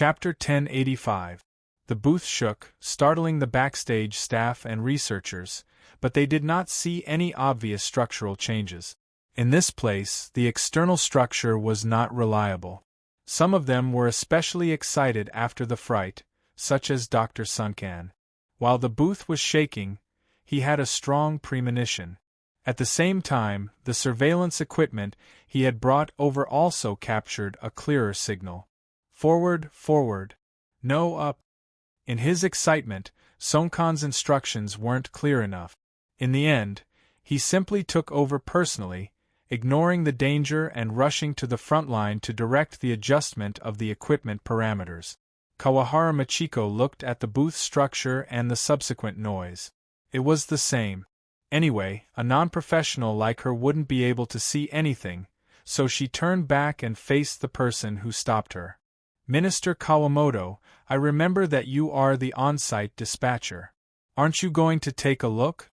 Chapter 1085. The booth shook, startling the backstage staff and researchers, but they did not see any obvious structural changes. In this place, the external structure was not reliable. Some of them were especially excited after the fright, such as Dr. Suncan. While the booth was shaking, he had a strong premonition. At the same time, the surveillance equipment he had brought over also captured a clearer signal. Forward, forward. No, up. In his excitement, Suncan's instructions weren't clear enough. In the end, he simply took over personally, ignoring the danger and rushing to the front line to direct the adjustment of the equipment parameters. Kawahara Machiko looked at the booth structure and the subsequent noise. It was the same. Anyway, a non-professional like her wouldn't be able to see anything, so she turned back and faced the person who stopped her. Minister Kawamoto, I remember that you are the on-site dispatcher. Aren't you going to take a look?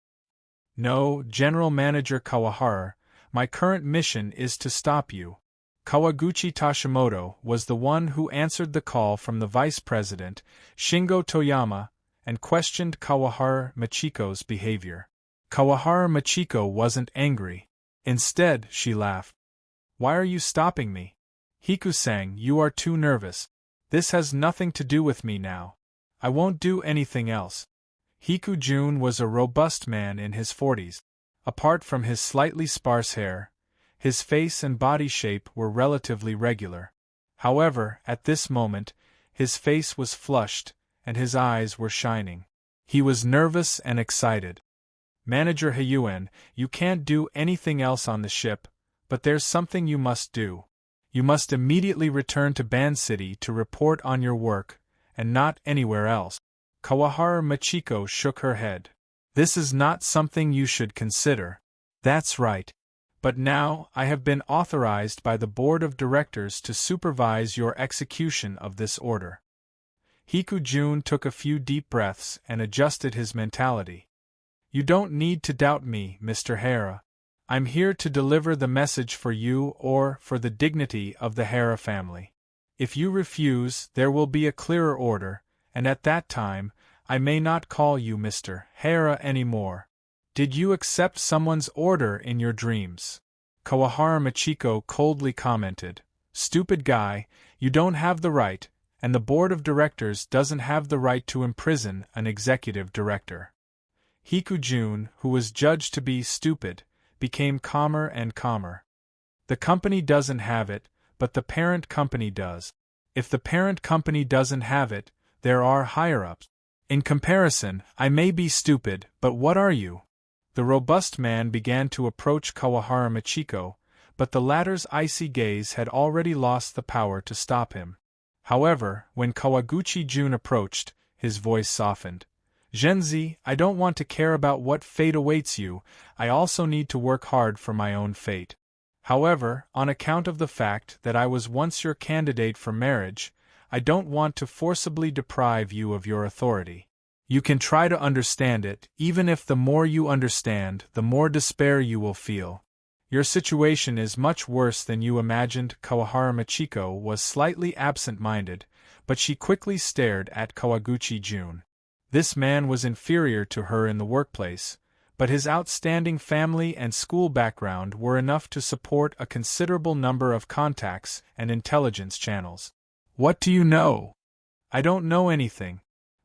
No, General Manager Kawahara, my current mission is to stop you. Kawaguchi Tashimoto was the one who answered the call from the Vice President, Shingo Toyama, and questioned Kawahara Machiko's behavior. Kawahara Machiko wasn't angry. Instead, she laughed. Why are you stopping me? Hiku-san, you are too nervous. This has nothing to do with me now. I won't do anything else. Hiku-jun was a robust man in his 40s. Apart from his slightly sparse hair, his face and body shape were relatively regular. However, at this moment, his face was flushed, and his eyes were shining. He was nervous and excited. Manager Hyuen, you can't do anything else on the ship, but there's something you must do. You must immediately return to Ban City to report on your work, and not anywhere else. Kawahara Machiko shook her head. This is not something you should consider. That's right. But now, I have been authorized by the Board of Directors to supervise your execution of this order. Hiku-jun took a few deep breaths and adjusted his mentality. You don't need to doubt me, Mr. Hara. I'm here to deliver the message for you or for the dignity of the Hara family. If you refuse, there will be a clearer order, and at that time, I may not call you Mr. Hara anymore. Did you accept someone's order in your dreams? Kawahara Machiko coldly commented. Stupid guy, you don't have the right, and the board of directors doesn't have the right to imprison an executive director. Hiku-jun, who was judged to be stupid, became calmer and calmer. The company doesn't have it, but the parent company does. If the parent company doesn't have it, there are higher-ups. In comparison, I may be stupid, but what are you? The robust man began to approach Kawahara Machiko, but the latter's icy gaze had already lost the power to stop him. However, when Kawaguchi-jun approached, his voice softened. Genzi, I don't want to care about what fate awaits you, I also need to work hard for my own fate. However, on account of the fact that I was once your candidate for marriage, I don't want to forcibly deprive you of your authority. You can try to understand it, even if the more you understand, the more despair you will feel. Your situation is much worse than you imagined. Kawahara Machiko was slightly absent-minded, but she quickly stared at Kawaguchi-jun. This man was inferior to her in the workplace, but his outstanding family and school background were enough to support a considerable number of contacts and intelligence channels. What do you know? I don't know anything,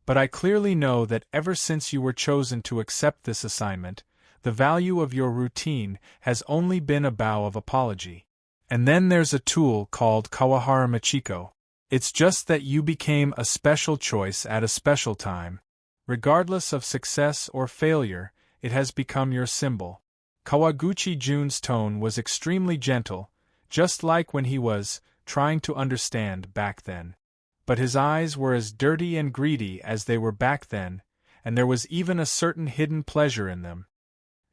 but I clearly know that ever since you were chosen to accept this assignment, the value of your routine has only been a bow of apology. And then there's a tool called Kawahara Machiko. It's just that you became a special choice at a special time. Regardless of success or failure, it has become your symbol. Kawaguchi-jun's tone was extremely gentle, just like when he was trying to understand back then. But his eyes were as dirty and greedy as they were back then, and there was even a certain hidden pleasure in them.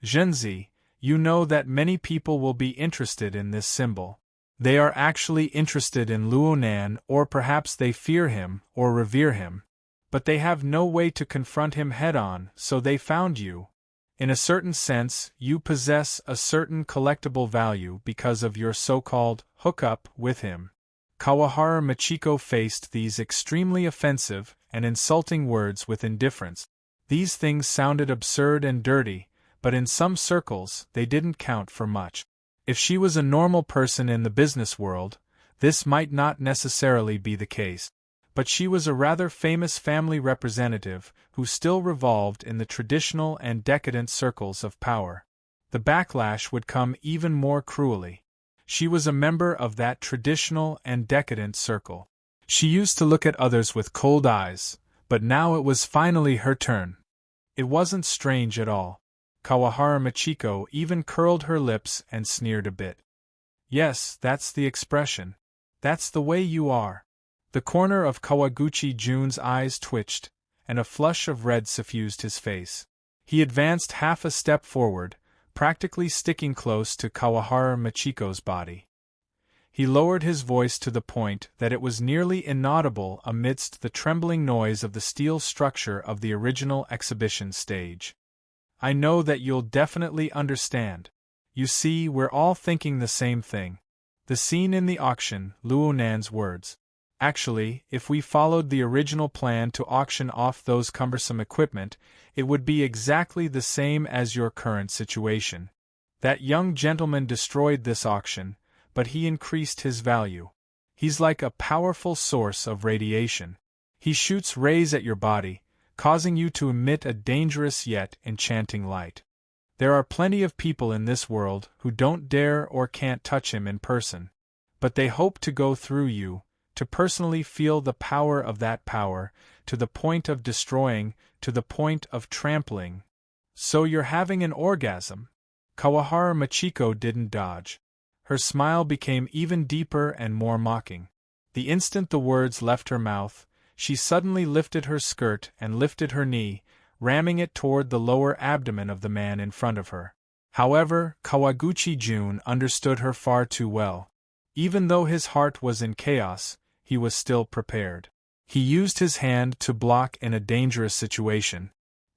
Genzi, you know that many people will be interested in this symbol. They are actually interested in Luonan, or perhaps they fear him or revere him. But they have no way to confront him head-on, so they found you. In a certain sense, you possess a certain collectible value because of your so-called hookup with him. Kawahara Michiko faced these extremely offensive and insulting words with indifference. These things sounded absurd and dirty, but in some circles they didn't count for much. If she was a normal person in the business world, this might not necessarily be the case. But she was a rather famous family representative who still revolved in the traditional and decadent circles of power. The backlash would come even more cruelly. She was a member of that traditional and decadent circle. She used to look at others with cold eyes, but now it was finally her turn. It wasn't strange at all. Kawahara Michiko even curled her lips and sneered a bit. Yes, that's the expression. That's the way you are. The corner of Kawaguchi Jun's eyes twitched, and a flush of red suffused his face. He advanced half a step forward, practically sticking close to Kawahara Michiko's body. He lowered his voice to the point that it was nearly inaudible amidst the trembling noise of the steel structure of the original exhibition stage. I know that you'll definitely understand. You see, we're all thinking the same thing. The scene in the auction, Luonan's words. Actually, if we followed the original plan to auction off those cumbersome equipment, it would be exactly the same as your current situation. That young gentleman destroyed this auction, but he increased his value. He's like a powerful source of radiation. He shoots rays at your body, causing you to emit a dangerous yet enchanting light. There are plenty of people in this world who don't dare or can't touch him in person, but they hope to go through you, to personally feel the power of that power, to the point of destroying, to the point of trampling. So you're having an orgasm? Kawahara Michiko didn't dodge. Her smile became even deeper and more mocking. The instant the words left her mouth, she suddenly lifted her skirt and lifted her knee, ramming it toward the lower abdomen of the man in front of her. However, Kawaguchi Jun understood her far too well. Even though his heart was in chaos, he was still prepared. He used his hand to block in a dangerous situation.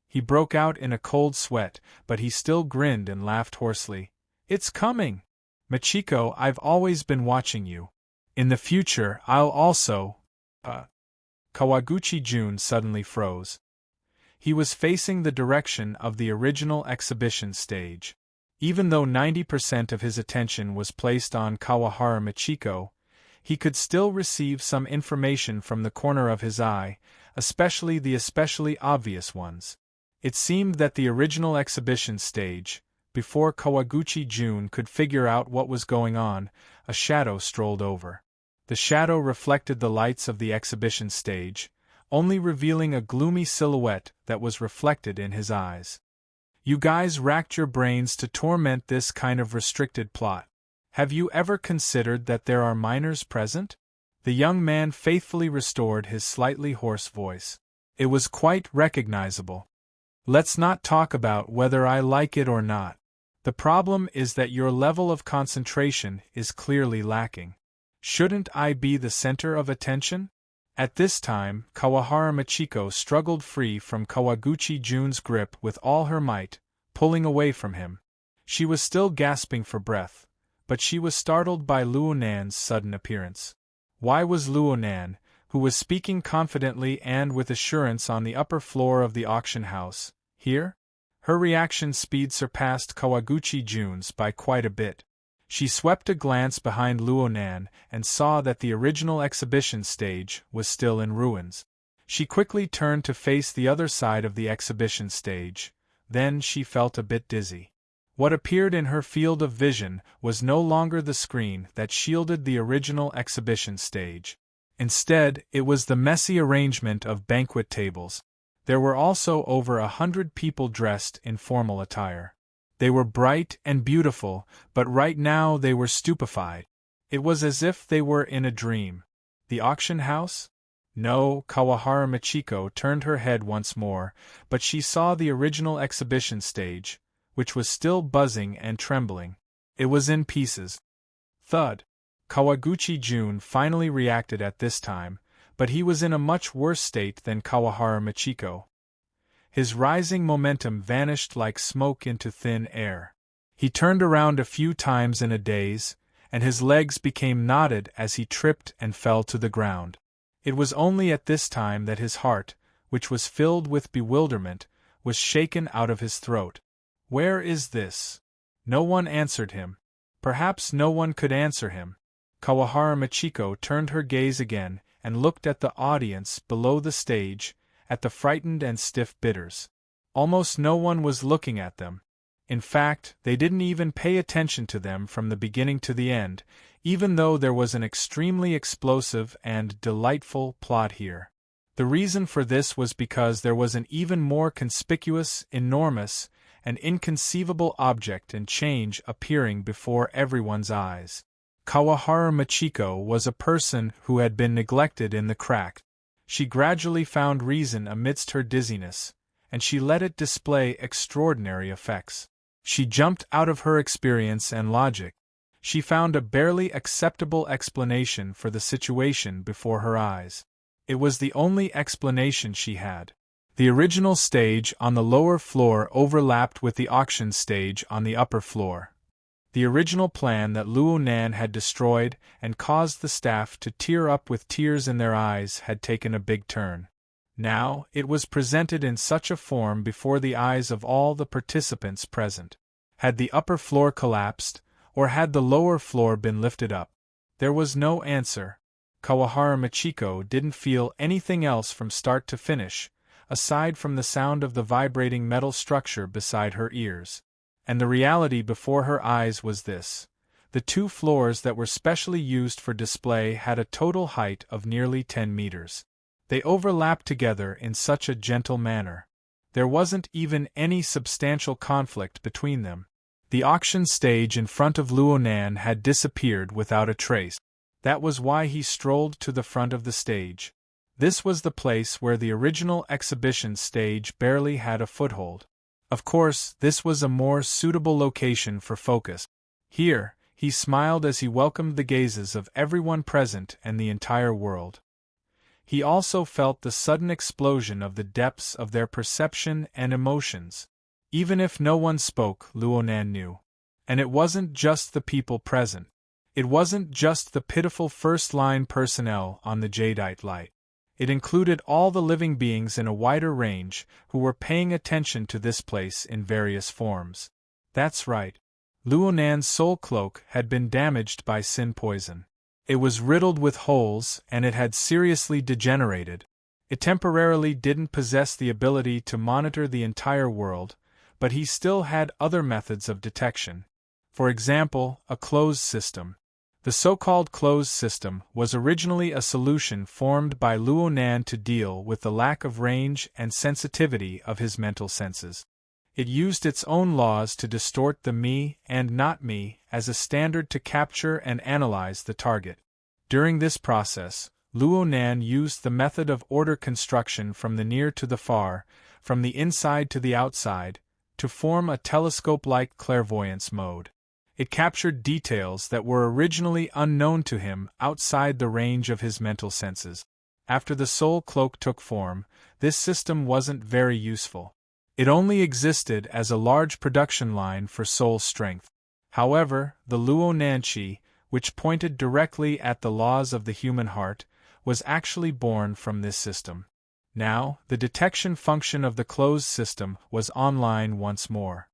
He broke out in a cold sweat, but he still grinned and laughed hoarsely. It's coming! Michiko, I've always been watching you. In the future, I'll also… Kawaguchi Jun suddenly froze. He was facing the direction of the original exhibition stage. Even though 90% of his attention was placed on Kawahara Michiko, he could still receive some information from the corner of his eye, especially the especially obvious ones. It seemed that the original exhibition stage, before Kawaguchi Jun could figure out what was going on, a shadow strolled over. The shadow reflected the lights of the exhibition stage, only revealing a gloomy silhouette that was reflected in his eyes. You guys racked your brains to torment this kind of restricted plot. Have you ever considered that there are minors present? The young man faithfully restored his slightly hoarse voice. It was quite recognizable. Let's not talk about whether I like it or not. The problem is that your level of concentration is clearly lacking. Shouldn't I be the center of attention? At this time, Kawahara Michiko struggled free from Kawaguchi Jun's grip with all her might, pulling away from him. She was still gasping for breath, but she was startled by Luonan's sudden appearance. Why was Luonan, who was speaking confidently and with assurance on the upper floor of the auction house, here? Her reaction speed surpassed Kawaguchi Jun's by quite a bit. She swept a glance behind Luonan and saw that the original exhibition stage was still in ruins. She quickly turned to face the other side of the exhibition stage. Then she felt a bit dizzy. What appeared in her field of vision was no longer the screen that shielded the original exhibition stage. Instead, it was the messy arrangement of banquet tables. There were also over 100 people dressed in formal attire. They were bright and beautiful, but right now they were stupefied. It was as if they were in a dream. The auction house? No, Kawahara Michiko turned her head once more, but she saw the original exhibition stage, which was still buzzing and trembling. It was in pieces. Thud. Kawaguchi Jun finally reacted at this time, but he was in a much worse state than Kawahara Michiko. His rising momentum vanished like smoke into thin air. He turned around a few times in a daze, and his legs became knotted as he tripped and fell to the ground. It was only at this time that his heart, which was filled with bewilderment, was shaken out of his throat. "Where is this?" No one answered him. Perhaps no one could answer him. Kawahara Michiko turned her gaze again and looked at the audience below the stage, at the frightened and stiff bidders. Almost no one was looking at them. In fact, they didn't even pay attention to them from the beginning to the end, even though there was an extremely explosive and delightful plot here. The reason for this was because there was an even more conspicuous, enormous, and inconceivable object and change appearing before everyone's eyes. Kawahara Michiko was a person who had been neglected in the crack. She gradually found reason amidst her dizziness, and she let it display extraordinary effects. She jumped out of her experience and logic. She found a barely acceptable explanation for the situation before her eyes. It was the only explanation she had. The original stage on the lower floor overlapped with the auction stage on the upper floor. The original plan that Luo Nan had destroyed and caused the staff to tear up with tears in their eyes had taken a big turn. Now, it was presented in such a form before the eyes of all the participants present. Had the upper floor collapsed, or had the lower floor been lifted up? There was no answer. Kawahara Michiko didn't feel anything else from start to finish, aside from the sound of the vibrating metal structure beside her ears. And the reality before her eyes was this. The two floors that were specially used for display had a total height of nearly 10 meters. They overlapped together in such a gentle manner. There wasn't even any substantial conflict between them. The auction stage in front of Luo Nan had disappeared without a trace. That was why he strolled to the front of the stage. This was the place where the original exhibition stage barely had a foothold. Of course, this was a more suitable location for focus. Here, he smiled as he welcomed the gazes of everyone present and the entire world. He also felt the sudden explosion of the depths of their perception and emotions. Even if no one spoke, Luo Nan knew. And it wasn't just the people present. It wasn't just the pitiful first-line personnel on the jadeite light. It included all the living beings in a wider range who were paying attention to this place in various forms. That's right. Luo Nan's soul cloak had been damaged by sin poison. It was riddled with holes and it had seriously degenerated. It temporarily didn't possess the ability to monitor the entire world, but he still had other methods of detection. For example, a closed system. The so-called closed system was originally a solution formed by Luo Nan to deal with the lack of range and sensitivity of his mental senses. It used its own laws to distort the me and not me as a standard to capture and analyze the target. During this process, Luo Nan used the method of order construction from the near to the far, from the inside to the outside, to form a telescope-like clairvoyance mode. It captured details that were originally unknown to him outside the range of his mental senses. After the soul cloak took form, this system wasn't very useful. It only existed as a large production line for soul strength. However, the Luo Nanchi, which pointed directly at the laws of the human heart, was actually born from this system. Now, the detection function of the closed system was online once more.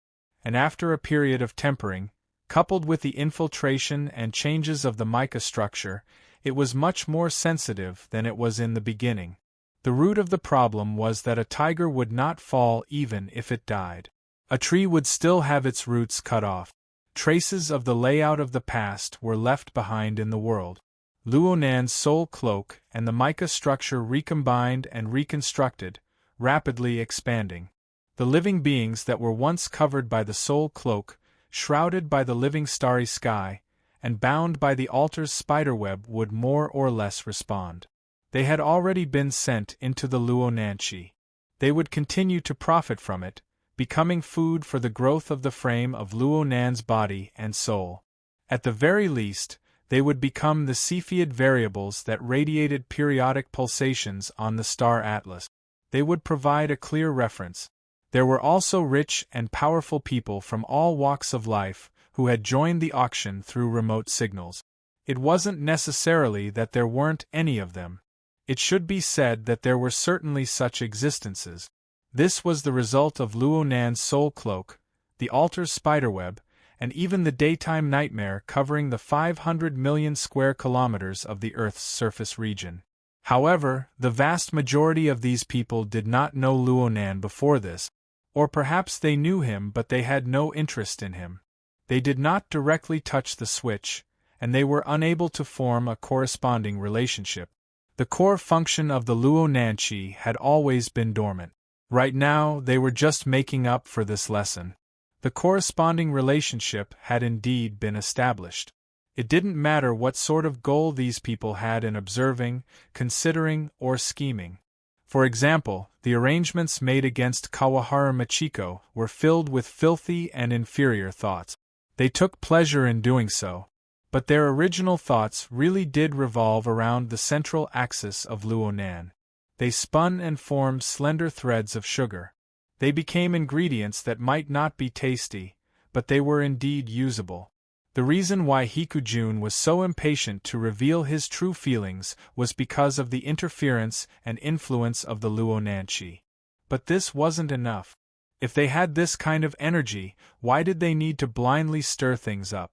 And after a period of tempering, coupled with the infiltration and changes of the mica structure, it was much more sensitive than it was in the beginning. The root of the problem was that a tiger would not fall even if it died. A tree would still have its roots cut off. Traces of the layout of the past were left behind in the world. Luo Nan's soul cloak and the mica structure recombined and reconstructed, rapidly expanding. The living beings that were once covered by the soul cloak, shrouded by the living starry sky, and bound by the altar's spiderweb would more or less respond. They had already been sent into the Luo Nanchi. They would continue to profit from it, becoming food for the growth of the frame of Luo Nan's body and soul. At the very least, they would become the Cepheid variables that radiated periodic pulsations on the star atlas. They would provide a clear reference. There were also rich and powerful people from all walks of life who had joined the auction through remote signals. It wasn't necessarily that there weren't any of them. It should be said that there were certainly such existences. This was the result of Luo Nan's soul cloak, the altar's spiderweb, and even the daytime nightmare covering the 500 million square kilometers of the Earth's surface region. However, the vast majority of these people did not know Luo Nan before this, or perhaps they knew him but they had no interest in him. They did not directly touch the switch, and they were unable to form a corresponding relationship. The core function of the Luo Nanqi had always been dormant. Right now, they were just making up for this lesson. The corresponding relationship had indeed been established. It didn't matter what sort of goal these people had in observing, considering, or scheming. For example, the arrangements made against Kawahara Machiko were filled with filthy and inferior thoughts. They took pleasure in doing so. But their original thoughts really did revolve around the central axis of Luo Nan. They spun and formed slender threads of sugar. They became ingredients that might not be tasty, but they were indeed usable. The reason why Hikujun was so impatient to reveal his true feelings was because of the interference and influence of the Luo Nanqi. But this wasn't enough. If they had this kind of energy, why did they need to blindly stir things up?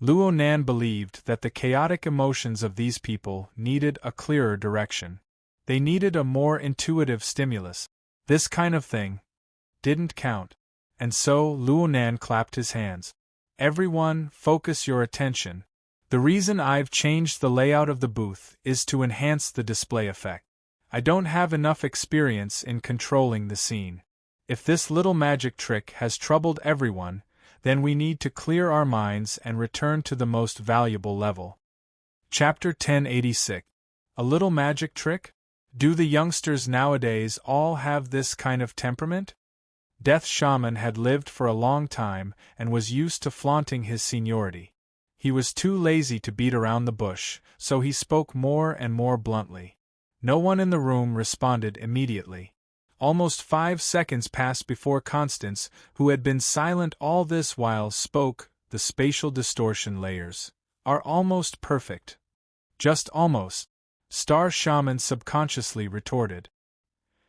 Luo Nan believed that the chaotic emotions of these people needed a clearer direction. They needed a more intuitive stimulus. This kind of thing didn't count. And so Luo Nan clapped his hands. Everyone, focus your attention. The reason I've changed the layout of the booth is to enhance the display effect. I don't have enough experience in controlling the scene. If this little magic trick has troubled everyone, then we need to clear our minds and return to the most valuable level. Chapter 1086. A little magic trick? Do the youngsters nowadays all have this kind of temperament? Death Shaman had lived for a long time and was used to flaunting his seniority. He was too lazy to beat around the bush, so he spoke more and more bluntly. No one in the room responded immediately. Almost 5 seconds passed before Constance, who had been silent all this while, spoke. The spatial distortion layers are almost perfect. Just almost, Star Shaman subconsciously retorted.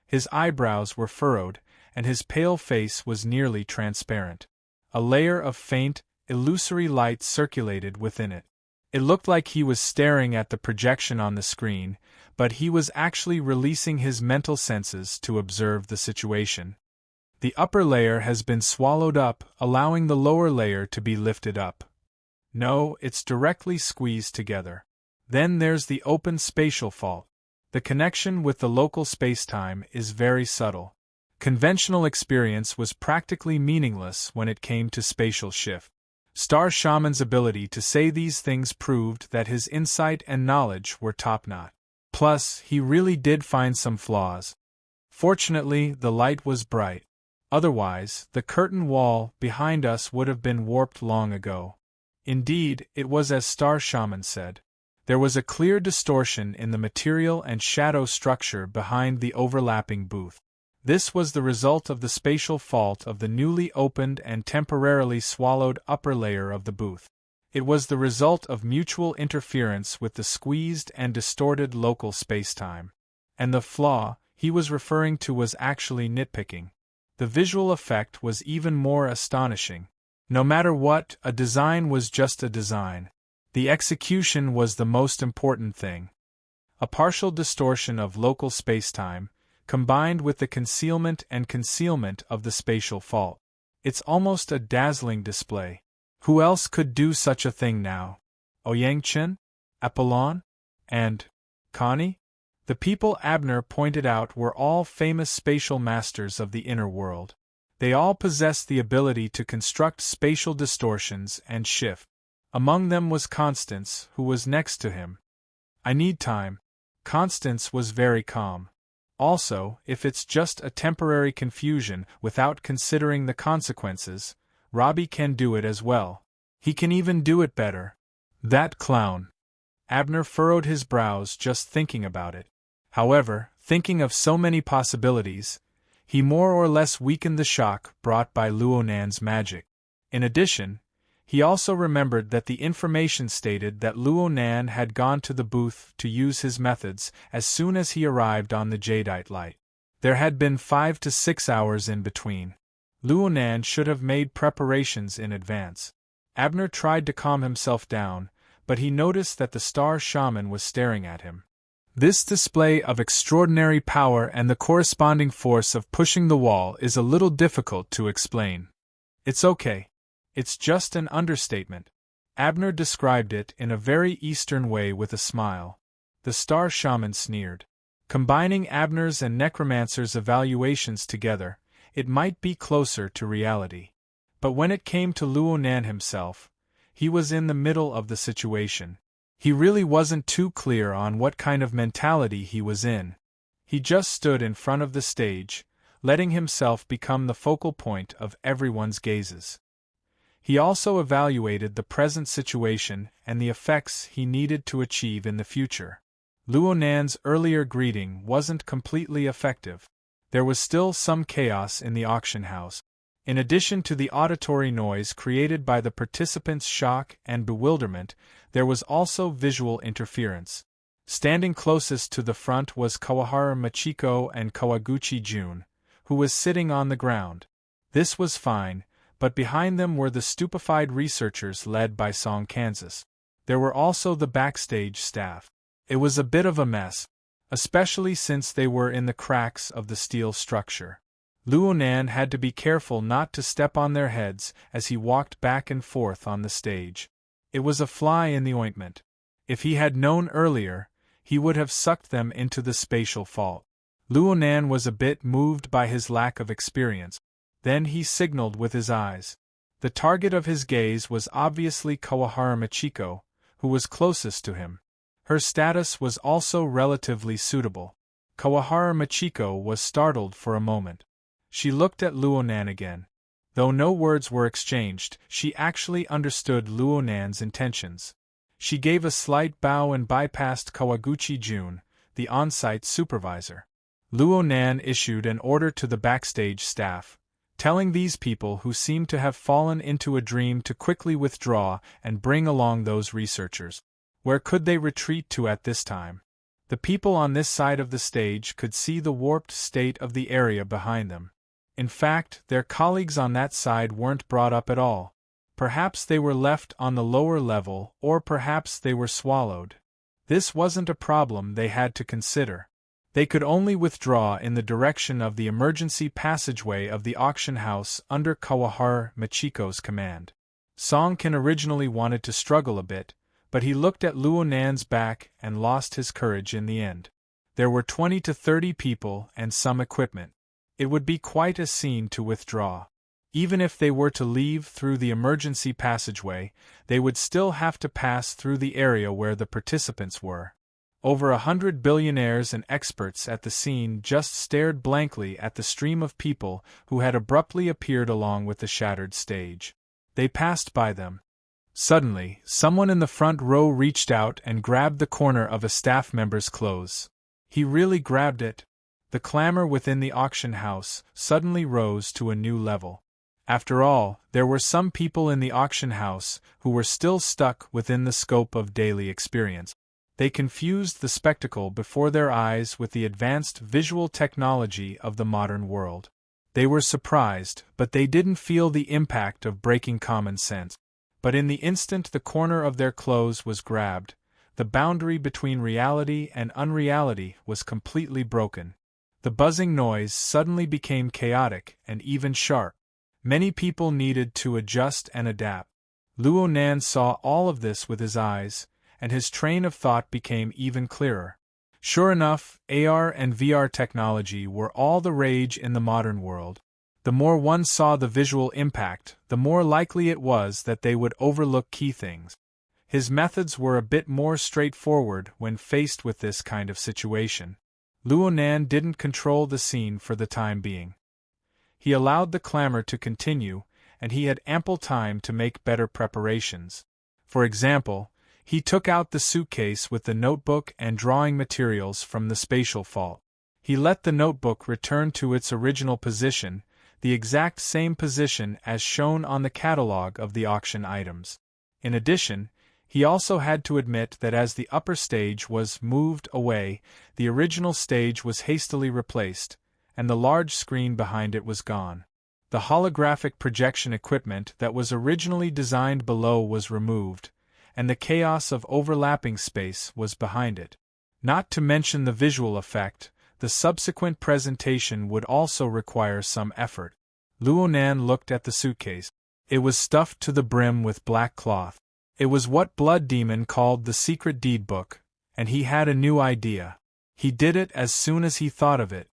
His eyebrows were furrowed, and his pale face was nearly transparent. A layer of faint, illusory light circulated within it. It looked like he was staring at the projection on the screen, but he was actually releasing his mental senses to observe the situation. The upper layer has been swallowed up, allowing the lower layer to be lifted up. No, it's directly squeezed together. Then there's the open spatial fault. The connection with the local spacetime is very subtle. Conventional experience was practically meaningless when it came to spatial shift. Star Shaman's ability to say these things proved that his insight and knowledge were top-notch. Plus, he really did find some flaws. Fortunately, the light was bright. Otherwise, the curtain wall behind us would have been warped long ago. Indeed, it was as Star Shaman said. There was a clear distortion in the material and shadow structure behind the overlapping booth. This was the result of the spatial fault of the newly opened and temporarily swallowed upper layer of the booth. It was the result of mutual interference with the squeezed and distorted local spacetime. And the flaw he was referring to was actually nitpicking. The visual effect was even more astonishing. No matter what, a design was just a design. The execution was the most important thing. A partial distortion of local spacetime, combined with the concealment of the spatial fault. It's almost a dazzling display. Who else could do such a thing now? Oyangchen? Apollon? And Connie? The people Abner pointed out were all famous spatial masters of the inner world. They all possessed the ability to construct spatial distortions and shift. Among them was Constance, who was next to him. I need time. Constance was very calm. Also, if it's just a temporary confusion without considering the consequences, Robbie can do it as well. He can even do it better. That clown. Abner furrowed his brows just thinking about it. However, thinking of so many possibilities, he more or less weakened the shock brought by Luo Nan's magic. In addition, He also remembered that the information stated that Luo Nan had gone to the booth to use his methods as soon as he arrived on the jadeite light. There had been 5 to 6 hours in between. Luo Nan should have made preparations in advance. Abner tried to calm himself down, but he noticed that the star shaman was staring at him. This display of extraordinary power and the corresponding force of pushing the wall is a little difficult to explain. It's okay. It's just an understatement. Abner described it in a very Eastern way with a smile. The star shaman sneered. Combining Abner's and Necromancer's evaluations together, it might be closer to reality. But when it came to Luo Nan himself, he was in the middle of the situation. He really wasn't too clear on what kind of mentality he was in. He just stood in front of the stage, letting himself become the focal point of everyone's gazes. He also evaluated the present situation and the effects he needed to achieve in the future. Luo Nan's earlier greeting wasn't completely effective. There was still some chaos in the auction house. In addition to the auditory noise created by the participants' shock and bewilderment, there was also visual interference. Standing closest to the front was Kawahara Machiko and Kawaguchi Jun, who was sitting on the ground. This was fine, but behind them were the stupefied researchers led by Song Kansas. There were also the backstage staff. It was a bit of a mess, especially since they were in the cracks of the steel structure. Luo Nan had to be careful not to step on their heads as he walked back and forth on the stage. It was a fly in the ointment. If he had known earlier, he would have sucked them into the spatial fault. Luo Nan was a bit moved by his lack of experience. Then he signaled with his eyes. The target of his gaze was obviously Kawahara Machiko, who was closest to him. Her status was also relatively suitable. Kawahara Machiko was startled for a moment. She looked at Luo Nan again. Though no words were exchanged, she actually understood Luo Nan's intentions. She gave a slight bow and bypassed Kawaguchi Jun, the on-site supervisor. Luo Nan issued an order to the backstage staff, telling these people who seemed to have fallen into a dream to quickly withdraw and bring along those researchers. Where could they retreat to at this time? The people on this side of the stage could see the warped state of the area behind them. In fact, their colleagues on that side weren't brought up at all. Perhaps they were left on the lower level, or perhaps they were swallowed. This wasn't a problem they had to consider. They could only withdraw in the direction of the emergency passageway of the auction house under Kawahara Machiko's command. Song Kan originally wanted to struggle a bit, but he looked at Luo Nan's back and lost his courage in the end. There were 20 to 30 people and some equipment. It would be quite a scene to withdraw. Even if they were to leave through the emergency passageway, they would still have to pass through the area where the participants were. Over 100 billionaires and experts at the scene just stared blankly at the stream of people who had abruptly appeared along with the shattered stage. They passed by them. Suddenly, someone in the front row reached out and grabbed the corner of a staff member's clothes. He really grabbed it. The clamor within the auction house suddenly rose to a new level. After all, there were some people in the auction house who were still stuck within the scope of daily experience. They confused the spectacle before their eyes with the advanced visual technology of the modern world. They were surprised, but they didn't feel the impact of breaking common sense. But in the instant the corner of their clothes was grabbed, the boundary between reality and unreality was completely broken. The buzzing noise suddenly became chaotic and even sharp. Many people needed to adjust and adapt. Luo Nan saw all of this with his eyes, and his train of thought became even clearer. Sure enough, AR and VR technology were all the rage in the modern world. The more one saw the visual impact, the more likely it was that they would overlook key things. His methods were a bit more straightforward when faced with this kind of situation. Luo Nan didn't control the scene for the time being. He allowed the clamor to continue, and he had ample time to make better preparations. For example, he took out the suitcase with the notebook and drawing materials from the spatial vault. He let the notebook return to its original position, the exact same position as shown on the catalogue of the auction items. In addition, he also had to admit that as the upper stage was moved away, the original stage was hastily replaced, and the large screen behind it was gone. The holographic projection equipment that was originally designed below was removed, and the chaos of overlapping space was behind it. Not to mention the visual effect, the subsequent presentation would also require some effort. Luonan looked at the suitcase. It was stuffed to the brim with black cloth. It was what Blood Demon called the secret deed book, and he had a new idea. He did it as soon as he thought of it.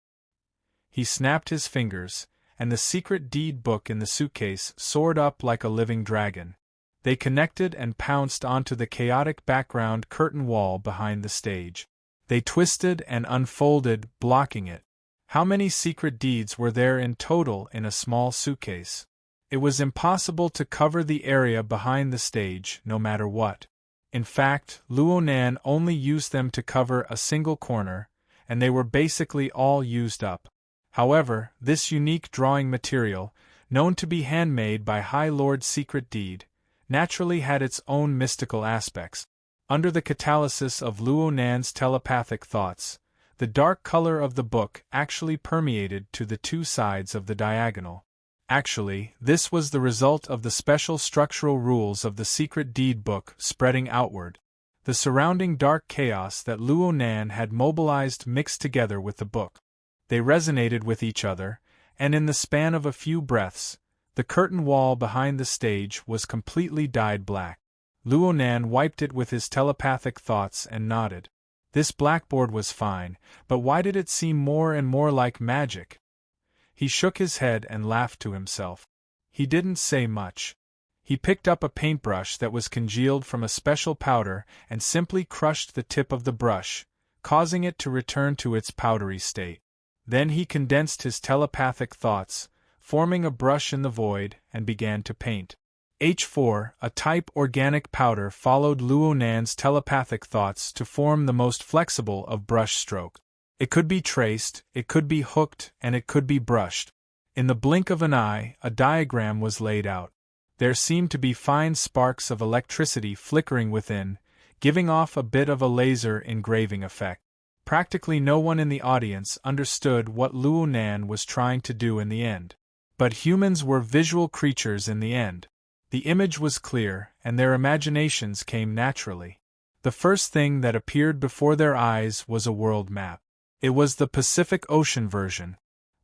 He snapped his fingers, and the secret deed book in the suitcase soared up like a living dragon. They connected and pounced onto the chaotic background curtain wall behind the stage. They twisted and unfolded, blocking it. How many secret deeds were there in total in a small suitcase? It was impossible to cover the area behind the stage, no matter what. In fact, Luonan only used them to cover a single corner, and they were basically all used up. However, this unique drawing material, known to be handmade by High Lord Secret Deed, naturally had its own mystical aspects. Under the catalysis of Luonan's telepathic thoughts, the dark color of the book actually permeated to the two sides of the diagonal. Actually, this was the result of the special structural rules of the secret deed book spreading outward. The surrounding dark chaos that Luonan had mobilized mixed together with the book. They resonated with each other, and in the span of a few breaths, the curtain wall behind the stage was completely dyed black. Luonan wiped it with his telepathic thoughts and nodded. This blackboard was fine, but why did it seem more and more like magic? He shook his head and laughed to himself. He didn't say much. He picked up a paintbrush that was congealed from a special powder and simply crushed the tip of the brush, causing it to return to its powdery state. Then he condensed his telepathic thoughts, forming a brush in the void, and began to paint. H4, a type organic powder, followed Luonan's telepathic thoughts to form the most flexible of brush stroke. It could be traced, it could be hooked, and it could be brushed. In the blink of an eye, a diagram was laid out. There seemed to be fine sparks of electricity flickering within, giving off a bit of a laser engraving effect. Practically no one in the audience understood what Luonan was trying to do in the end. But humans were visual creatures in the end. The image was clear, and their imaginations came naturally. The first thing that appeared before their eyes was a world map. It was the Pacific Ocean version.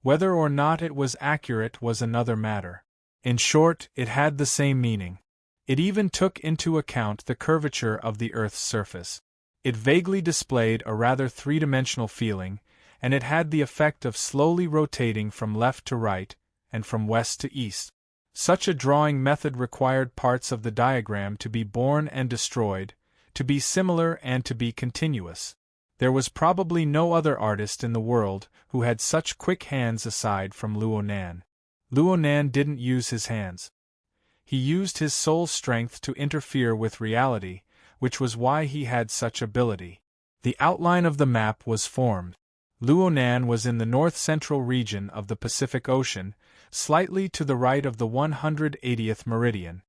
Whether or not it was accurate was another matter. In short, it had the same meaning. It even took into account the curvature of the Earth's surface. It vaguely displayed a rather three-dimensional feeling, and it had the effect of slowly rotating from left to right, and from west to east. Such a drawing method required parts of the diagram to be born and destroyed, to be similar and to be continuous. There was probably no other artist in the world who had such quick hands aside from Luonan. Luonan didn't use his hands. He used his soul strength to interfere with reality, which was why he had such ability. The outline of the map was formed. Luonan was in the north-central region of the Pacific Ocean, slightly to the right of the 180th meridian.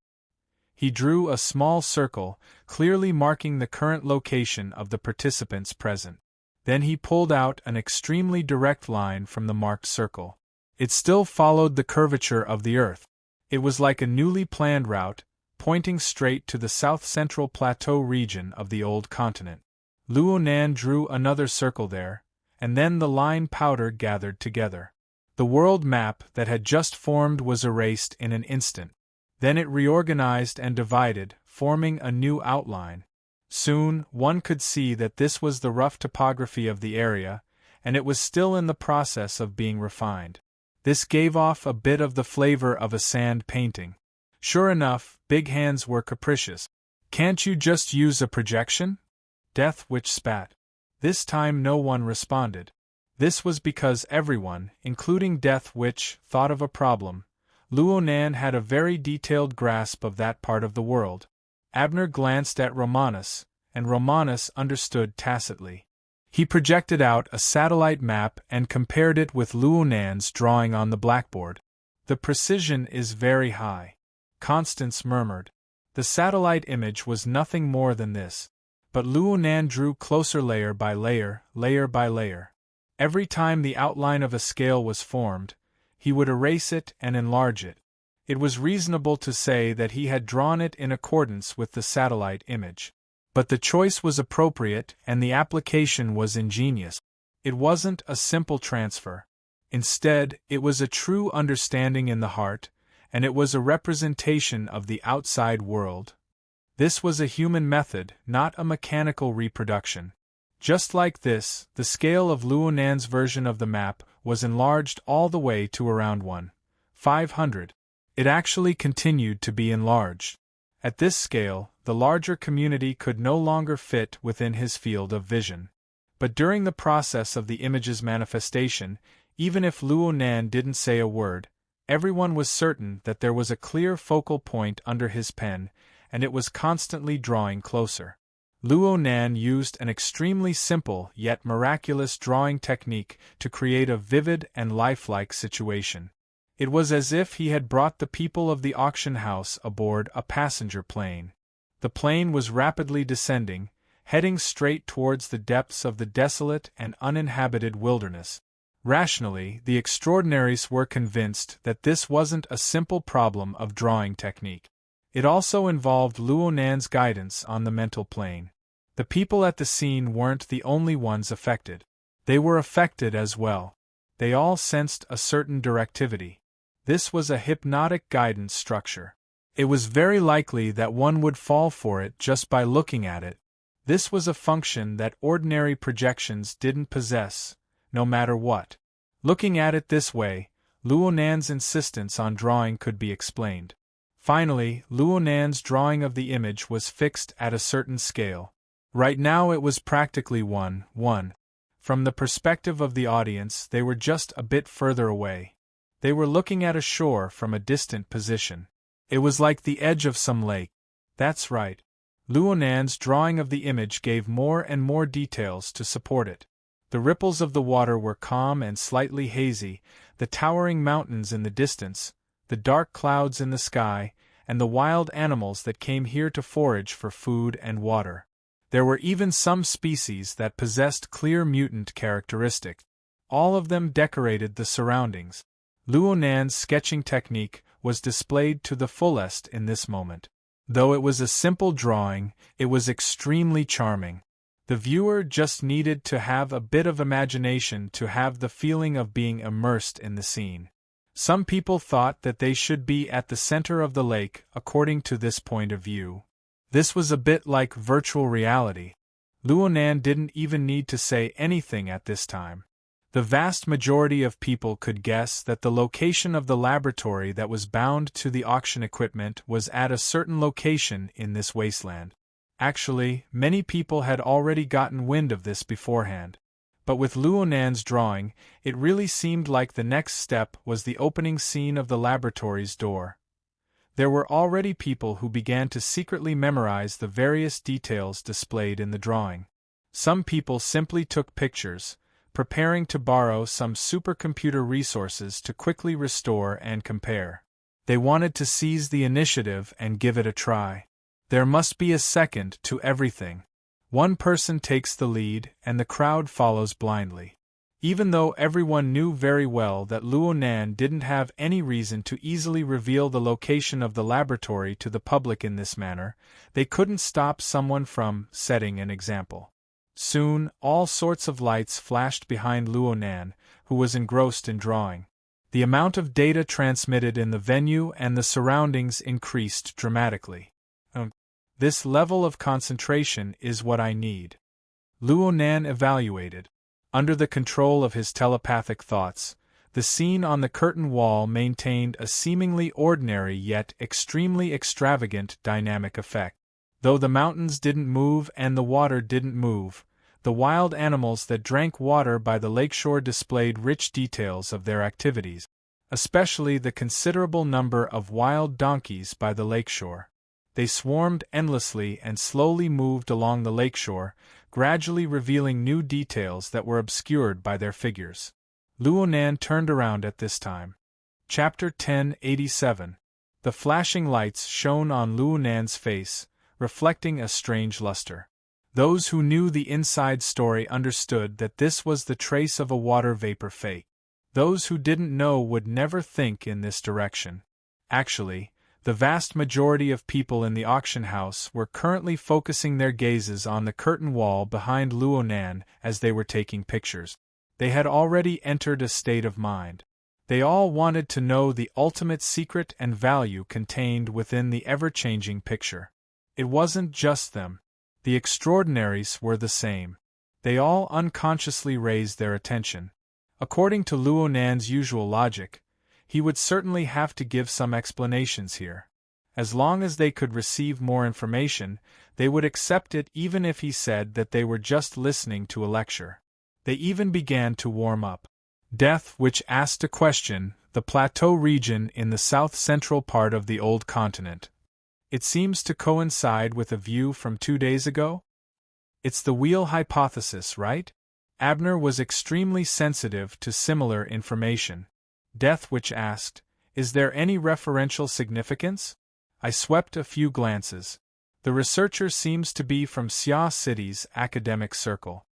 He drew a small circle, clearly marking the current location of the participants present. Then he pulled out an extremely direct line from the marked circle. It still followed the curvature of the Earth. It was like a newly planned route, pointing straight to the south-central plateau region of the old continent. Luonan drew another circle there, and then the line powder gathered together. The world map that had just formed was erased in an instant. Then it reorganized and divided, forming a new outline. Soon, one could see that this was the rough topography of the area, and it was still in the process of being refined. This gave off a bit of the flavor of a sand painting. Sure enough, Big Hands were capricious. "Can't you just use a projection?" Death Witch spat. This time no one responded. This was because everyone, including Death Witch, thought of a problem. Luonan had a very detailed grasp of that part of the world. Abner glanced at Romanus, and Romanus understood tacitly. He projected out a satellite map and compared it with Luonan's drawing on the blackboard. The precision is very high. Constance murmured. The satellite image was nothing more than this. But Luo Nan drew closer layer by layer, layer by layer. Every time the outline of a scale was formed, he would erase it and enlarge it. It was reasonable to say that he had drawn it in accordance with the satellite image. But the choice was appropriate and the application was ingenious. It wasn't a simple transfer. Instead, it was a true understanding in the heart, and it was a representation of the outside world. This was a human method, not a mechanical reproduction. Just like this, the scale of Luo Nan's version of the map was enlarged all the way to around 1/500. It actually continued to be enlarged. At this scale, the larger community could no longer fit within his field of vision. But during the process of the image's manifestation, even if Luo Nan didn't say a word, everyone was certain that there was a clear focal point under his pen, and it was constantly drawing closer. Luo Nan used an extremely simple yet miraculous drawing technique to create a vivid and lifelike situation. It was as if he had brought the people of the auction house aboard a passenger plane. The plane was rapidly descending, heading straight towards the depths of the desolate and uninhabited wilderness. Rationally, the extraordinaries were convinced that this wasn't a simple problem of drawing technique. It also involved Luo Nan's guidance on the mental plane. The people at the scene weren't the only ones affected. They were affected as well. They all sensed a certain directivity. This was a hypnotic guidance structure. It was very likely that one would fall for it just by looking at it. This was a function that ordinary projections didn't possess, no matter what. Looking at it this way, Luo Nan's insistence on drawing could be explained. Finally, Luo Nan's drawing of the image was fixed at a certain scale. Right now it was practically 1:1. From the perspective of the audience, they were just a bit further away. They were looking at a shore from a distant position. It was like the edge of some lake. That's right. Luo Nan's drawing of the image gave more and more details to support it. The ripples of the water were calm and slightly hazy, the towering mountains in the distance, the dark clouds in the sky, and the wild animals that came here to forage for food and water. There were even some species that possessed clear mutant characteristics. All of them decorated the surroundings. Luo Nan's sketching technique was displayed to the fullest in this moment. Though it was a simple drawing, it was extremely charming. The viewer just needed to have a bit of imagination to have the feeling of being immersed in the scene. Some people thought that they should be at the center of the lake according to this point of view. This was a bit like virtual reality. Luo Nan didn't even need to say anything at this time. The vast majority of people could guess that the location of the laboratory that was bound to the auction equipment was at a certain location in this wasteland. Actually, many people had already gotten wind of this beforehand. But with Luo Nan's drawing, it really seemed like the next step was the opening scene of the laboratory's door. There were already people who began to secretly memorize the various details displayed in the drawing. Some people simply took pictures, preparing to borrow some supercomputer resources to quickly restore and compare. They wanted to seize the initiative and give it a try. There must be a second to everything. One person takes the lead and the crowd follows blindly. Even though everyone knew very well that Luo Nan didn't have any reason to easily reveal the location of the laboratory to the public in this manner, they couldn't stop someone from setting an example. Soon, all sorts of lights flashed behind Luo Nan, who was engrossed in drawing. The amount of data transmitted in the venue and the surroundings increased dramatically. This level of concentration is what I need. Luo Nan evaluated. Under the control of his telepathic thoughts, the scene on the curtain wall maintained a seemingly ordinary yet extremely extravagant dynamic effect. Though the mountains didn't move and the water didn't move, the wild animals that drank water by the lakeshore displayed rich details of their activities, especially the considerable number of wild donkeys by the lakeshore. They swarmed endlessly and slowly moved along the lakeshore, gradually revealing new details that were obscured by their figures. Luo Nan turned around at this time. Chapter 1087. The flashing lights shone on Luo Nan's face, reflecting a strange luster. Those who knew the inside story understood that this was the trace of a water vapor fake. Those who didn't know would never think in this direction. Actually, the vast majority of people in the auction house were currently focusing their gazes on the curtain wall behind Luo Nan as they were taking pictures. They had already entered a state of mind. They all wanted to know the ultimate secret and value contained within the ever-changing picture. It wasn't just them. The extraordinaries were the same. They all unconsciously raised their attention. According to Luo Nan's usual logic, he would certainly have to give some explanations here. As long as they could receive more information, they would accept it even if he said that they were just listening to a lecture. They even began to warm up. Death, which asked a question, the plateau region in the south-central part of the old continent. It seems to coincide with a view from 2 days ago? It's the wheel hypothesis, right? Abner was extremely sensitive to similar information. Death, which asked, "Is there any referential significance?" I swept a few glances. The researcher seems to be from Xia City's academic circle.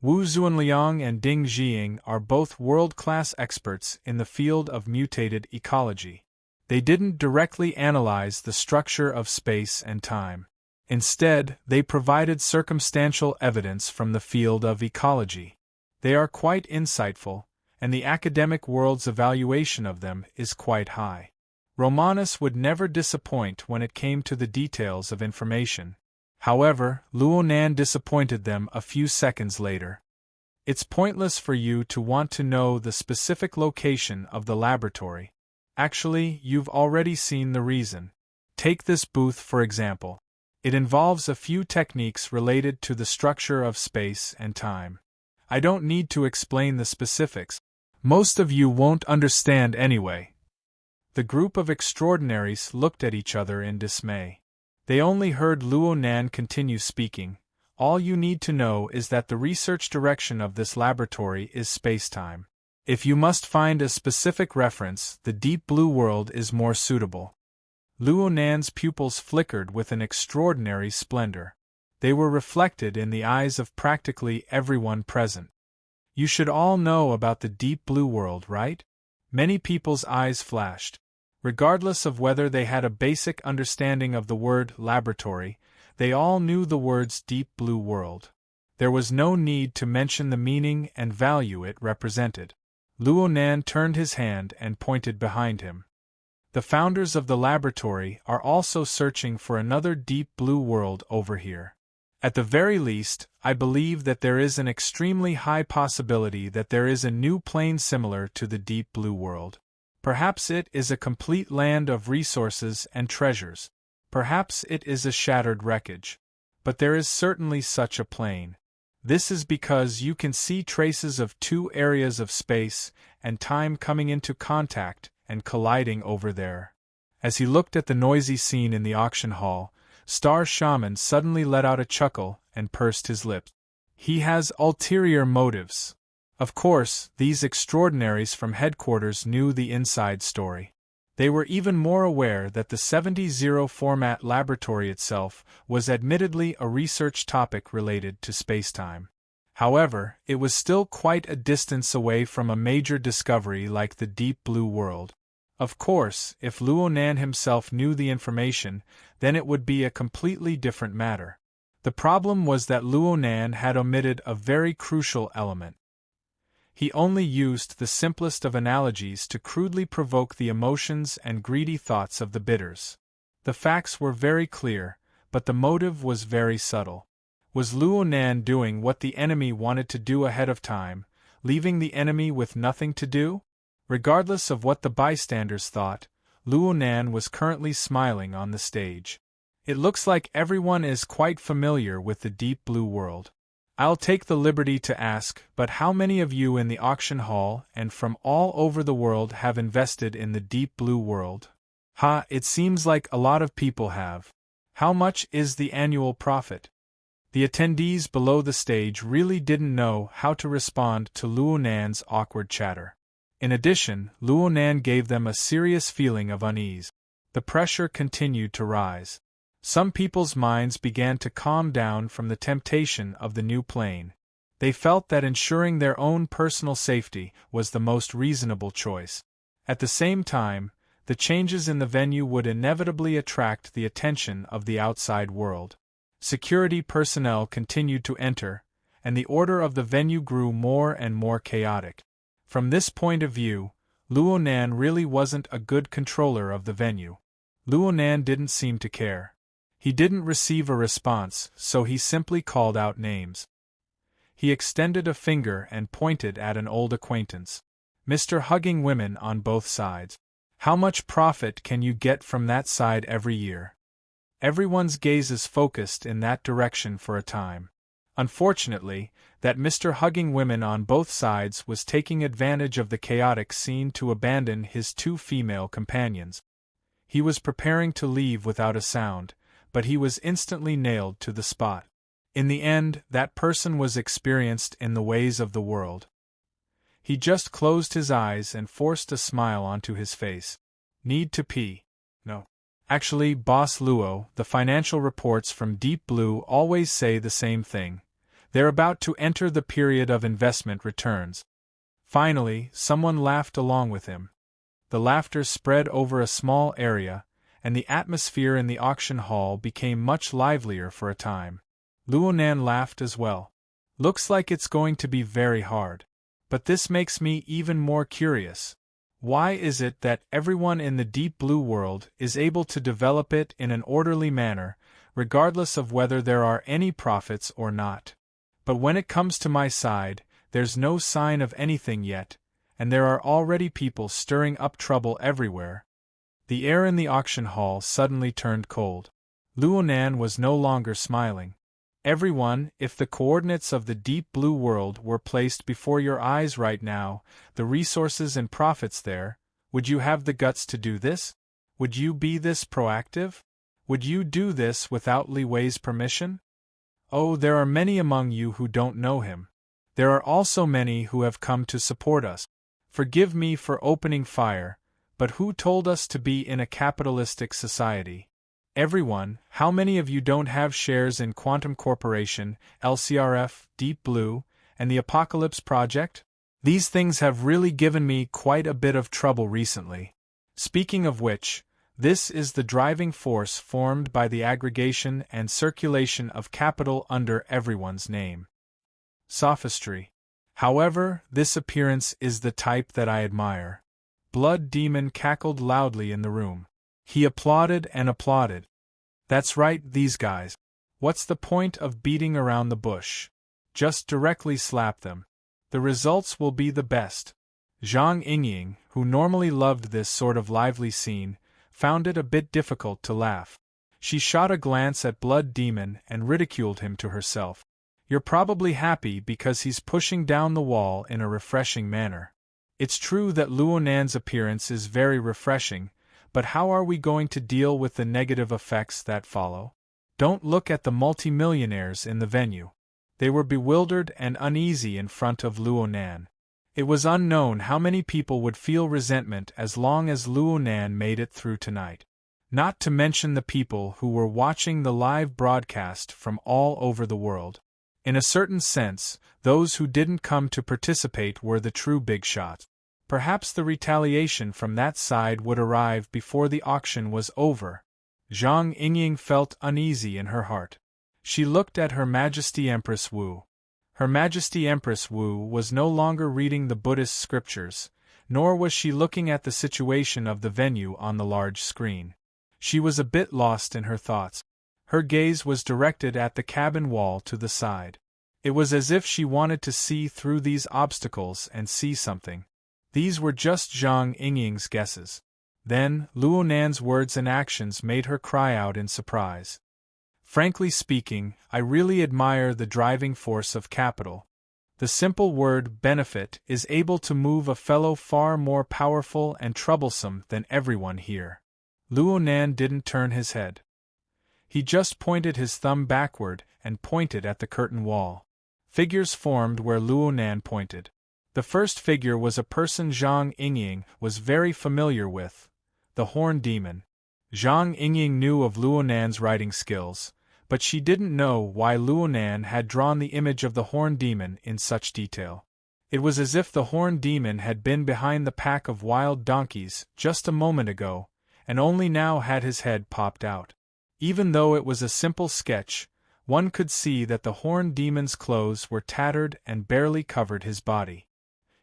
Wu Zhuanliang and Ding Jiying are both world-class experts in the field of mutated ecology. They didn't directly analyze the structure of space and time. Instead, they provided circumstantial evidence from the field of ecology. They are quite insightful, and the academic world's evaluation of them is quite high. Romanus would never disappoint when it came to the details of information. However, Luo Nan disappointed them a few seconds later. It's pointless for you to want to know the specific location of the laboratory. Actually, you've already seen the reason. Take this booth for example. It involves a few techniques related to the structure of space and time. I don't need to explain the specifics. Most of you won't understand anyway. The group of extraordinaries looked at each other in dismay. They only heard Luo Nan continue speaking. All you need to know is that the research direction of this laboratory is spacetime. If you must find a specific reference, the deep blue world is more suitable. Luo Nan's pupils flickered with an extraordinary splendor. They were reflected in the eyes of practically everyone present. You should all know about the deep blue world, right? Many people's eyes flashed. Regardless of whether they had a basic understanding of the word laboratory, they all knew the words deep blue world. There was no need to mention the meaning and value it represented. Luo Nan turned his hand and pointed behind him. The founders of the laboratory are also searching for another deep blue world over here. At the very least, I believe that there is an extremely high possibility that there is a new plane similar to the deep blue world. Perhaps it is a complete land of resources and treasures. Perhaps it is a shattered wreckage. But there is certainly such a plane. This is because you can see traces of 2 areas of space and time coming into contact and colliding over there. As he looked at the noisy scene in the auction hall, Star Shaman suddenly let out a chuckle and pursed his lips. He has ulterior motives. Of course, these extraordinaries from headquarters knew the inside story. They were even more aware that the 70-0 format laboratory itself was admittedly a research topic related to spacetime. However, it was still quite a distance away from a major discovery like the deep blue world. Of course, if Luo Nan himself knew the information, then it would be a completely different matter. The problem was that Luo Nan had omitted a very crucial element. He only used the simplest of analogies to crudely provoke the emotions and greedy thoughts of the bidders. The facts were very clear, but the motive was very subtle. Was Luo Nan doing what the enemy wanted to do ahead of time, leaving the enemy with nothing to do? Regardless of what the bystanders thought, Luo Nan was currently smiling on the stage. It looks like everyone is quite familiar with the deep blue world. I'll take the liberty to ask, but how many of you in the auction hall and from all over the world have invested in the deep blue world? It seems like a lot of people have. How much is the annual profit? The attendees below the stage really didn't know how to respond to Luo Nan's awkward chatter. In addition, Luonan gave them a serious feeling of unease. The pressure continued to rise. Some people's minds began to calm down from the temptation of the new plane. They felt that ensuring their own personal safety was the most reasonable choice. At the same time, the changes in the venue would inevitably attract the attention of the outside world. Security personnel continued to enter, and the order of the venue grew more and more chaotic. From this point of view, Luonan really wasn't a good controller of the venue. Luonan didn't seem to care. He didn't receive a response, so he simply called out names. He extended a finger and pointed at an old acquaintance. "Mr. Hugging Women on both sides. How much profit can you get from that side every year?" Everyone's gazes focused in that direction for a time. Unfortunately, that Mr. Hugging Women on both sides was taking advantage of the chaotic scene to abandon his two female companions. He was preparing to leave without a sound, but he was instantly nailed to the spot. In the end, that person was experienced in the ways of the world. He just closed his eyes and forced a smile onto his face. "Need to pee?" "No. Actually, Boss Luo, the financial reports from Deep Blue always say the same thing. They're about to enter the period of investment returns." Finally, someone laughed along with him. The laughter spread over a small area, and the atmosphere in the auction hall became much livelier for a time. Luonan laughed as well. "Looks like it's going to be very hard. But this makes me even more curious. Why is it that everyone in the Deep Blue world is able to develop it in an orderly manner, regardless of whether there are any profits or not? But when it comes to my side, there's no sign of anything yet, and there are already people stirring up trouble everywhere." The air in the auction hall suddenly turned cold. Luonan was no longer smiling. "Everyone, if the coordinates of the Deep Blue world were placed before your eyes right now, the resources and profits there, would you have the guts to do this? Would you be this proactive? Would you do this without Li Wei's permission? Oh, there are many among you who don't know him. There are also many who have come to support us. Forgive me for opening fire, but who told us to be in a capitalistic society? Everyone, how many of you don't have shares in Quantum Corporation, LCRF, Deep Blue, and the Apocalypse Project? These things have really given me quite a bit of trouble recently. Speaking of which, this is the driving force formed by the aggregation and circulation of capital under everyone's name. Sophistry. However, this appearance is the type that I admire." Blood Demon cackled loudly in the room. He applauded and applauded. "That's right, these guys. What's the point of beating around the bush? Just directly slap them. The results will be the best." Zhang Yingying, who normally loved this sort of lively scene, found it a bit difficult to laugh. She shot a glance at Blood Demon and ridiculed him to herself. "You're probably happy because he's pushing down the wall in a refreshing manner. It's true that Luonan's appearance is very refreshing, but how are we going to deal with the negative effects that follow? Don't look at the multimillionaires in the venue. They were bewildered and uneasy in front of Luonan. It was unknown how many people would feel resentment as long as Luonan made it through tonight. Not to mention the people who were watching the live broadcast from all over the world. In a certain sense, those who didn't come to participate were the true big shots. Perhaps the retaliation from that side would arrive before the auction was over. Zhang Yingying felt uneasy in her heart. She looked at Her Majesty Empress Wu. Her Majesty Empress Wu was no longer reading the Buddhist scriptures, nor was she looking at the situation of the venue on the large screen. She was a bit lost in her thoughts. Her gaze was directed at the cabin wall to the side. It was as if she wanted to see through these obstacles and see something. These were just Zhang Yingying's guesses. Then, Luonan's words and actions made her cry out in surprise. "Frankly speaking, I really admire the driving force of capital. The simple word benefit is able to move a fellow far more powerful and troublesome than everyone here." Luonan didn't turn his head. He just pointed his thumb backward and pointed at the curtain wall. Figures formed where Luonan pointed. The first figure was a person Zhang Yingying was very familiar with, the Horn Demon. Zhang Yingying knew of Luonan's writing skills, but she didn't know why Luonan had drawn the image of the Horn Demon in such detail. It was as if the Horn Demon had been behind the pack of wild donkeys just a moment ago, and only now had his head popped out. Even though it was a simple sketch, one could see that the Horn Demon's clothes were tattered and barely covered his body.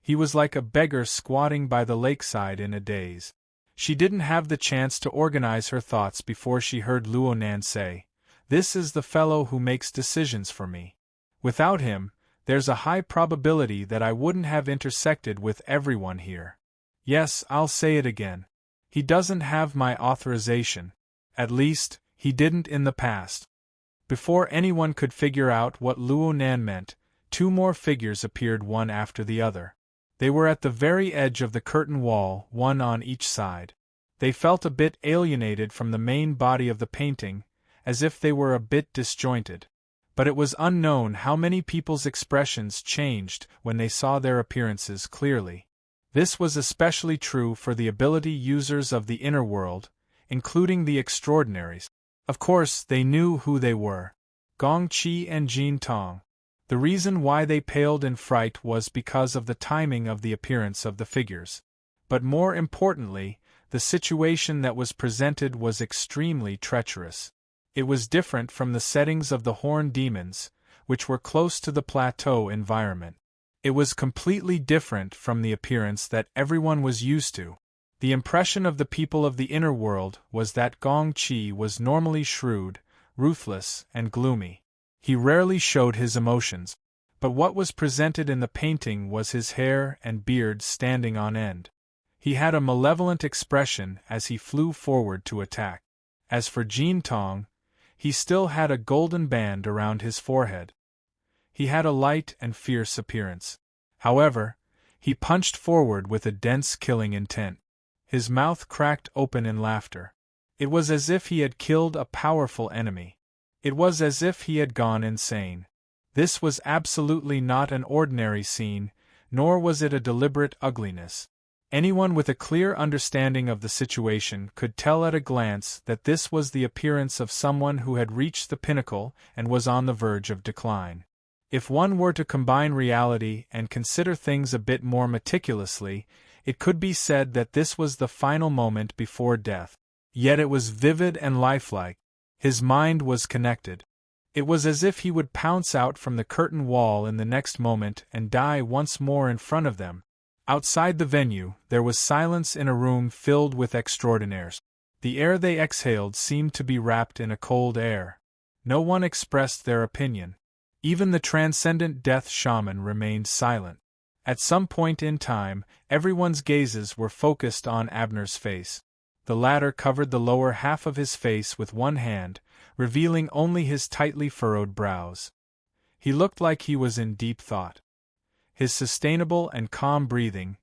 He was like a beggar squatting by the lakeside in a daze. She didn't have the chance to organize her thoughts before she heard Luonan say, "This is the fellow who makes decisions for me. Without him, there's a high probability that I wouldn't have intersected with everyone here. Yes, I'll say it again. He doesn't have my authorization. At least, he didn't in the past." Before anyone could figure out what Luonan meant, two more figures appeared one after the other. They were at the very edge of the curtain wall, one on each side. They felt a bit alienated from the main body of the painting, as if they were a bit disjointed. But it was unknown how many people's expressions changed when they saw their appearances clearly. This was especially true for the ability users of the inner world, including the extraordinaries. Of course, they knew who they were: Gong Qi and Jin Tong. The reason why they paled in fright was because of the timing of the appearance of the figures. But more importantly, the situation that was presented was extremely treacherous. It was different from the settings of the Horn Demons, which were close to the plateau environment. It was completely different from the appearance that everyone was used to. The impression of the people of the inner world was that Gong Qi was normally shrewd, ruthless, and gloomy. He rarely showed his emotions, but what was presented in the painting was his hair and beard standing on end. He had a malevolent expression as he flew forward to attack. As for Jin Tong, he still had a golden band around his forehead. He had a light and fierce appearance. However, he punched forward with a dense killing intent. His mouth cracked open in laughter. It was as if he had killed a powerful enemy. It was as if he had gone insane. This was absolutely not an ordinary scene, nor was it a deliberate ugliness. Anyone with a clear understanding of the situation could tell at a glance that this was the appearance of someone who had reached the pinnacle and was on the verge of decline. If one were to combine reality and consider things a bit more meticulously, it could be said that this was the final moment before death. Yet it was vivid and lifelike. His mind was connected. It was as if he would pounce out from the curtain wall in the next moment and die once more in front of them. Outside the venue, there was silence in a room filled with extraordinaires. The air they exhaled seemed to be wrapped in a cold air. No one expressed their opinion. Even the transcendent death shaman remained silent. At some point in time, everyone's gazes were focused on Abner's face. The latter covered the lower half of his face with one hand, revealing only his tightly furrowed brows. He looked like he was in deep thought. His sustainable and calm breathing,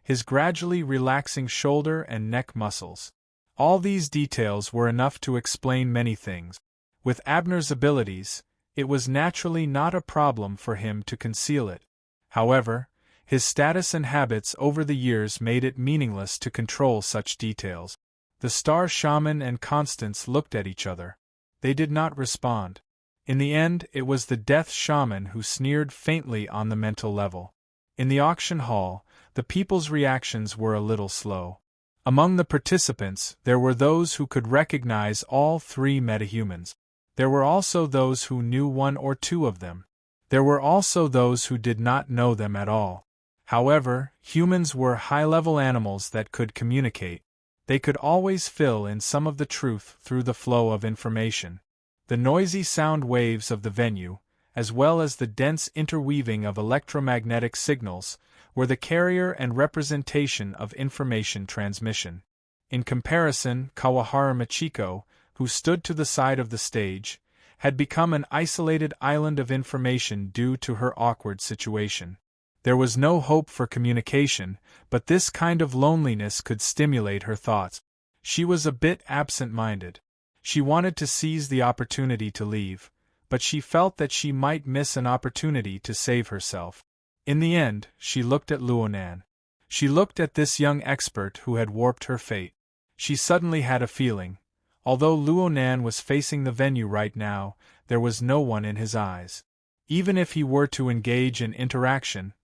his gradually relaxing shoulder and neck muscles. All these details were enough to explain many things. With Abner's abilities, it was naturally not a problem for him to conceal it. However, his status and habits over the years made it meaningless to control such details. The star shaman and Constance looked at each other. They did not respond. In the end, it was the death shaman who sneered faintly on the mental level. In the auction hall, the people's reactions were a little slow. Among the participants, there were those who could recognize all three metahumans. There were also those who knew one or two of them. There were also those who did not know them at all. However, humans were high-level animals that could communicate. They could always fill in some of the truth through the flow of information. The noisy sound waves of the venue, as well as the dense interweaving of electromagnetic signals, were the carrier and representation of information transmission. In comparison, Kawahara Michiko, who stood to the side of the stage, had become an isolated island of information due to her awkward situation. There was no hope for communication, but this kind of loneliness could stimulate her thoughts. She was a bit absent-minded. She wanted to seize the opportunity to leave, but she felt that she might miss an opportunity to save herself. In the end, she looked at Luonan. She looked at this young expert who had warped her fate. She suddenly had a feeling. Although Luonan was facing the venue right now, there was no one in his eyes. Even if he were to engage in interaction,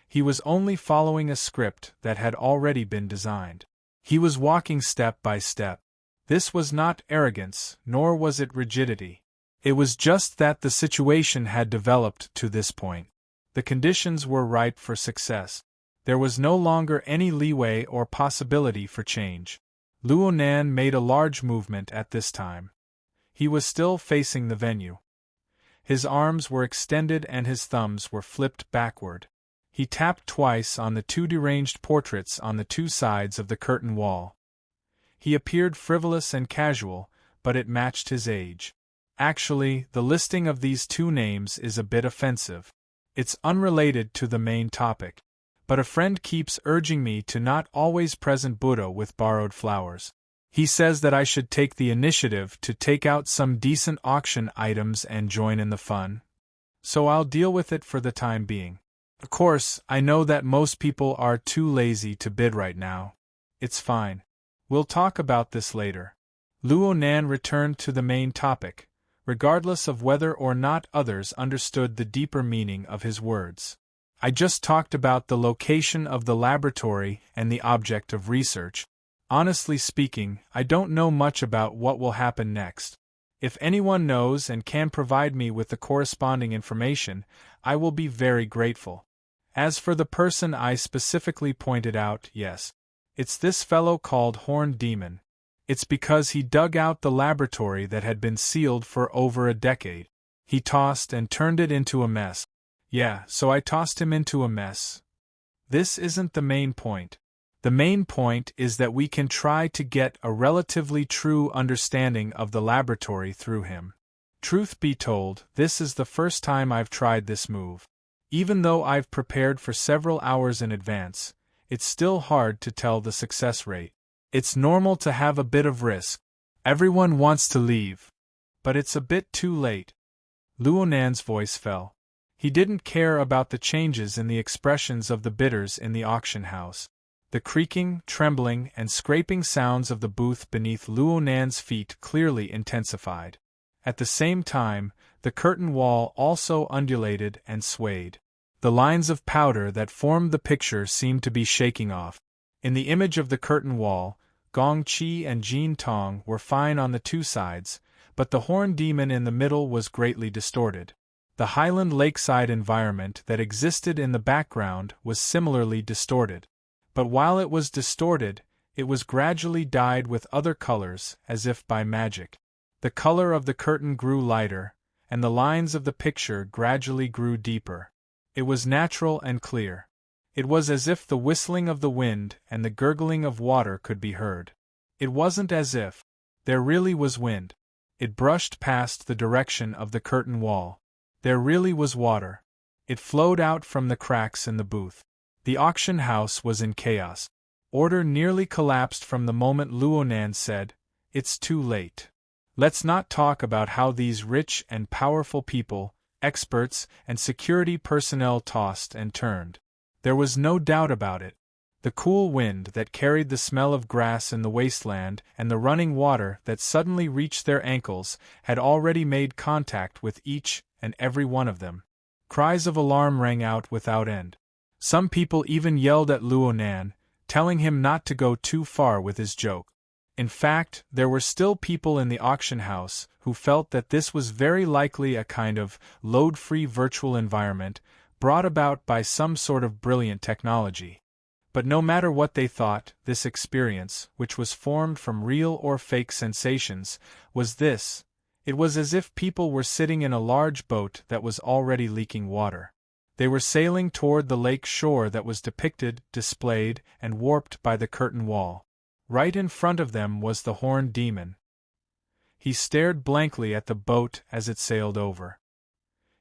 he was only following a script that had already been designed. He was walking step by step. This was not arrogance, nor was it rigidity. It was just that the situation had developed to this point. The conditions were ripe for success. There was no longer any leeway or possibility for change. Luonan made a large movement at this time. He was still facing the venue. His arms were extended and his thumbs were flipped backward. He tapped twice on the two deranged portraits on the two sides of the curtain wall. He appeared frivolous and casual, but it matched his age. Actually, the listing of these two names is a bit offensive. It's unrelated to the main topic. But a friend keeps urging me to not always present Buddha with borrowed flowers. He says that I should take the initiative to take out some decent auction items and join in the fun. So I'll deal with it for the time being. Of course, I know that most people are too lazy to bid right now. It's fine. We'll talk about this later. Luonan returned to the main topic, regardless of whether or not others understood the deeper meaning of his words. I just talked about the location of the laboratory and the object of research. Honestly speaking, I don't know much about what will happen next. If anyone knows and can provide me with the corresponding information, I will be very grateful. As for the person I specifically pointed out, yes. It's this fellow called Horned Demon. It's because he dug out the laboratory that had been sealed for over a decade. He tossed and turned it into a mess. Yeah, so I tossed him into a mess. This isn't the main point. The main point is that we can try to get a relatively true understanding of the laboratory through him. Truth be told, this is the first time I've tried this move. Even though I've prepared for several hours in advance, it's still hard to tell the success rate. It's normal to have a bit of risk. Everyone wants to leave. But it's a bit too late. Luonan's voice fell. He didn't care about the changes in the expressions of the bidders in the auction house. The creaking, trembling, and scraping sounds of the booth beneath Luonan's feet clearly intensified. At the same time, the curtain wall also undulated and swayed. The lines of powder that formed the picture seemed to be shaking off. In the image of the curtain wall, Gong Chi and Jin Tong were fine on the two sides, but the Horned Demon in the middle was greatly distorted. The highland lakeside environment that existed in the background was similarly distorted. But while it was distorted, it was gradually dyed with other colors, as if by magic. The color of the curtain grew lighter, and the lines of the picture gradually grew deeper. It was natural and clear. It was as if the whistling of the wind and the gurgling of water could be heard. It wasn't as if there really was wind. It brushed past the direction of the curtain wall. There really was water. It flowed out from the cracks in the booth. The auction house was in chaos. Order nearly collapsed from the moment Luonan said, "It's too late. Let's not talk about how these rich and powerful people, experts, and security personnel tossed and turned. There was no doubt about it. The cool wind that carried the smell of grass in the wasteland and the running water that suddenly reached their ankles had already made contact with each and every one of them. Cries of alarm rang out without end. Some people even yelled at Luonan, telling him not to go too far with his joke. In fact, there were still people in the auction house who felt that this was very likely a kind of load-free virtual environment brought about by some sort of brilliant technology. But no matter what they thought, this experience, which was formed from real or fake sensations, was this. It was as if people were sitting in a large boat that was already leaking water. They were sailing toward the lake shore that was depicted, displayed, and warped by the curtain wall. Right in front of them was the Horned Demon. He stared blankly at the boat as it sailed over.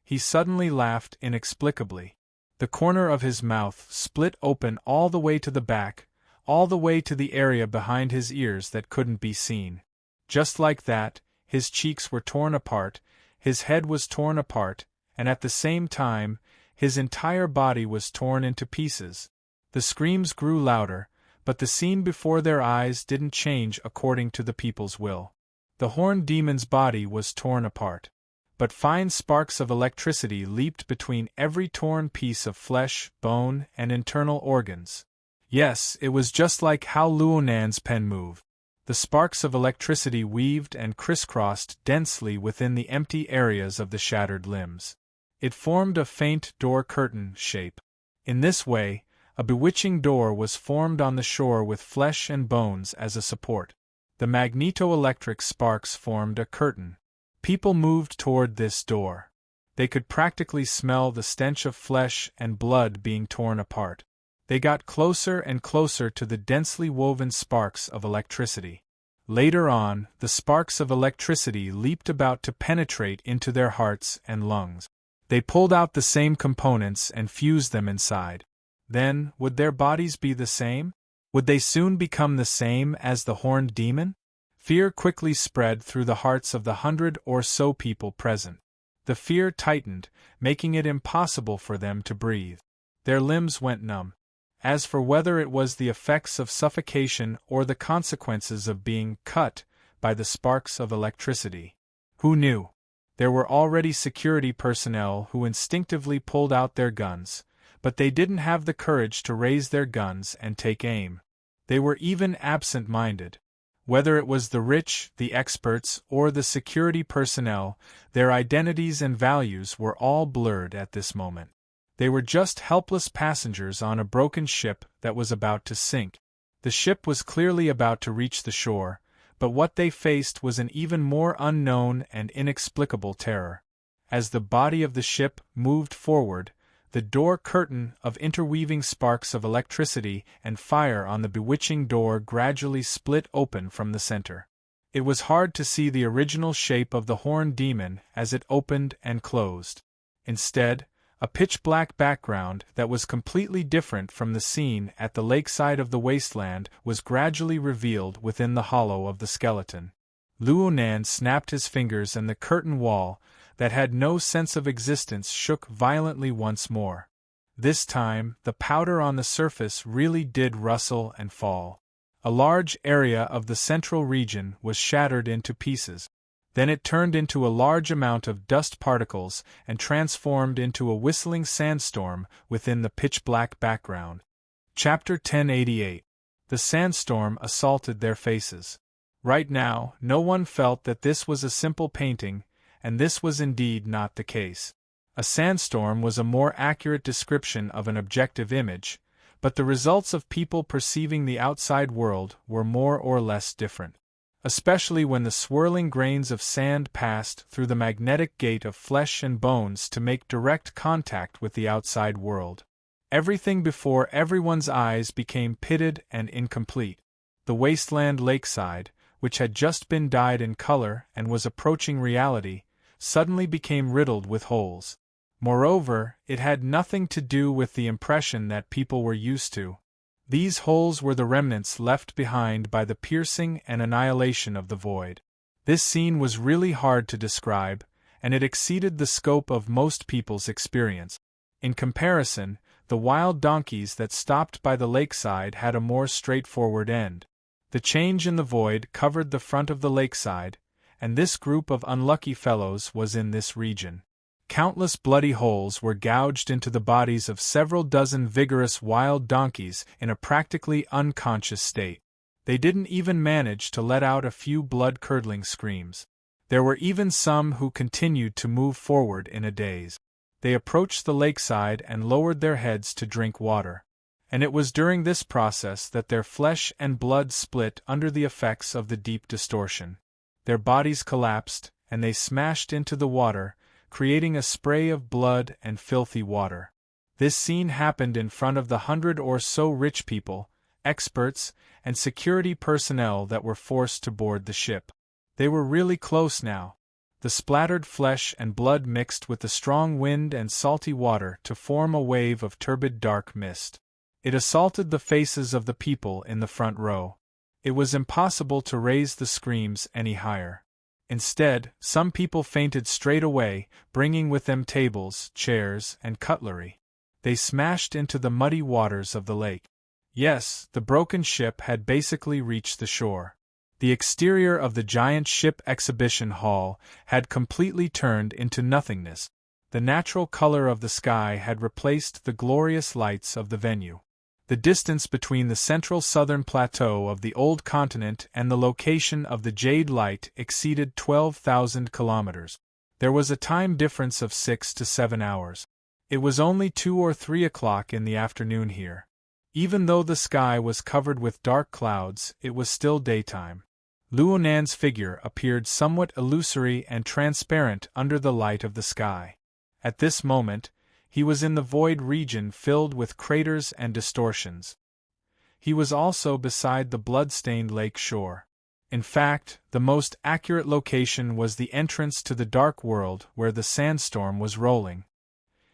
He suddenly laughed inexplicably. The corner of his mouth split open all the way to the back, all the way to the area behind his ears that couldn't be seen. Just like that, his cheeks were torn apart, his head was torn apart, and at the same time, His entire body was torn into pieces. The screams grew louder, but the scene before their eyes didn't change according to the people's will. The horned demon's body was torn apart, but fine sparks of electricity leaped between every torn piece of flesh, bone, and internal organs. Yes, it was just like how Luonan's pen moved. The sparks of electricity weaved and crisscrossed densely within the empty areas of the shattered limbs. It formed a faint door-curtain shape. In this way, a bewitching door was formed on the shore with flesh and bones as a support. The magneto-electric sparks formed a curtain. People moved toward this door. They could practically smell the stench of flesh and blood being torn apart. They got closer and closer to the densely woven sparks of electricity. Later on, the sparks of electricity leaped about to penetrate into their hearts and lungs. They pulled out the same components and fused them inside. Then, would their bodies be the same? Would they soon become the same as the horned demon? Fear quickly spread through the hearts of the 100 or so people present. The fear tightened, making it impossible for them to breathe. Their limbs went numb. As for whether it was the effects of suffocation or the consequences of being cut by the sparks of electricity, who knew? There were already security personnel who instinctively pulled out their guns, but they didn't have the courage to raise their guns and take aim. They were even absent-minded. Whether it was the rich, the experts, or the security personnel, their identities and values were all blurred at this moment. They were just helpless passengers on a broken ship that was about to sink. The ship was clearly about to reach the shore, but what they faced was an even more unknown and inexplicable terror. As the body of the ship moved forward, the door curtain of interweaving sparks of electricity and fire on the bewitching door gradually split open from the center. It was hard to see the original shape of the horned demon as it opened and closed. Instead, a pitch-black background that was completely different from the scene at the lakeside of the wasteland was gradually revealed within the hollow of the skeleton. Luonan snapped his fingers and the curtain wall, that had no sense of existence, shook violently once more. This time, the powder on the surface really did rustle and fall. A large area of the central region was shattered into pieces. Then it turned into a large amount of dust particles and transformed into a whistling sandstorm within the pitch-black background. Chapter 1088. The sandstorm assaulted their faces. Right now, no one felt that this was a simple painting, and this was indeed not the case. A sandstorm was a more accurate description of an objective image, but the results of people perceiving the outside world were more or less different. Especially when the swirling grains of sand passed through the magnetic gate of flesh and bones to make direct contact with the outside world. Everything before everyone's eyes became pitted and incomplete. The wasteland lakeside, which had just been dyed in color and was approaching reality, suddenly became riddled with holes. Moreover, it had nothing to do with the impression that people were used to. These holes were the remnants left behind by the piercing and annihilation of the void. This scene was really hard to describe, and it exceeded the scope of most people's experience. In comparison, the wild donkeys that stopped by the lakeside had a more straightforward end. The change in the void covered the front of the lakeside, and this group of unlucky fellows was in this region. Countless bloody holes were gouged into the bodies of several dozen vigorous wild donkeys in a practically unconscious state. They didn't even manage to let out a few blood-curdling screams. There were even some who continued to move forward in a daze. They approached the lakeside and lowered their heads to drink water. And it was during this process that their flesh and blood split under the effects of the deep distortion. Their bodies collapsed, and they smashed into the water, creating a spray of blood and filthy water. This scene happened in front of the 100 or so rich people, experts, and security personnel that were forced to board the ship. They were really close now. The splattered flesh and blood mixed with the strong wind and salty water to form a wave of turbid dark mist. It assaulted the faces of the people in the front row. It was impossible to raise the screams any higher. Instead, some people fainted straight away, bringing with them tables, chairs, and cutlery. They smashed into the muddy waters of the lake. Yes, the broken ship had basically reached the shore. The exterior of the giant ship exhibition hall had completely turned into nothingness. The natural color of the sky had replaced the glorious lights of the venue. The distance between the central southern plateau of the old continent and the location of the Jade Light exceeded 12,000 kilometers. There was a time difference of 6 to 7 hours. It was only 2 or 3 o'clock in the afternoon here. Even though the sky was covered with dark clouds, it was still daytime. Luonan's figure appeared somewhat illusory and transparent under the light of the sky. At this moment, he was in the void region filled with craters and distortions. He was also beside the blood-stained lake shore. In fact, the most accurate location was the entrance to the dark world where the sandstorm was rolling.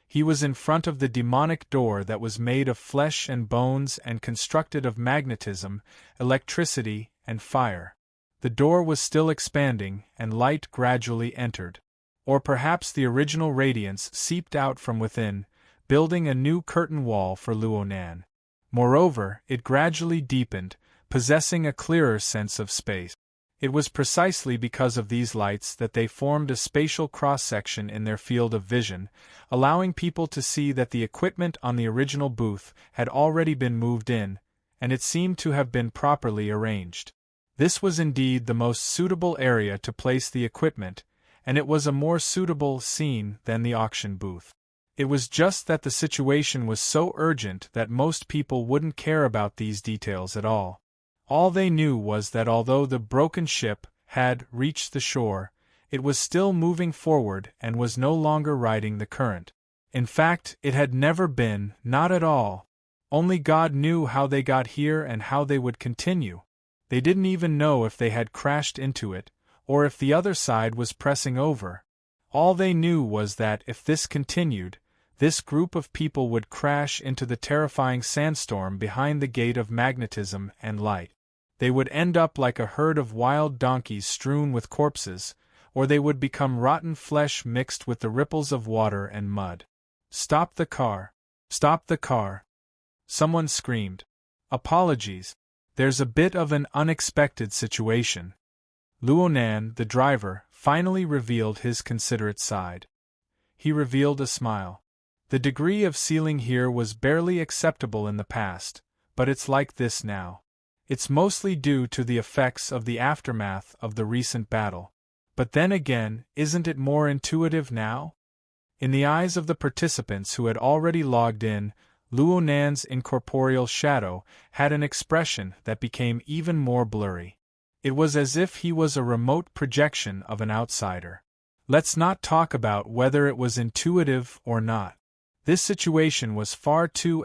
He was in front of the demonic door that was made of flesh and bones and constructed of magnetism, electricity, and fire. The door was still expanding, and light gradually entered. Or perhaps the original radiance seeped out from within, building a new curtain wall for Luonan. Moreover, it gradually deepened, possessing a clearer sense of space. It was precisely because of these lights that they formed a spatial cross-section in their field of vision, allowing people to see that the equipment on the original booth had already been moved in, and it seemed to have been properly arranged. This was indeed the most suitable area to place the equipment, and it was a more suitable scene than the auction booth. It was just that the situation was so urgent that most people wouldn't care about these details at all. All they knew was that although the broken ship had reached the shore, it was still moving forward and was no longer riding the current. In fact, it had never been, not at all. Only God knew how they got here and how they would continue. They didn't even know if they had crashed into it, or if the other side was pressing over. All they knew was that if this continued, this group of people would crash into the terrifying sandstorm behind the gate of magnetism and light. They would end up like a herd of wild donkeys strewn with corpses, or they would become rotten flesh mixed with the ripples of water and mud. "Stop the car! Stop the car!" someone screamed. "Apologies. There's a bit of an unexpected situation." Luonan, the driver, finally revealed his considerate side. He revealed a smile. The degree of sealing here was barely acceptable in the past, but it's like this now. It's mostly due to the effects of the aftermath of the recent battle. But then again, isn't it more intuitive now? In the eyes of the participants who had already logged in, Luonan's incorporeal shadow had an expression that became even more blurry. It was as if he was a remote projection of an outsider. Let's not talk about whether it was intuitive or not. This situation was far too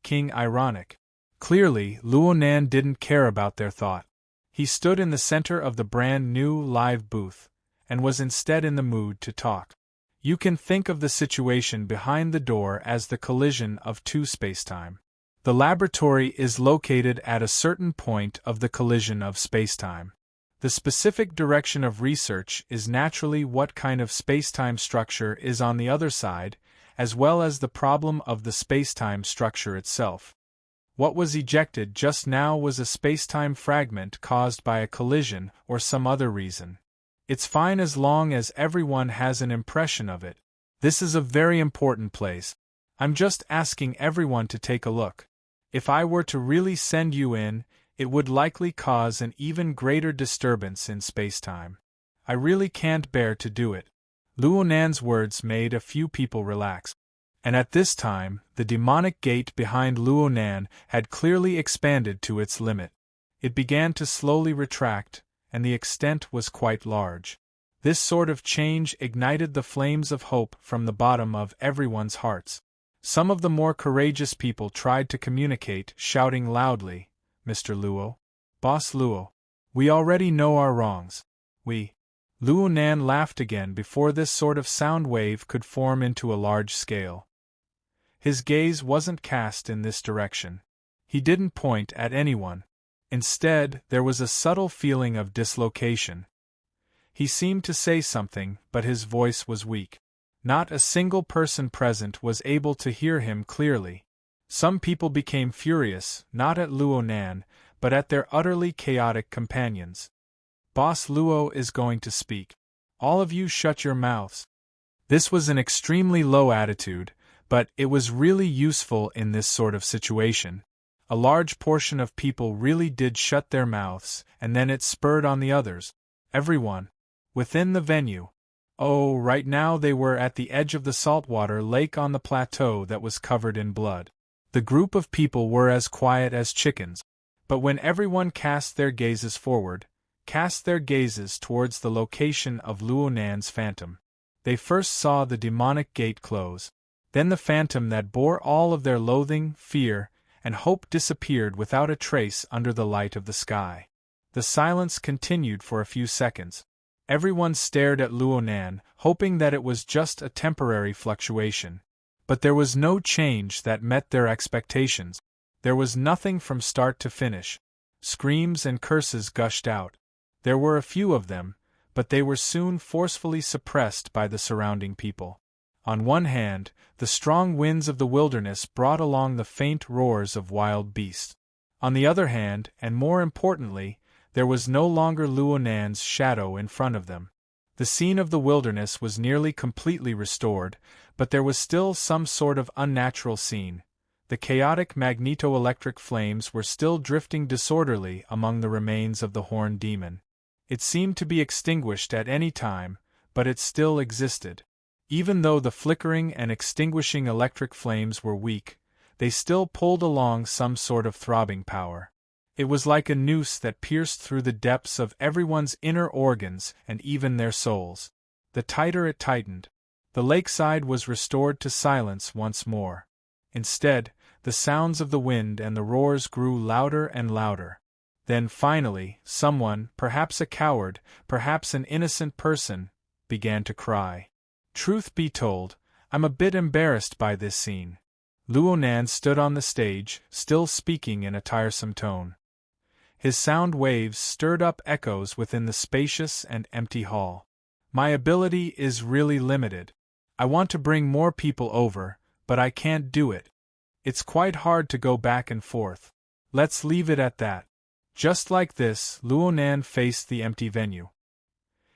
King ironic. Clearly, Luonan didn't care about their thought. He stood in the center of the brand new live booth, and was instead in the mood to talk. You can think of the situation behind the door as the collision of two spacetime. The laboratory is located at a certain point of the collision of spacetime. The specific direction of research is naturally what kind of spacetime structure is on the other side, as well as the problem of the spacetime structure itself. What was ejected just now was a spacetime fragment caused by a collision or some other reason. It's fine as long as everyone has an impression of it. This is a very important place. I'm just asking everyone to take a look. If I were to really send you in, it would likely cause an even greater disturbance in spacetime. I really can't bear to do it. Luonan's words made a few people relax. And at this time, the demonic gate behind Luonan had clearly expanded to its limit. It began to slowly retract, and the extent was quite large. This sort of change ignited the flames of hope from the bottom of everyone's hearts. Some of the more courageous people tried to communicate, shouting loudly, "Mr. Luo, Boss Luo, we already know our wrongs. Luonan laughed again before this sort of sound wave could form into a large scale. His gaze wasn't cast in this direction. He didn't point at anyone. Instead, there was a subtle feeling of dislocation. He seemed to say something, but his voice was weak. Not a single person present was able to hear him clearly. Some people became furious, not at Luo Nan, but at their utterly chaotic companions. Boss Luo is going to speak. All of you shut your mouths. This was an extremely low attitude, but it was really useful in this sort of situation. A large portion of people really did shut their mouths, and then it spurred on the others. Everyone. Within the venue. Oh, right now they were at the edge of the saltwater lake on the plateau that was covered in blood. The group of people were as quiet as chickens. But when everyone cast their gazes forward, cast their gazes towards the location of Luo Nan's phantom, they first saw the demonic gate close. Then the phantom that bore all of their loathing, fear, and hope disappeared without a trace under the light of the sky. The silence continued for a few seconds. Everyone stared at Luo Nan, hoping that it was just a temporary fluctuation. But there was no change that met their expectations. There was nothing from start to finish. Screams and curses gushed out. There were a few of them, but they were soon forcefully suppressed by the surrounding people. On one hand, the strong winds of the wilderness brought along the faint roars of wild beasts. On the other hand, and more importantly, there was no longer Luo Nan's shadow in front of them. The scene of the wilderness was nearly completely restored, but there was still some sort of unnatural scene. The chaotic magneto-electric flames were still drifting disorderly among the remains of the horned demon. It seemed to be extinguished at any time, but it still existed. Even though the flickering and extinguishing electric flames were weak, they still pulled along some sort of throbbing power. It was like a noose that pierced through the depths of everyone's inner organs and even their souls. The tighter it tightened, the lakeside was restored to silence once more. Instead, the sounds of the wind and the roars grew louder and louder. Then finally, someone, perhaps a coward, perhaps an innocent person, began to cry. Truth be told, I'm a bit embarrassed by this scene. Luo Nan stood on the stage, still speaking in a tiresome tone. His sound waves stirred up echoes within the spacious and empty hall. My ability is really limited. I want to bring more people over, but I can't do it. It's quite hard to go back and forth. Let's leave it at that. Just like this, Luo Nan faced the empty venue.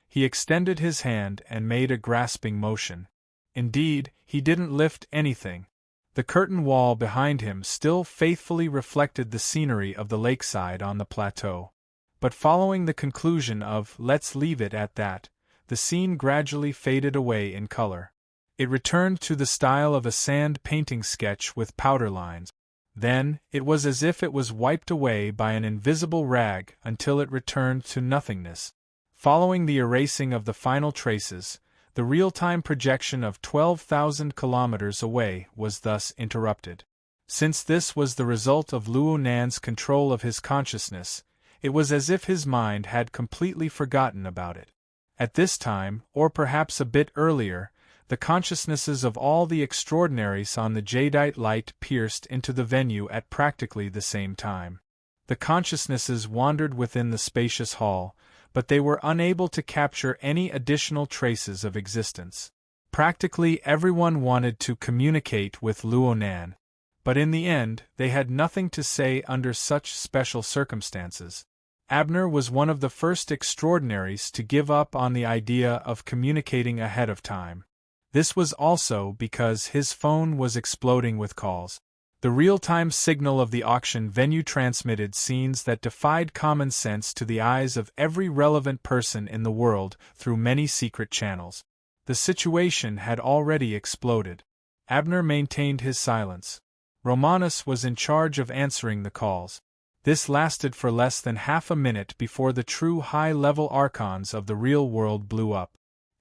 He extended his hand and made a grasping motion. Indeed, he didn't lift anything. The curtain wall behind him still faithfully reflected the scenery of the lakeside on the plateau. But following the conclusion of "let's leave it at that," the scene gradually faded away in color. It returned to the style of a sand painting sketch with powder lines. Then, it was as if it was wiped away by an invisible rag until it returned to nothingness. Following the erasing of the final traces, the real-time projection of 12,000 kilometers away was thus interrupted. Since this was the result of Luo Nan's control of his consciousness, it was as if his mind had completely forgotten about it. At this time, or perhaps a bit earlier, the consciousnesses of all the extraordinaries on the jadeite light pierced into the venue at practically the same time. The consciousnesses wandered within the spacious hall, but they were unable to capture any additional traces of existence. Practically everyone wanted to communicate with Luo Nan, but in the end they had nothing to say under such special circumstances. Abner was one of the first extraordinaries to give up on the idea of communicating ahead of time. This was also because his phone was exploding with calls. The real-time signal of the auction venue transmitted scenes that defied common sense to the eyes of every relevant person in the world through many secret channels. The situation had already exploded. Abner maintained his silence. Romanus was in charge of answering the calls. This lasted for less than half a minute before the true high-level archons of the real world blew up.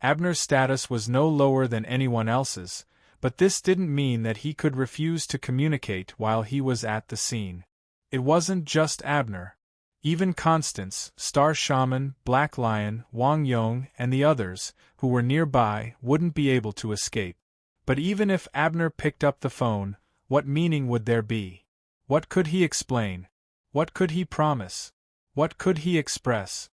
Abner's status was no lower than anyone else's, but this didn't mean that he could refuse to communicate while he was at the scene. It wasn't just Abner. Even Constance, Star Shaman, Black Lion, Wang Yong, and the others, who were nearby, wouldn't be able to escape. But even if Abner picked up the phone, what meaning would there be? What could he explain? What could he promise? What could he express?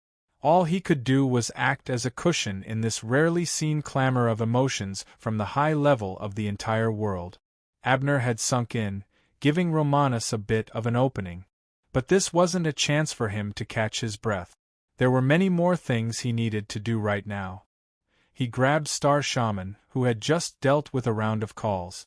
All he could do was act as a cushion in this rarely seen clamor of emotions from the high level of the entire world. Abner had sunk in, giving Romanus a bit of an opening. But this wasn't a chance for him to catch his breath. There were many more things he needed to do right now. He grabbed Star Shaman, who had just dealt with a round of calls.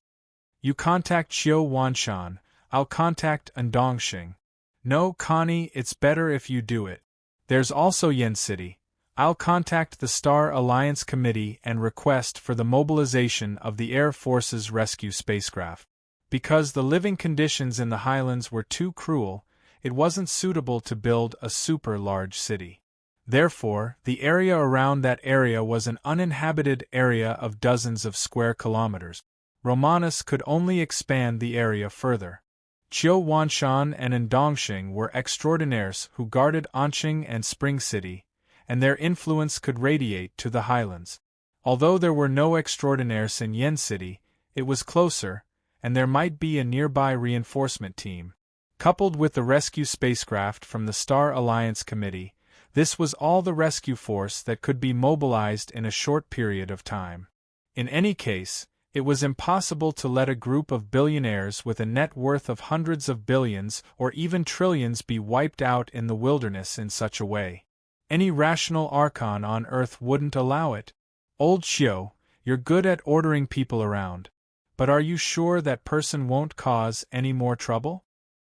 You contact Xiao Wanshan, I'll contact Andongxing. No, Connie, it's better if you do it. There's also Yen City. I'll contact the Star Alliance Committee and request for the mobilization of the Air Force's rescue spacecraft. Because the living conditions in the highlands were too cruel, it wasn't suitable to build a super-large city. Therefore, the area around that area was an uninhabited area of dozens of square kilometers. Romanus could only expand the area further. Qiu Wanshan and Andongxing were extraordinaires who guarded Anqing and Spring City, and their influence could radiate to the highlands. Although there were no extraordinaires in Yen City, it was closer, and there might be a nearby reinforcement team. Coupled with the rescue spacecraft from the Star Alliance Committee, this was all the rescue force that could be mobilized in a short period of time. In any case, it was impossible to let a group of billionaires with a net worth of hundreds of billions or even trillions be wiped out in the wilderness in such a way. Any rational archon on Earth wouldn't allow it. Old Xiao, you're good at ordering people around. But are you sure that person won't cause any more trouble?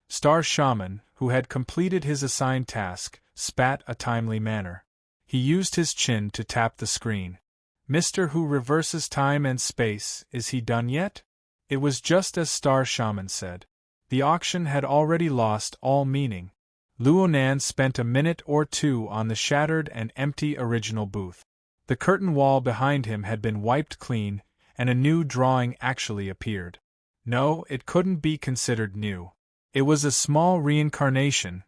Star Shaman, who had completed his assigned task, spat a timely manner. He used his chin to tap the screen. Mr. Who reverses time and space, is he done yet? It was just as Star Shaman said. The auction had already lost all meaning. Luonan spent a minute or two on the shattered and empty original booth. The curtain wall behind him had been wiped clean, and a new drawing actually appeared. No, it couldn't be considered new. It was a small reincarnation.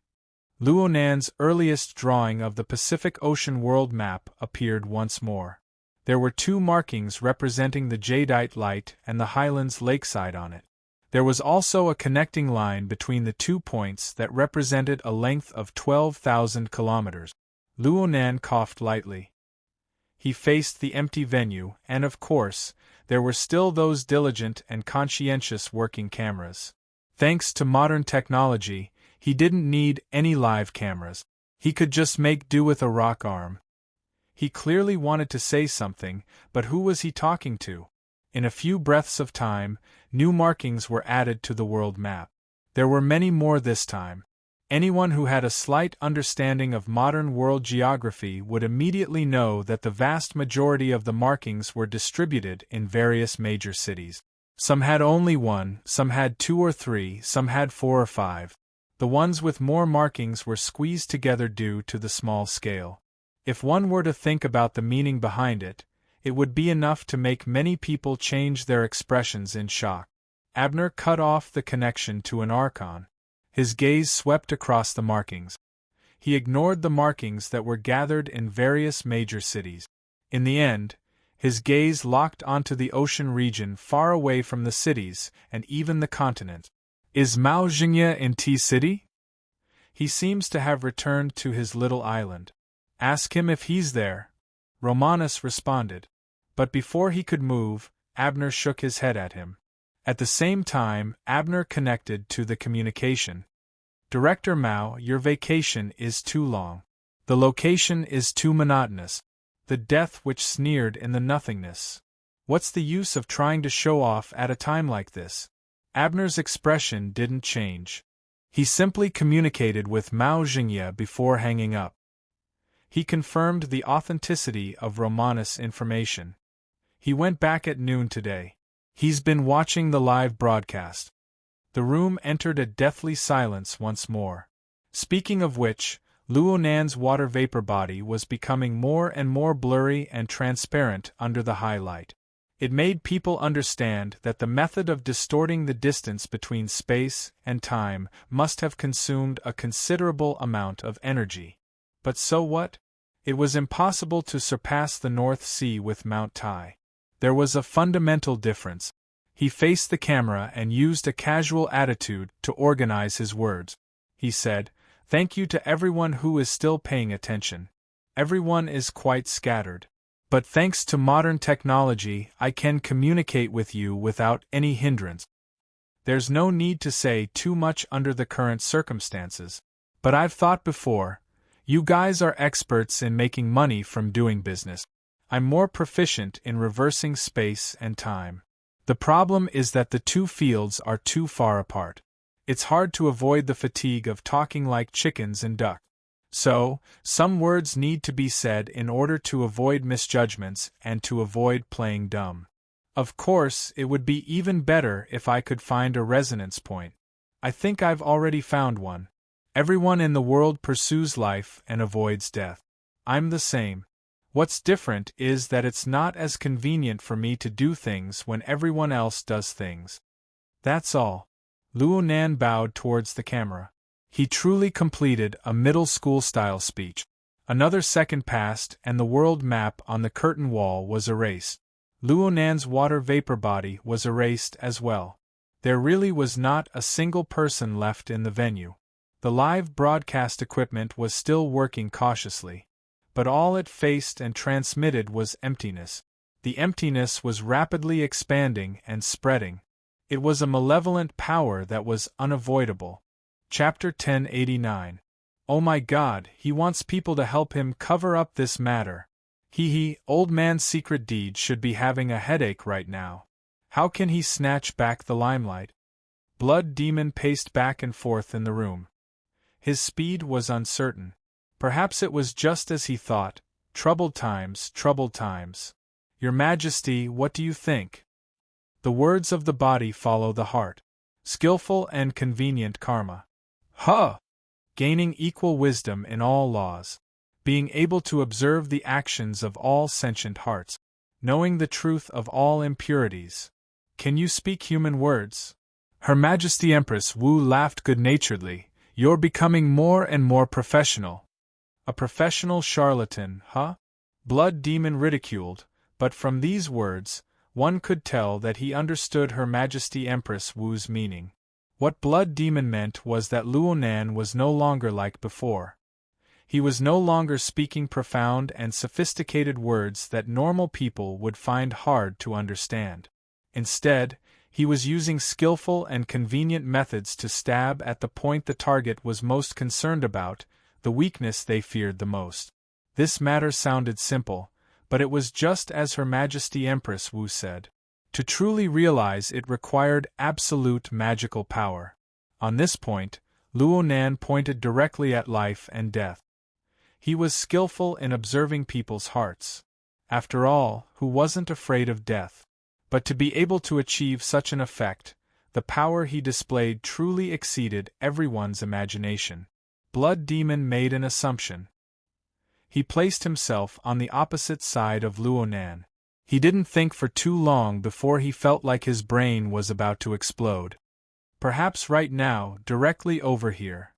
Luonan's earliest drawing of the Pacific Ocean world map appeared once more. There were two markings representing the jadeite light and the highlands lakeside on it. There was also a connecting line between the 2 points that represented a length of 12,000 kilometers. Luonan coughed lightly. He faced the empty venue, and of course, there were still those diligent and conscientious working cameras. Thanks to modern technology, he didn't need any live cameras. He could just make do with a rock arm. He clearly wanted to say something, but who was he talking to? In a few breaths of time, new markings were added to the world map. There were many more this time. Anyone who had a slight understanding of modern world geography would immediately know that the vast majority of the markings were distributed in various major cities. Some had only one, some had 2 or 3, some had 4 or 5. The ones with more markings were squeezed together due to the small scale. If one were to think about the meaning behind it, it would be enough to make many people change their expressions in shock. Abner cut off the connection to an archon. His gaze swept across the markings. He ignored the markings that were gathered in various major cities. In the end, his gaze locked onto the ocean region far away from the cities and even the continent. Is Mao Jingye in T-City? He seems to have returned to his little island. Ask him if he's there, Romanus responded. But before he could move, Abner shook his head at him. At the same time, Abner connected to the communication. Director Mao, your vacation is too long. The location is too monotonous. The death which sneered in the nothingness. What's the use of trying to show off at a time like this? Abner's expression didn't change. He simply communicated with Mao Jingye before hanging up. He confirmed the authenticity of Romanus' information. He went back at noon today. He's been watching the live broadcast. The room entered a deathly silence once more. Speaking of which, Luonan's water vapor body was becoming more and more blurry and transparent under the high light. It made people understand that the method of distorting the distance between space and time must have consumed a considerable amount of energy. But so what? It was impossible to surpass the North Sea with Mount Tai. There was a fundamental difference. He faced the camera and used a casual attitude to organize his words. He said, "Thank you to everyone who is still paying attention. Everyone is quite scattered. But thanks to modern technology, I can communicate with you without any hindrance. There's no need to say too much under the current circumstances. But I've thought before, you guys are experts in making money from doing business. I'm more proficient in reversing space and time. The problem is that the two fields are too far apart. It's hard to avoid the fatigue of talking like chickens and ducks. So, some words need to be said in order to avoid misjudgments and to avoid playing dumb. Of course, it would be even better if I could find a resonance point. I think I've already found one. Everyone in the world pursues life and avoids death. I'm the same. What's different is that it's not as convenient for me to do things when everyone else does things. That's all. Luo Nan bowed towards the camera. He truly completed a middle school-style speech. Another second passed and the world map on the curtain wall was erased. Luo Nan's water vapor body was erased as well. There really was not a single person left in the venue. The live broadcast equipment was still working cautiously. But all it faced and transmitted was emptiness. The emptiness was rapidly expanding and spreading. It was a malevolent power that was unavoidable. Chapter 1089. Oh my God, he wants people to help him cover up this matter. Old man's secret deed should be having a headache right now. How can he snatch back the limelight? Blood Demon paced back and forth in the room. His speed was uncertain. Perhaps it was just as he thought, troubled times, troubled times. Your Majesty, what do you think? The words of the body follow the heart. Skillful and convenient karma. Gaining equal wisdom in all laws. Being able to observe the actions of all sentient hearts. Knowing the truth of all impurities. Can you speak human words? Her Majesty Empress Wu laughed good-naturedly. You're becoming more and more professional. A professional charlatan, huh? Blood Demon ridiculed, but from these words, one could tell that he understood Her Majesty Empress Wu's meaning. What Blood Demon meant was that Luo Nan was no longer like before. He was no longer speaking profound and sophisticated words that normal people would find hard to understand. Instead, he was using skillful and convenient methods to stab at the point the target was most concerned about, the weakness they feared the most. This matter sounded simple, but it was just as Her Majesty Empress Wu said. To truly realize it required absolute magical power. On this point, Luo Nan pointed directly at life and death. He was skillful in observing people's hearts. After all, who wasn't afraid of death? But to be able to achieve such an effect, the power he displayed truly exceeded everyone's imagination. Blood Demon made an assumption. He placed himself on the opposite side of Luo Nan. He didn't think for too long before he felt like his brain was about to explode. Perhaps right now, directly over here.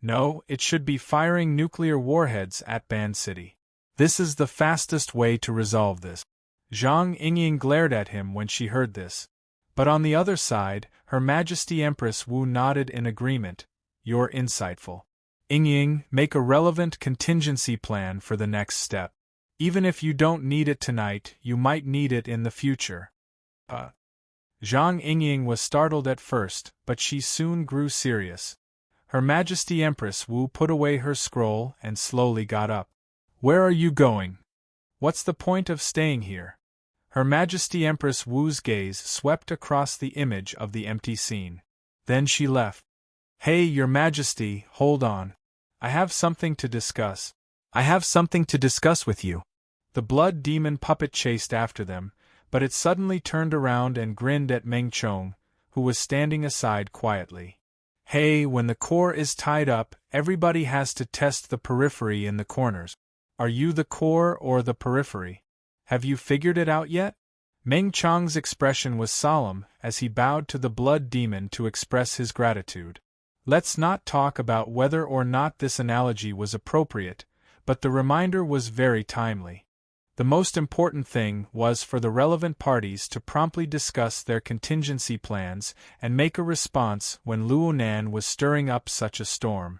No, it should be firing nuclear warheads at Ban City. This is the fastest way to resolve this. Zhang Yingying glared at him when she heard this. But on the other side, Her Majesty Empress Wu nodded in agreement. You're insightful. Yingying, make a relevant contingency plan for the next step. Even if you don't need it tonight, you might need it in the future. Zhang Yingying was startled at first, but she soon grew serious. Her Majesty Empress Wu put away her scroll and slowly got up. Where are you going? What's the point of staying here? Her Majesty Empress Wu's gaze swept across the image of the empty scene. Then she left. Hey, Your Majesty, hold on. I have something to discuss. I have something to discuss with you. The Blood Demon puppet chased after them, but it suddenly turned around and grinned at Meng Chong, who was standing aside quietly. Hey, when the core is tied up, everybody has to test the periphery in the corners. Are you the core or the periphery? Have you figured it out yet? Meng Chong's expression was solemn as he bowed to the Blood Demon to express his gratitude. Let's not talk about whether or not this analogy was appropriate, but the reminder was very timely. The most important thing was for the relevant parties to promptly discuss their contingency plans and make a response when Luo Nan was stirring up such a storm.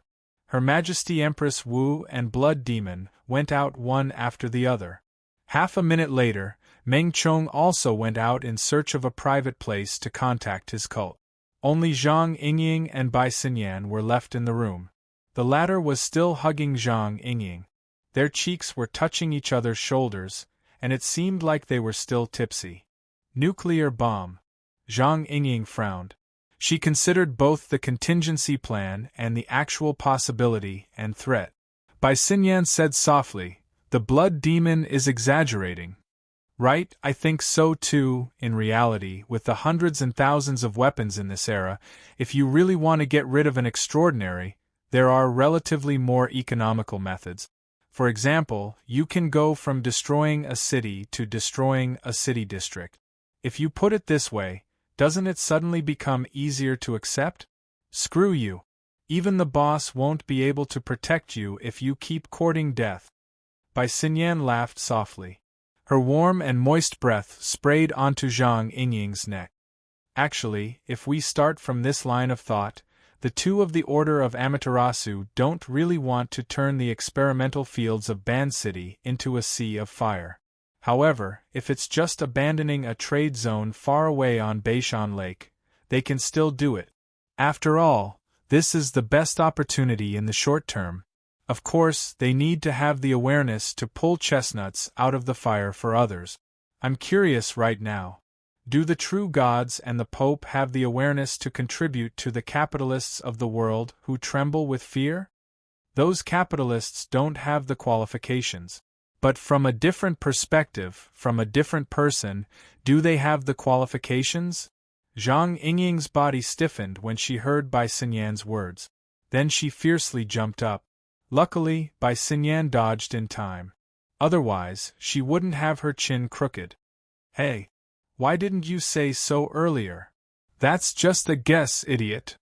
Her Majesty Empress Wu and Blood Demon went out one after the other. Half a minute later, Meng Chong also went out in search of a private place to contact his cult. Only Zhang Yingying and Bai Xinyan were left in the room. The latter was still hugging Zhang Yingying. Their cheeks were touching each other's shoulders, and it seemed like they were still tipsy. Nuclear bomb. Zhang Yingying frowned. She considered both the contingency plan and the actual possibility and threat. Bai Xinyan said softly, "The Blood Demon is exaggerating." "Right, I think so too. In reality, with the hundreds and thousands of weapons in this era, if you really want to get rid of an extraordinary, there are relatively more economical methods. For example, you can go from destroying a city to destroying a city district. If you put it this way, doesn't it suddenly become easier to accept? Screw you. Even the boss won't be able to protect you if you keep courting death." Bai Xinyan laughed softly. Her warm and moist breath sprayed onto Zhang Yingying's neck. "Actually, if we start from this line of thought, the two of the Order of Amaterasu don't really want to turn the experimental fields of Ban City into a sea of fire. However, if it's just abandoning a trade zone far away on Beishan Lake, they can still do it. After all, this is the best opportunity in the short term. Of course, they need to have the awareness to pull chestnuts out of the fire for others. I'm curious right now. Do the true gods and the Pope have the awareness to contribute to the capitalists of the world who tremble with fear? Those capitalists don't have the qualifications. But from a different perspective, from a different person, do they have the qualifications?" Zhang Yingying's body stiffened when she heard Bai Xinyan's words. Then she fiercely jumped up. Luckily, Bai Xinyan dodged in time. Otherwise, she wouldn't have her chin crooked. "Hey! Why didn't you say so earlier?" "That's just a guess, idiot.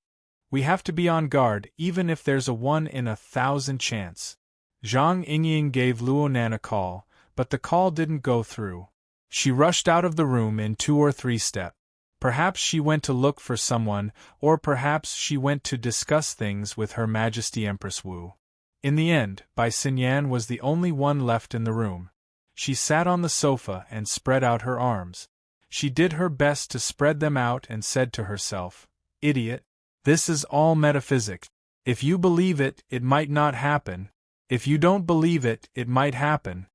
We have to be on guard even if there's a 1 in 1,000 chance." Zhang Yingying gave Luonan a call, but the call didn't go through. She rushed out of the room in 2 or 3 steps. Perhaps she went to look for someone, or perhaps she went to discuss things with Her Majesty Empress Wu. In the end, Bai Xinyan was the only one left in the room. She sat on the sofa and spread out her arms. She did her best to spread them out and said to herself, "Idiot. This is all metaphysics. If you believe it, it might not happen. If you don't believe it, it might happen."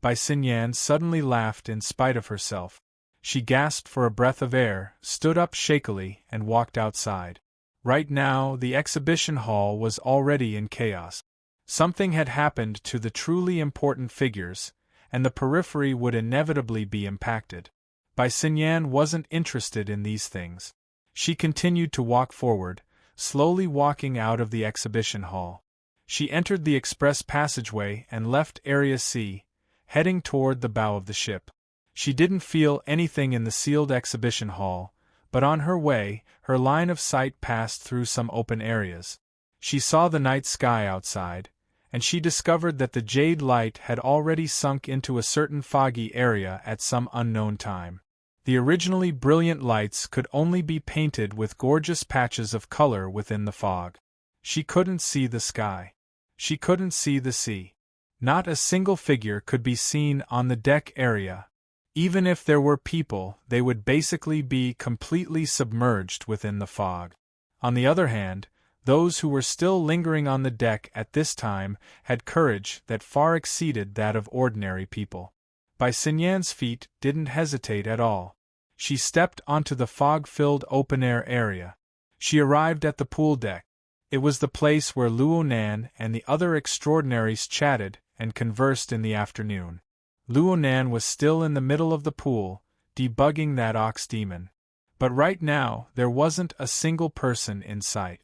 Bai Xinyan suddenly laughed in spite of herself. She gasped for a breath of air, stood up shakily, and walked outside. Right now, the exhibition hall was already in chaos. Something had happened to the truly important figures, and the periphery would inevitably be impacted. Bai Xinyan wasn't interested in these things. She continued to walk forward, slowly walking out of the exhibition hall. She entered the express passageway and left Area C, heading toward the bow of the ship. She didn't feel anything in the sealed exhibition hall, but on her way, her line of sight passed through some open areas. She saw the night sky outside, and she discovered that the jade light had already sunk into a certain foggy area at some unknown time. The originally brilliant lights could only be painted with gorgeous patches of color within the fog. She couldn't see the sky. She couldn't see the sea. Not a single figure could be seen on the deck area. Even if there were people, they would basically be completely submerged within the fog. On the other hand, those who were still lingering on the deck at this time had courage that far exceeded that of ordinary people. Bai Xinyan's feet didn't hesitate at all. She stepped onto the fog-filled open-air area. She arrived at the pool deck. It was the place where Luo Nan and the other extraordinaries chatted and conversed in the afternoon. Luo Nan was still in the middle of the pool, debugging that ox demon. But right now, there wasn't a single person in sight.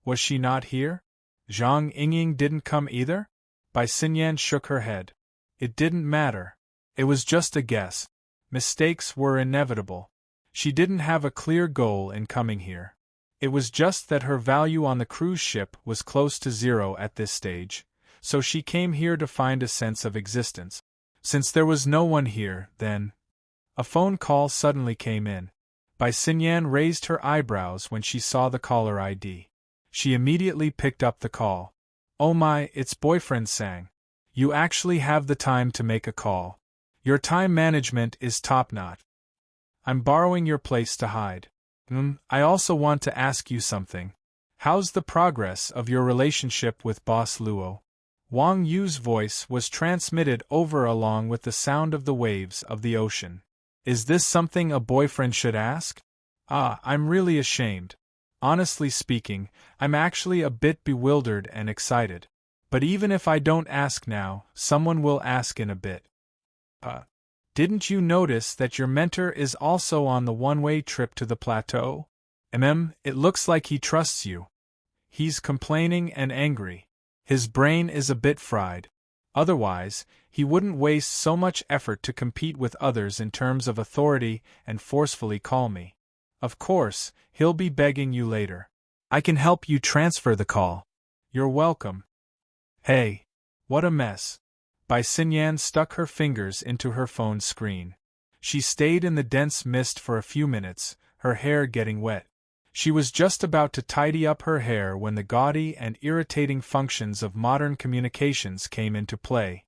Was she not here? Zhang Yingying didn't come either? Bai Xinyan shook her head. It didn't matter. It was just a guess. Mistakes were inevitable. She didn't have a clear goal in coming here. It was just that her value on the cruise ship was close to zero at this stage, so she came here to find a sense of existence. Since there was no one here, then... A phone call suddenly came in. Bai Xinyan raised her eyebrows when she saw the caller ID. She immediately picked up the call. Oh my, it's boyfriend Sang. You actually have the time to make a call. Your time management is top-notch. I'm borrowing your place to hide. I also want to ask you something. How's the progress of your relationship with Boss Luo? Wang Yu's voice was transmitted over along with the sound of the waves of the ocean. Is this something a boyfriend should ask? I'm really ashamed. Honestly speaking, I'm actually a bit bewildered and excited. But even if I don't ask now, someone will ask in a bit. Didn't you notice that your mentor is also on the one-way trip to the plateau? It looks like he trusts you. He's complaining and angry. His brain is a bit fried. Otherwise, he wouldn't waste so much effort to compete with others in terms of authority and forcefully call me. Of course, he'll be begging you later. I can help you transfer the call. You're welcome. Hey, what a mess. Bai Xinyan stuck her fingers into her phone's screen. She stayed in the dense mist for a few minutes, her hair getting wet. She was just about to tidy up her hair when the gaudy and irritating functions of modern communications came into play.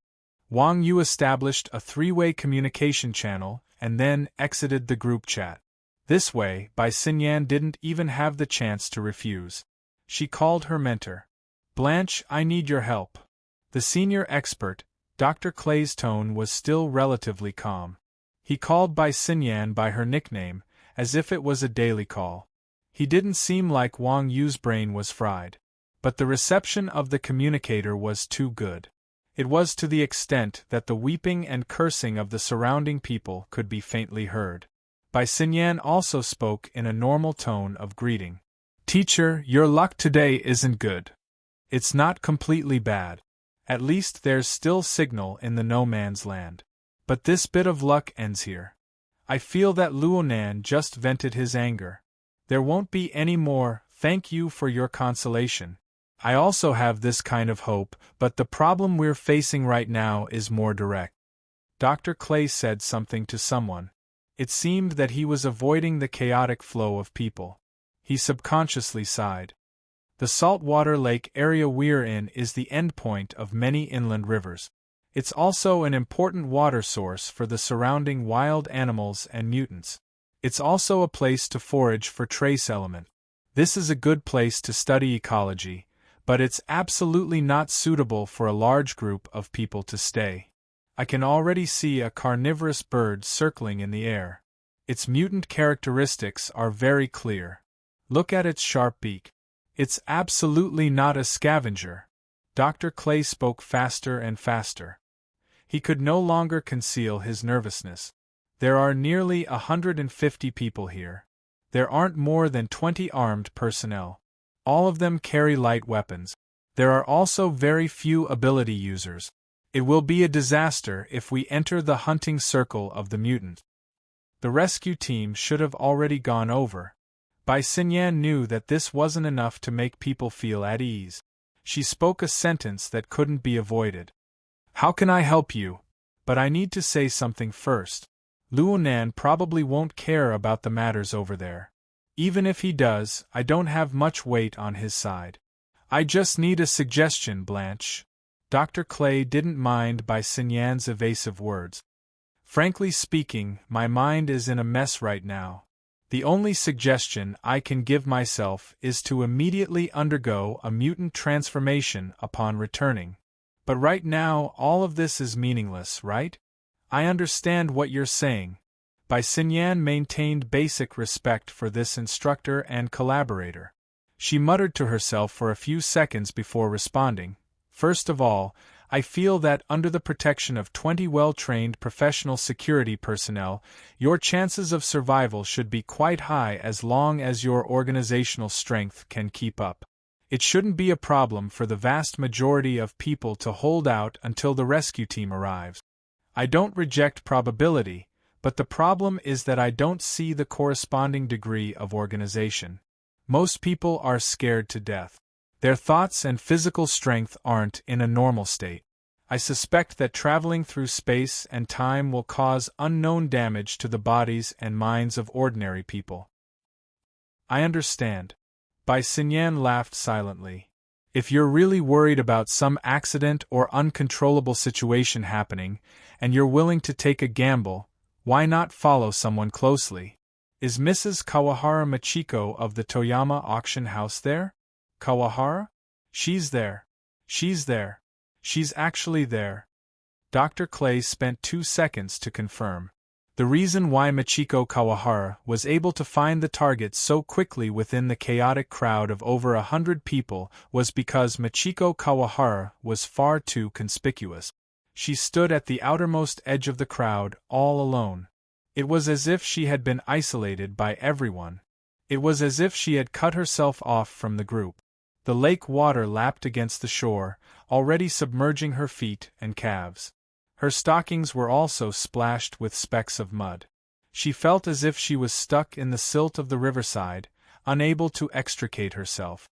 Wang Yu established a three-way communication channel and then exited the group chat. This way, Bai Xinyan didn't even have the chance to refuse. She called her mentor. Blanche, I need your help. The senior expert, Dr. Clay's tone was still relatively calm. He called Bai Xinyan by her nickname, as if it was a daily call. He didn't seem like Wang Yu's brain was fried. But the reception of the communicator was too good. It was to the extent that the weeping and cursing of the surrounding people could be faintly heard. Bai Xinyan also spoke in a normal tone of greeting. Teacher, your luck today isn't good. It's not completely bad. At least there's still signal in the no man's land. But this bit of luck ends here. I feel that Luonan just vented his anger. There won't be any more, thank you for your consolation. I also have this kind of hope, but the problem we're facing right now is more direct. Dr. Clay said something to someone. It seemed that he was avoiding the chaotic flow of people. He subconsciously sighed. The saltwater lake area we're in is the endpoint of many inland rivers. It's also an important water source for the surrounding wild animals and mutants. It's also a place to forage for trace element. This is a good place to study ecology, but it's absolutely not suitable for a large group of people to stay. I can already see a carnivorous bird circling in the air. Its mutant characteristics are very clear. Look at its sharp beak. It's absolutely not a scavenger. Dr. Clay spoke faster and faster. He could no longer conceal his nervousness. There are nearly 150 people here. There aren't more than 20 armed personnel. All of them carry light weapons. There are also very few ability users. It will be a disaster if we enter the hunting circle of the mutant. The rescue team should have already gone over. Bai Xinyan knew that this wasn't enough to make people feel at ease. She spoke a sentence that couldn't be avoided. How can I help you? But I need to say something first. Luonan probably won't care about the matters over there. Even if he does, I don't have much weight on his side. I just need a suggestion, Blanche. Dr. Clay didn't mind Bai Xinyan's evasive words. Frankly speaking, my mind is in a mess right now. The only suggestion I can give myself is to immediately undergo a mutant transformation upon returning. But right now all of this is meaningless, right? I understand what you're saying. Bai Xinyan maintained basic respect for this instructor and collaborator. She muttered to herself for a few seconds before responding. First of all, I feel that under the protection of 20 well-trained professional security personnel, your chances of survival should be quite high as long as your organizational strength can keep up. It shouldn't be a problem for the vast majority of people to hold out until the rescue team arrives. I don't reject probability, but the problem is that I don't see the corresponding degree of organization. Most people are scared to death. Their thoughts and physical strength aren't in a normal state. I suspect that traveling through space and time will cause unknown damage to the bodies and minds of ordinary people. I understand. Bai Xinyan laughed silently. If you're really worried about some accident or uncontrollable situation happening, and you're willing to take a gamble, why not follow someone closely? Is Mrs. Kawahara Machiko of the Toyama auction house there? Kawahara? She's there. She's there. She's actually there. Dr. Clay spent 2 seconds to confirm. The reason why Machiko Kawahara was able to find the target so quickly within the chaotic crowd of over 100 people was because Machiko Kawahara was far too conspicuous. She stood at the outermost edge of the crowd, all alone. It was as if she had been isolated by everyone. It was as if she had cut herself off from the group. The lake water lapped against the shore, already submerging her feet and calves. Her stockings were also splashed with specks of mud. She felt as if she was stuck in the silt of the riverside, unable to extricate herself.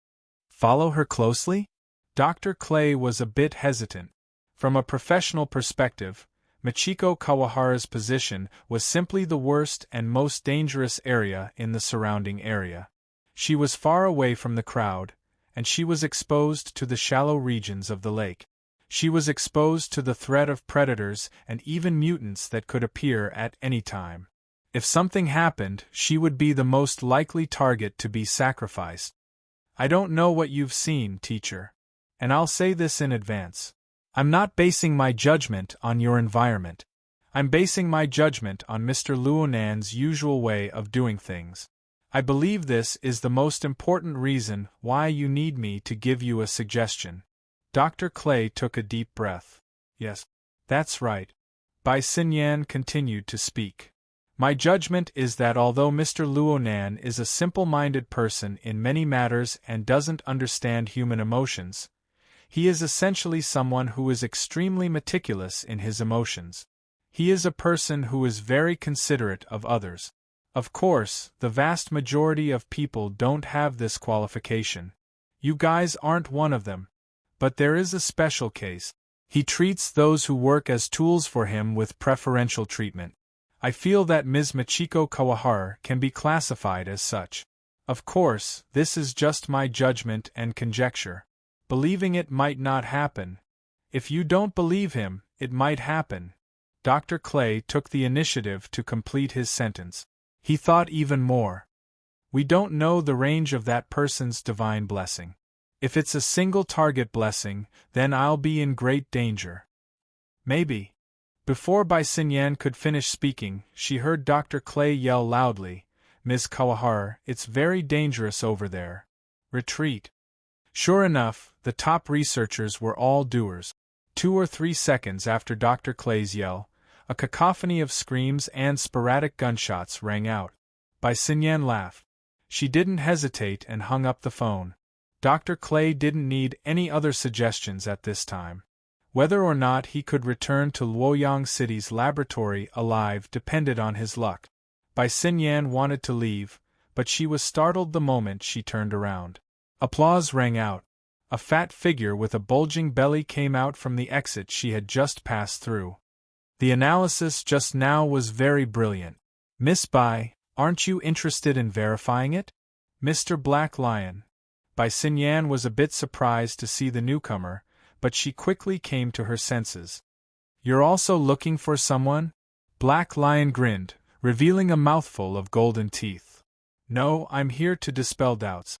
Follow her closely? Dr. Clay was a bit hesitant. From a professional perspective, Machiko Kawahara's position was simply the worst and most dangerous area in the surrounding area. She was far away from the crowd, and she was exposed to the shallow regions of the lake. She was exposed to the threat of predators and even mutants that could appear at any time. If something happened, she would be the most likely target to be sacrificed. I don't know what you've seen, teacher. And I'll say this in advance. I'm not basing my judgment on your environment. I'm basing my judgment on Mr. Luonan's usual way of doing things. I believe this is the most important reason why you need me to give you a suggestion. Dr. Clay took a deep breath. Yes, that's right. Bai Xinyan continued to speak. My judgment is that although Mr. Luonan is a simple-minded person in many matters and doesn't understand human emotions, he is essentially someone who is extremely meticulous in his emotions. He is a person who is very considerate of others. Of course, the vast majority of people don't have this qualification. You guys aren't one of them. But there is a special case. He treats those who work as tools for him with preferential treatment. I feel that Ms. Machiko Kawahara can be classified as such. Of course, this is just my judgment and conjecture. Believing it might not happen. If you don't believe him, it might happen. Dr. Clay took the initiative to complete his sentence. He thought even more. We don't know the range of that person's divine blessing. If it's a single target blessing, then I'll be in great danger. Maybe. Before Bai Xinyan could finish speaking, she heard Dr. Clay yell loudly, Ms. Kawahara, it's very dangerous over there. Retreat. Sure enough, the top researchers were all doers. 2 or 3 seconds after Dr. Clay's yell, a cacophony of screams and sporadic gunshots rang out. Bai Xinyan laughed. She didn't hesitate and hung up the phone. Dr. Clay didn't need any other suggestions at this time. Whether or not he could return to Luoyang City's laboratory alive depended on his luck. Bai Xinyan wanted to leave, but she was startled the moment she turned around. Applause rang out. A fat figure with a bulging belly came out from the exit she had just passed through. The analysis just now was very brilliant. Miss Bai, aren't you interested in verifying it? Mr. Black Lion. Bai Xinyan was a bit surprised to see the newcomer, but she quickly came to her senses. You're also looking for someone? Black Lion grinned, revealing a mouthful of golden teeth. No, I'm here to dispel doubts.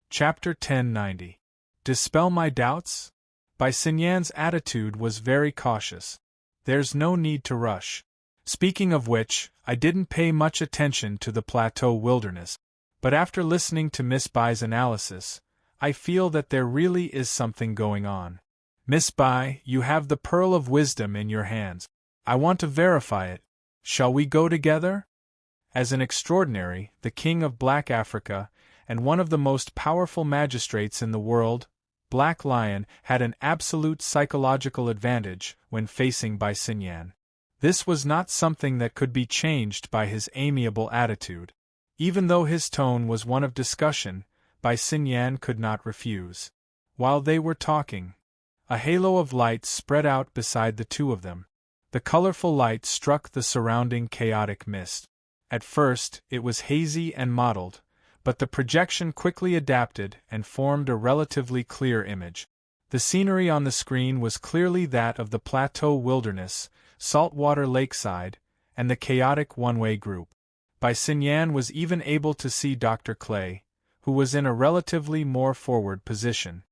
Chapter 1090. Dispel my doubts? Bai Xinyan's attitude was very cautious. There's no need to rush. Speaking of which, I didn't pay much attention to the plateau wilderness. But after listening to Miss Bai's analysis, I feel that there really is something going on. Miss Bai, you have the pearl of wisdom in your hands. I want to verify it. Shall we go together? As an extraordinary, the king of Black Africa, and one of the most powerful magistrates in the world, Black Lion had an absolute psychological advantage when facing Bai Xinyan. This was not something that could be changed by his amiable attitude. Even though his tone was one of discussion, Bai Xinyan could not refuse. While they were talking, a halo of light spread out beside the two of them. The colorful light struck the surrounding chaotic mist. At first, it was hazy and mottled, but the projection quickly adapted and formed a relatively clear image. The scenery on the screen was clearly that of the plateau wilderness, saltwater lakeside, and the chaotic one-way group. Bai Xinyan was even able to see Dr. Clay, who was in a relatively more forward position.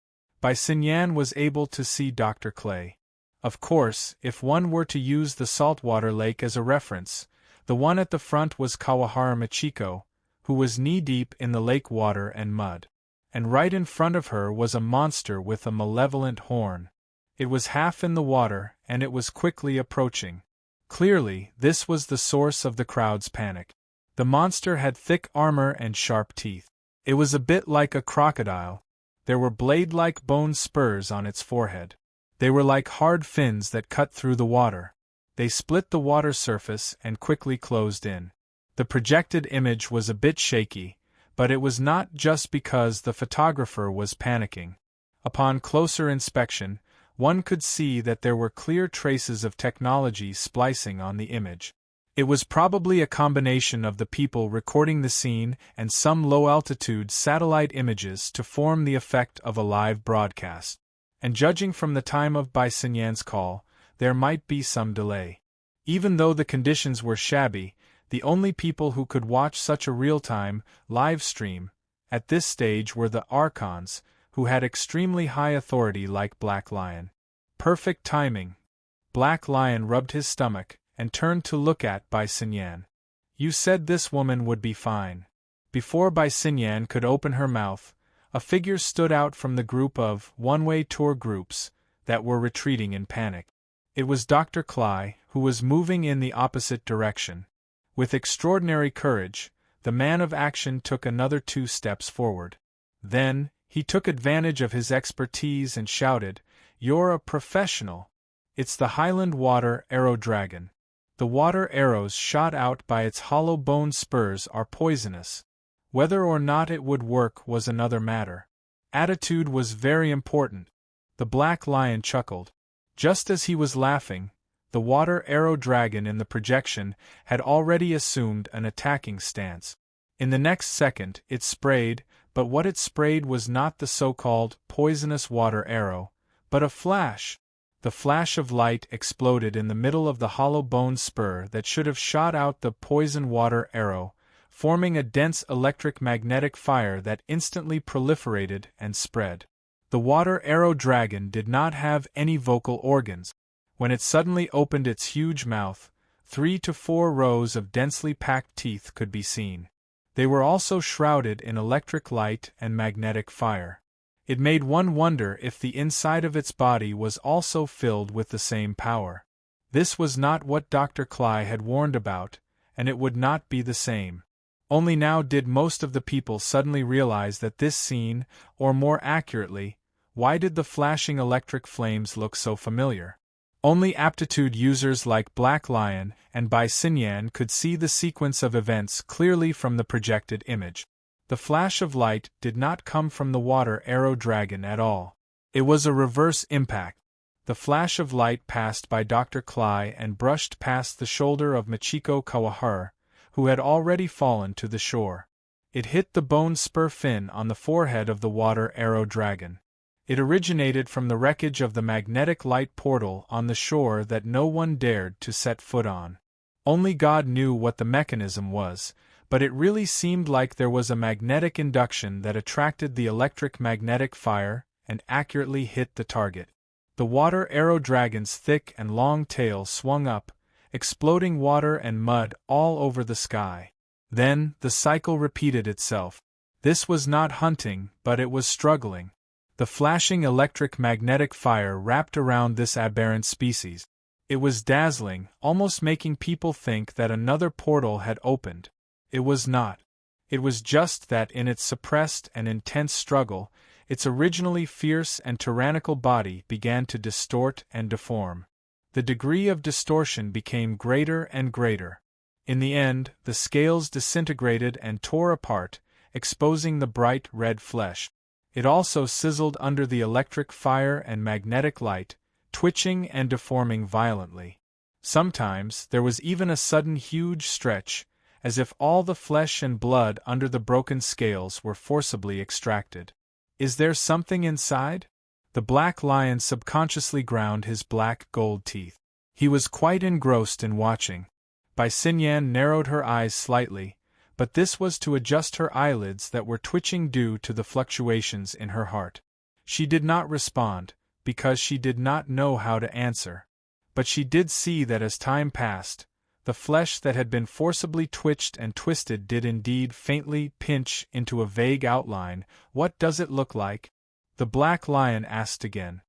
Bai Xinyan was able to see Dr. Clay. Of course, if one were to use the saltwater lake as a reference, the one at the front was Kawahara Michiko, who was knee-deep in the lake water and mud. And right in front of her was a monster with a malevolent horn. It was half in the water, and it was quickly approaching. Clearly, this was the source of the crowd's panic. The monster had thick armor and sharp teeth. It was a bit like a crocodile. There were blade-like bone spurs on its forehead. They were like hard fins that cut through the water. They split the water surface and quickly closed in. The projected image was a bit shaky, but it was not just because the photographer was panicking. Upon closer inspection, one could see that there were clear traces of technology splicing on the image. It was probably a combination of the people recording the scene and some low-altitude satellite images to form the effect of a live broadcast. And judging from the time of Bai Xinyan's call, there might be some delay. Even though the conditions were shabby, the only people who could watch such a real-time, live stream, at this stage were the Archons, who had extremely high authority like Black Lion. Perfect timing. Black Lion rubbed his stomach and turned to look at Bai Xinyan. You said this woman would be fine. Before Bai Xinyan could open her mouth, a figure stood out from the group of one-way tour groups that were retreating in panic. It was Dr. Clay, who was moving in the opposite direction. With extraordinary courage, the man of action took another 2 steps forward. Then, he took advantage of his expertise and shouted, "You're a professional! It's the Highland Water Arrow Dragon. The water arrows shot out by its hollow bone spurs are poisonous. Whether or not it would work was another matter. Attitude was very important." The Black Lion chuckled. Just as he was laughing, the water arrow dragon in the projection had already assumed an attacking stance. In the next second, it sprayed, but what it sprayed was not the so-called poisonous water arrow, but a flash. The flash of light exploded in the middle of the hollow bone spur that should have shot out the poison water arrow, forming a dense electric-magnetic fire that instantly proliferated and spread. The water arrow dragon did not have any vocal organs. When it suddenly opened its huge mouth, 3 to 4 rows of densely packed teeth could be seen. They were also shrouded in electric light and magnetic fire. It made one wonder if the inside of its body was also filled with the same power. This was not what Dr. Clay had warned about, and it would not be the same. Only now did most of the people suddenly realize that this scene, or more accurately, why did the flashing electric flames look so familiar? Only aptitude users like Black Lion and Bai Xinyan could see the sequence of events clearly from the projected image. The flash of light did not come from the water arrow dragon at all. It was a reverse impact. The flash of light passed by Dr. Clay and brushed past the shoulder of Michiko Kawahara, who had already fallen to the shore. It hit the bone spur fin on the forehead of the water arrow dragon. It originated from the wreckage of the magnetic light portal on the shore that no one dared to set foot on. Only God knew what the mechanism was, but it really seemed like there was a magnetic induction that attracted the electric magnetic fire and accurately hit the target. The water arrow dragon's thick and long tail swung up, exploding water and mud all over the sky. Then, the cycle repeated itself. This was not hunting, but it was struggling. The flashing electric-magnetic fire wrapped around this aberrant species. It was dazzling, almost making people think that another portal had opened. It was not. It was just that in its suppressed and intense struggle, its originally fierce and tyrannical body began to distort and deform. The degree of distortion became greater and greater. In the end, the scales disintegrated and tore apart, exposing the bright red flesh. It also sizzled under the electric fire and magnetic light, twitching and deforming violently. Sometimes there was even a sudden huge stretch, as if all the flesh and blood under the broken scales were forcibly extracted. Is there something inside? The black lion subconsciously ground his black gold teeth. He was quite engrossed in watching. Bai Xinyan narrowed her eyes slightly, but this was to adjust her eyelids that were twitching due to the fluctuations in her heart. She did not respond, because she did not know how to answer. But she did see that as time passed, the flesh that had been forcibly twitched and twisted did indeed faintly pinch into a vague outline. What does it look like? The black lion asked again.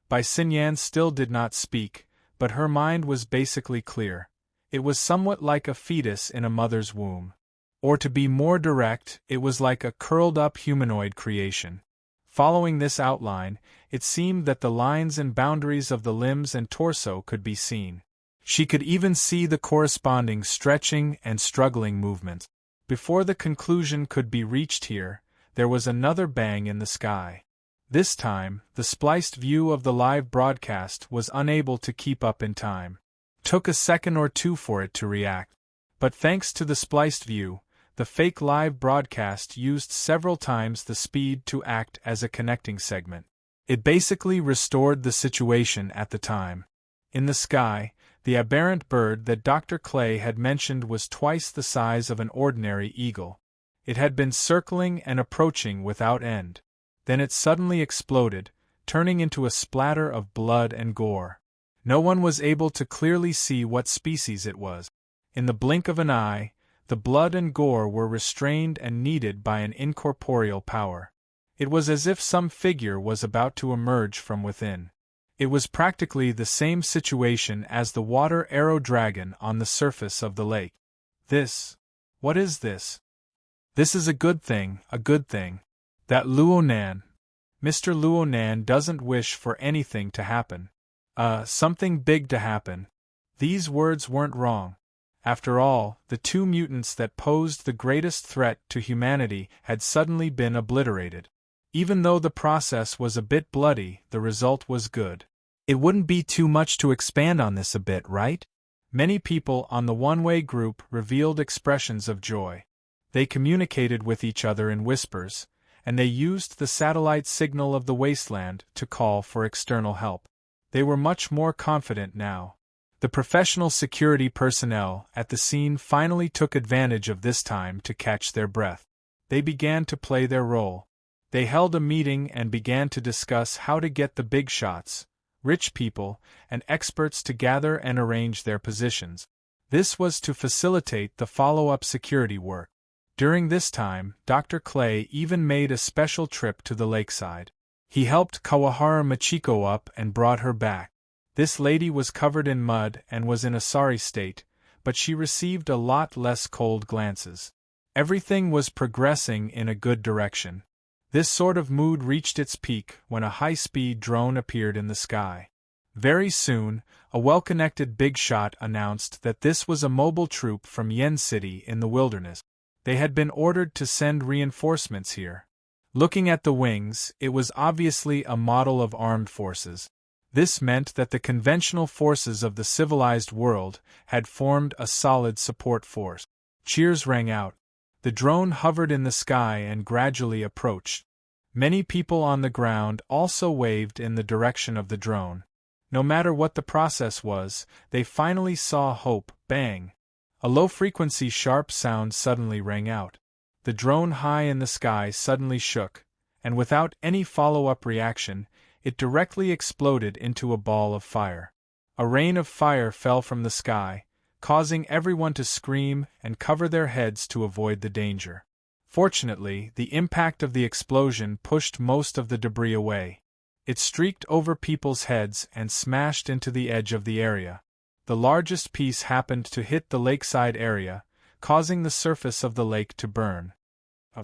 Bai Xinyan still did not speak, but her mind was basically clear. It was somewhat like a fetus in a mother's womb. Or to be more direct, it was like a curled-up humanoid creation. Following this outline, it seemed that the lines and boundaries of the limbs and torso could be seen. She could even see the corresponding stretching and struggling movements. Before the conclusion could be reached here, there was another bang in the sky. This time, the spliced view of the live broadcast was unable to keep up in time. Took a second or two for it to react. But thanks to the spliced view, the fake live broadcast used several times the speed to act as a connecting segment. It basically restored the situation at the time. In the sky, the aberrant bird that Dr. Clay had mentioned was twice the size of an ordinary eagle. It had been circling and approaching without end. Then it suddenly exploded, turning into a splatter of blood and gore. No one was able to clearly see what species it was. In the blink of an eye, the blood and gore were restrained and kneaded by an incorporeal power. It was as if some figure was about to emerge from within. It was practically the same situation as the water arrow dragon on the surface of the lake. What is this? This is a good thing, a good thing. That Luonan. Mr. Luonan doesn't wish for anything to happen. Something big to happen. These words weren't wrong. After all, the two mutants that posed the greatest threat to humanity had suddenly been obliterated. Even though the process was a bit bloody, the result was good. It wouldn't be too much to expand on this a bit, right? Many people on the one-way group revealed expressions of joy. They communicated with each other in whispers, and they used the satellite signal of the wasteland to call for external help. They were much more confident now. The professional security personnel at the scene finally took advantage of this time to catch their breath. They began to play their role. They held a meeting and began to discuss how to get the big shots, rich people, and experts to gather and arrange their positions. This was to facilitate the follow-up security work. During this time, Dr. Clay even made a special trip to the lakeside. He helped Kawahara Machiko up and brought her back. This lady was covered in mud and was in a sorry state, but she received a lot less cold glances. Everything was progressing in a good direction. This sort of mood reached its peak when a high-speed drone appeared in the sky. Very soon, a well-connected big shot announced that this was a mobile troop from Yen City in the wilderness. They had been ordered to send reinforcements here. Looking at the wings, it was obviously a model of armed forces. This meant that the conventional forces of the civilized world had formed a solid support force. Cheers rang out. The drone hovered in the sky and gradually approached. Many people on the ground also waved in the direction of the drone. No matter what the process was, they finally saw hope. Bang! A low-frequency sharp sound suddenly rang out. The drone high in the sky suddenly shook, and without any follow-up reaction, it directly exploded into a ball of fire. A rain of fire fell from the sky, causing everyone to scream and cover their heads to avoid the danger. Fortunately, the impact of the explosion pushed most of the debris away. It streaked over people's heads and smashed into the edge of the area. The largest piece happened to hit the lakeside area, causing the surface of the lake to burn. A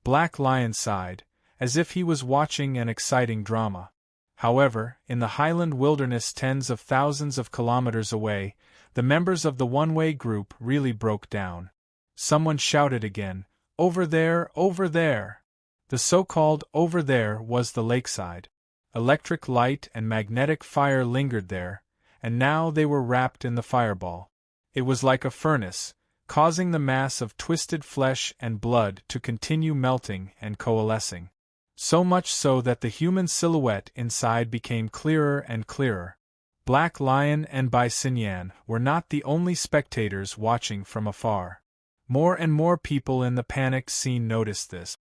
black lion sighed, as if he was watching an exciting drama. However, in the highland wilderness tens of thousands of kilometers away, the members of the one-way group really broke down. Someone shouted again, "Over there, over there!" The so-called over there was the lakeside. Electric light and magnetic fire lingered there, and now they were wrapped in the fireball. It was like a furnace, causing the mass of twisted flesh and blood to continue melting and coalescing. So much so that the human silhouette inside became clearer and clearer. Black Lion and Bai Xinyan were not the only spectators watching from afar. More and more people in the panicked scene noticed this.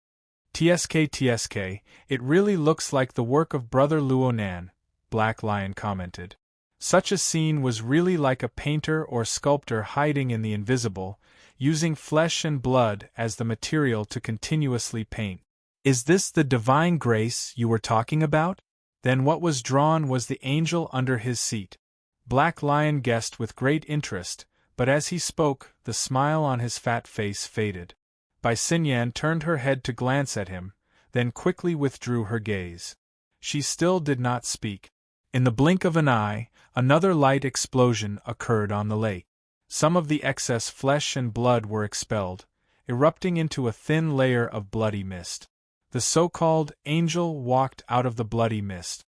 "TSK, it really looks like the work of Brother Luonan," Black Lion commented. Such a scene was really like a painter or sculptor hiding in the invisible, using flesh and blood as the material to continuously paint. "Is this the divine grace you were talking about? Then what was drawn was the angel under his seat." Black Lion guessed with great interest, but as he spoke, the smile on his fat face faded. Bai Xinyan turned her head to glance at him, then quickly withdrew her gaze. She still did not speak. In the blink of an eye, another light explosion occurred on the lake. Some of the excess flesh and blood were expelled, erupting into a thin layer of bloody mist. The so-called angel walked out of the bloody mist.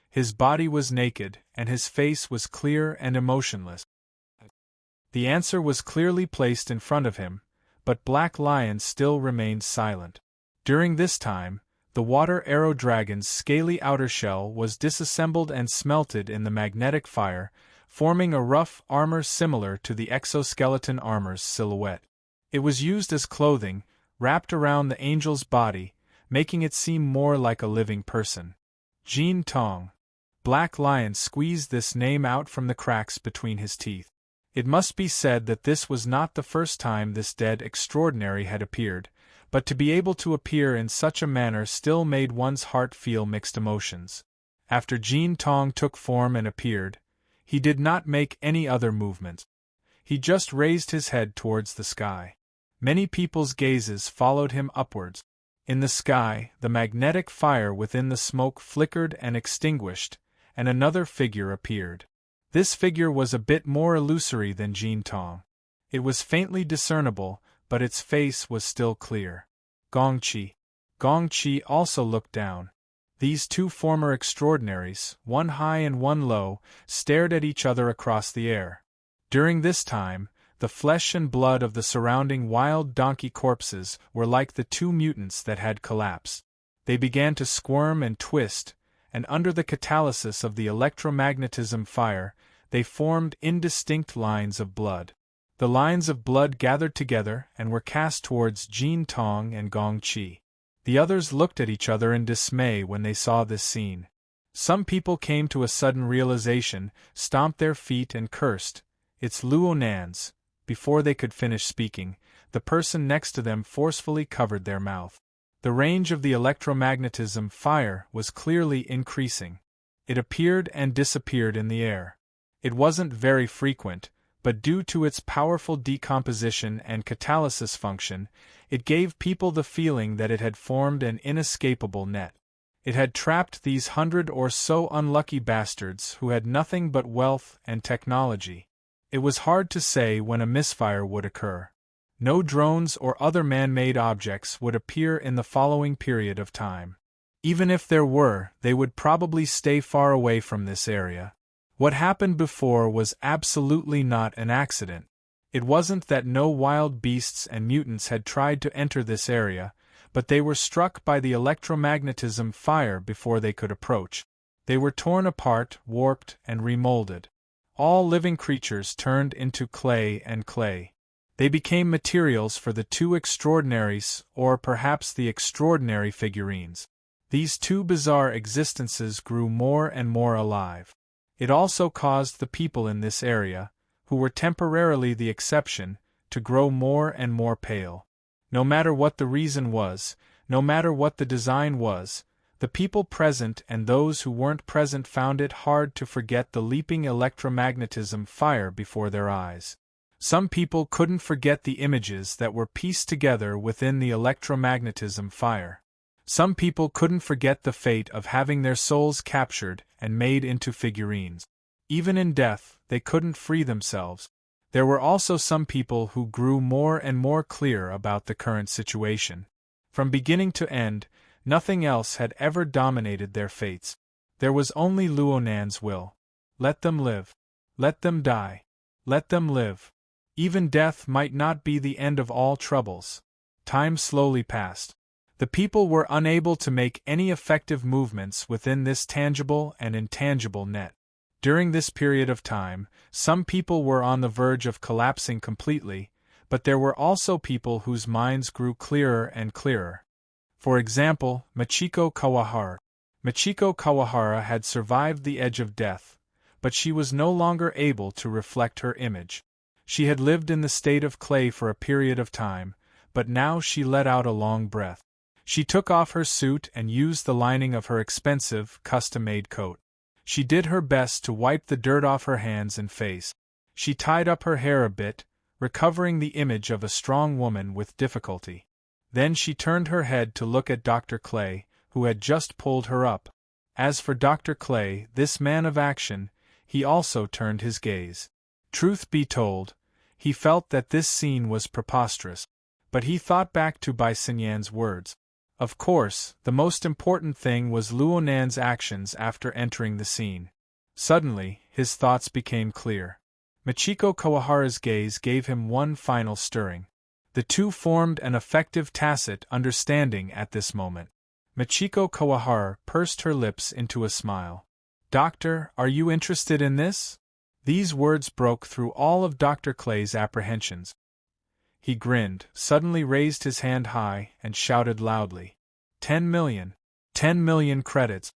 His body was naked, and his face was clear and emotionless. The answer was clearly placed in front of him, but Black Lion still remained silent. During this time, the water arrow dragon's scaly outer shell was disassembled and smelted in the magnetic fire, forming a rough armor similar to the exoskeleton armor's silhouette. It was used as clothing, wrapped around the angel's body, making it seem more like a living person. Jin Tong. Black Lion squeezed this name out from the cracks between his teeth. It must be said that this was not the first time this dead extraordinary had appeared, but to be able to appear in such a manner still made one's heart feel mixed emotions. After Jin Tong took form and appeared, he did not make any other movement. He just raised his head towards the sky. Many people's gazes followed him upwards. In the sky, the magnetic fire within the smoke flickered and extinguished, and another figure appeared. This figure was a bit more illusory than Jin Tong. It was faintly discernible, but its face was still clear. Gongqi. Gongqi also looked down. These two former extraordinaries, one high and one low, stared at each other across the air. During this time, the flesh and blood of the surrounding wild donkey corpses were like the two mutants that had collapsed. They began to squirm and twist, and under the catalysis of the electromagnetism fire, they formed indistinct lines of blood. The lines of blood gathered together and were cast towards Jin Tong and Gongqi. The others looked at each other in dismay when they saw this scene. Some people came to a sudden realization, stomped their feet and cursed, "It's Luonan's." Before they could finish speaking, the person next to them forcefully covered their mouth. The range of the electromagnetism fire was clearly increasing. It appeared and disappeared in the air. It wasn't very frequent, but due to its powerful decomposition and catalysis function, it gave people the feeling that it had formed an inescapable net. It had trapped these 100 or so unlucky bastards who had nothing but wealth and technology. It was hard to say when a misfire would occur. No drones or other man-made objects would appear in the following period of time. Even if there were, they would probably stay far away from this area. What happened before was absolutely not an accident. It wasn't that no wild beasts and mutants had tried to enter this area, but they were struck by the electromagnetism fire before they could approach. They were torn apart, warped, and remolded. All living creatures turned into clay and clay. They became materials for the two extraordinaries, or perhaps the extraordinary figurines. These two bizarre existences grew more and more alive. It also caused the people in this area, who were temporarily the exception, to grow more and more pale. No matter what the reason was, no matter what the design was, the people present and those who weren't present found it hard to forget the leaping electromagnetism fire before their eyes. Some people couldn't forget the images that were pieced together within the electromagnetism fire. Some people couldn't forget the fate of having their souls captured and made into figurines. Even in death, they couldn't free themselves. There were also some people who grew more and more clear about the current situation. From beginning to end, nothing else had ever dominated their fates. There was only Luonan's will. Let them live. Let them die. Let them live. Even death might not be the end of all troubles. Time slowly passed. The people were unable to make any effective movements within this tangible and intangible net. During this period of time, some people were on the verge of collapsing completely, but there were also people whose minds grew clearer and clearer. For example, Michiko Kawahara. Michiko Kawahara had survived the edge of death, but she was no longer able to reflect her image. She had lived in the state of clay for a period of time, but now she let out a long breath. She took off her suit and used the lining of her expensive, custom-made coat. She did her best to wipe the dirt off her hands and face. She tied up her hair a bit, recovering the image of a strong woman with difficulty. Then she turned her head to look at Dr. Clay, who had just pulled her up. As for Dr. Clay, this man of action, he also turned his gaze. Truth be told, he felt that this scene was preposterous. But he thought back to Bai Xinyan's words. Of course, the most important thing was Luo Nan's actions after entering the scene. Suddenly, his thoughts became clear. Michiko Kawahara's gaze gave him one final stirring. The two formed an effective tacit understanding at this moment. Michiko Kawahara pursed her lips into a smile. "Doctor, are you interested in this?" These words broke through all of Dr. Clay's apprehensions. He grinned, suddenly raised his hand high, and shouted loudly, 10 million! 10 million credits!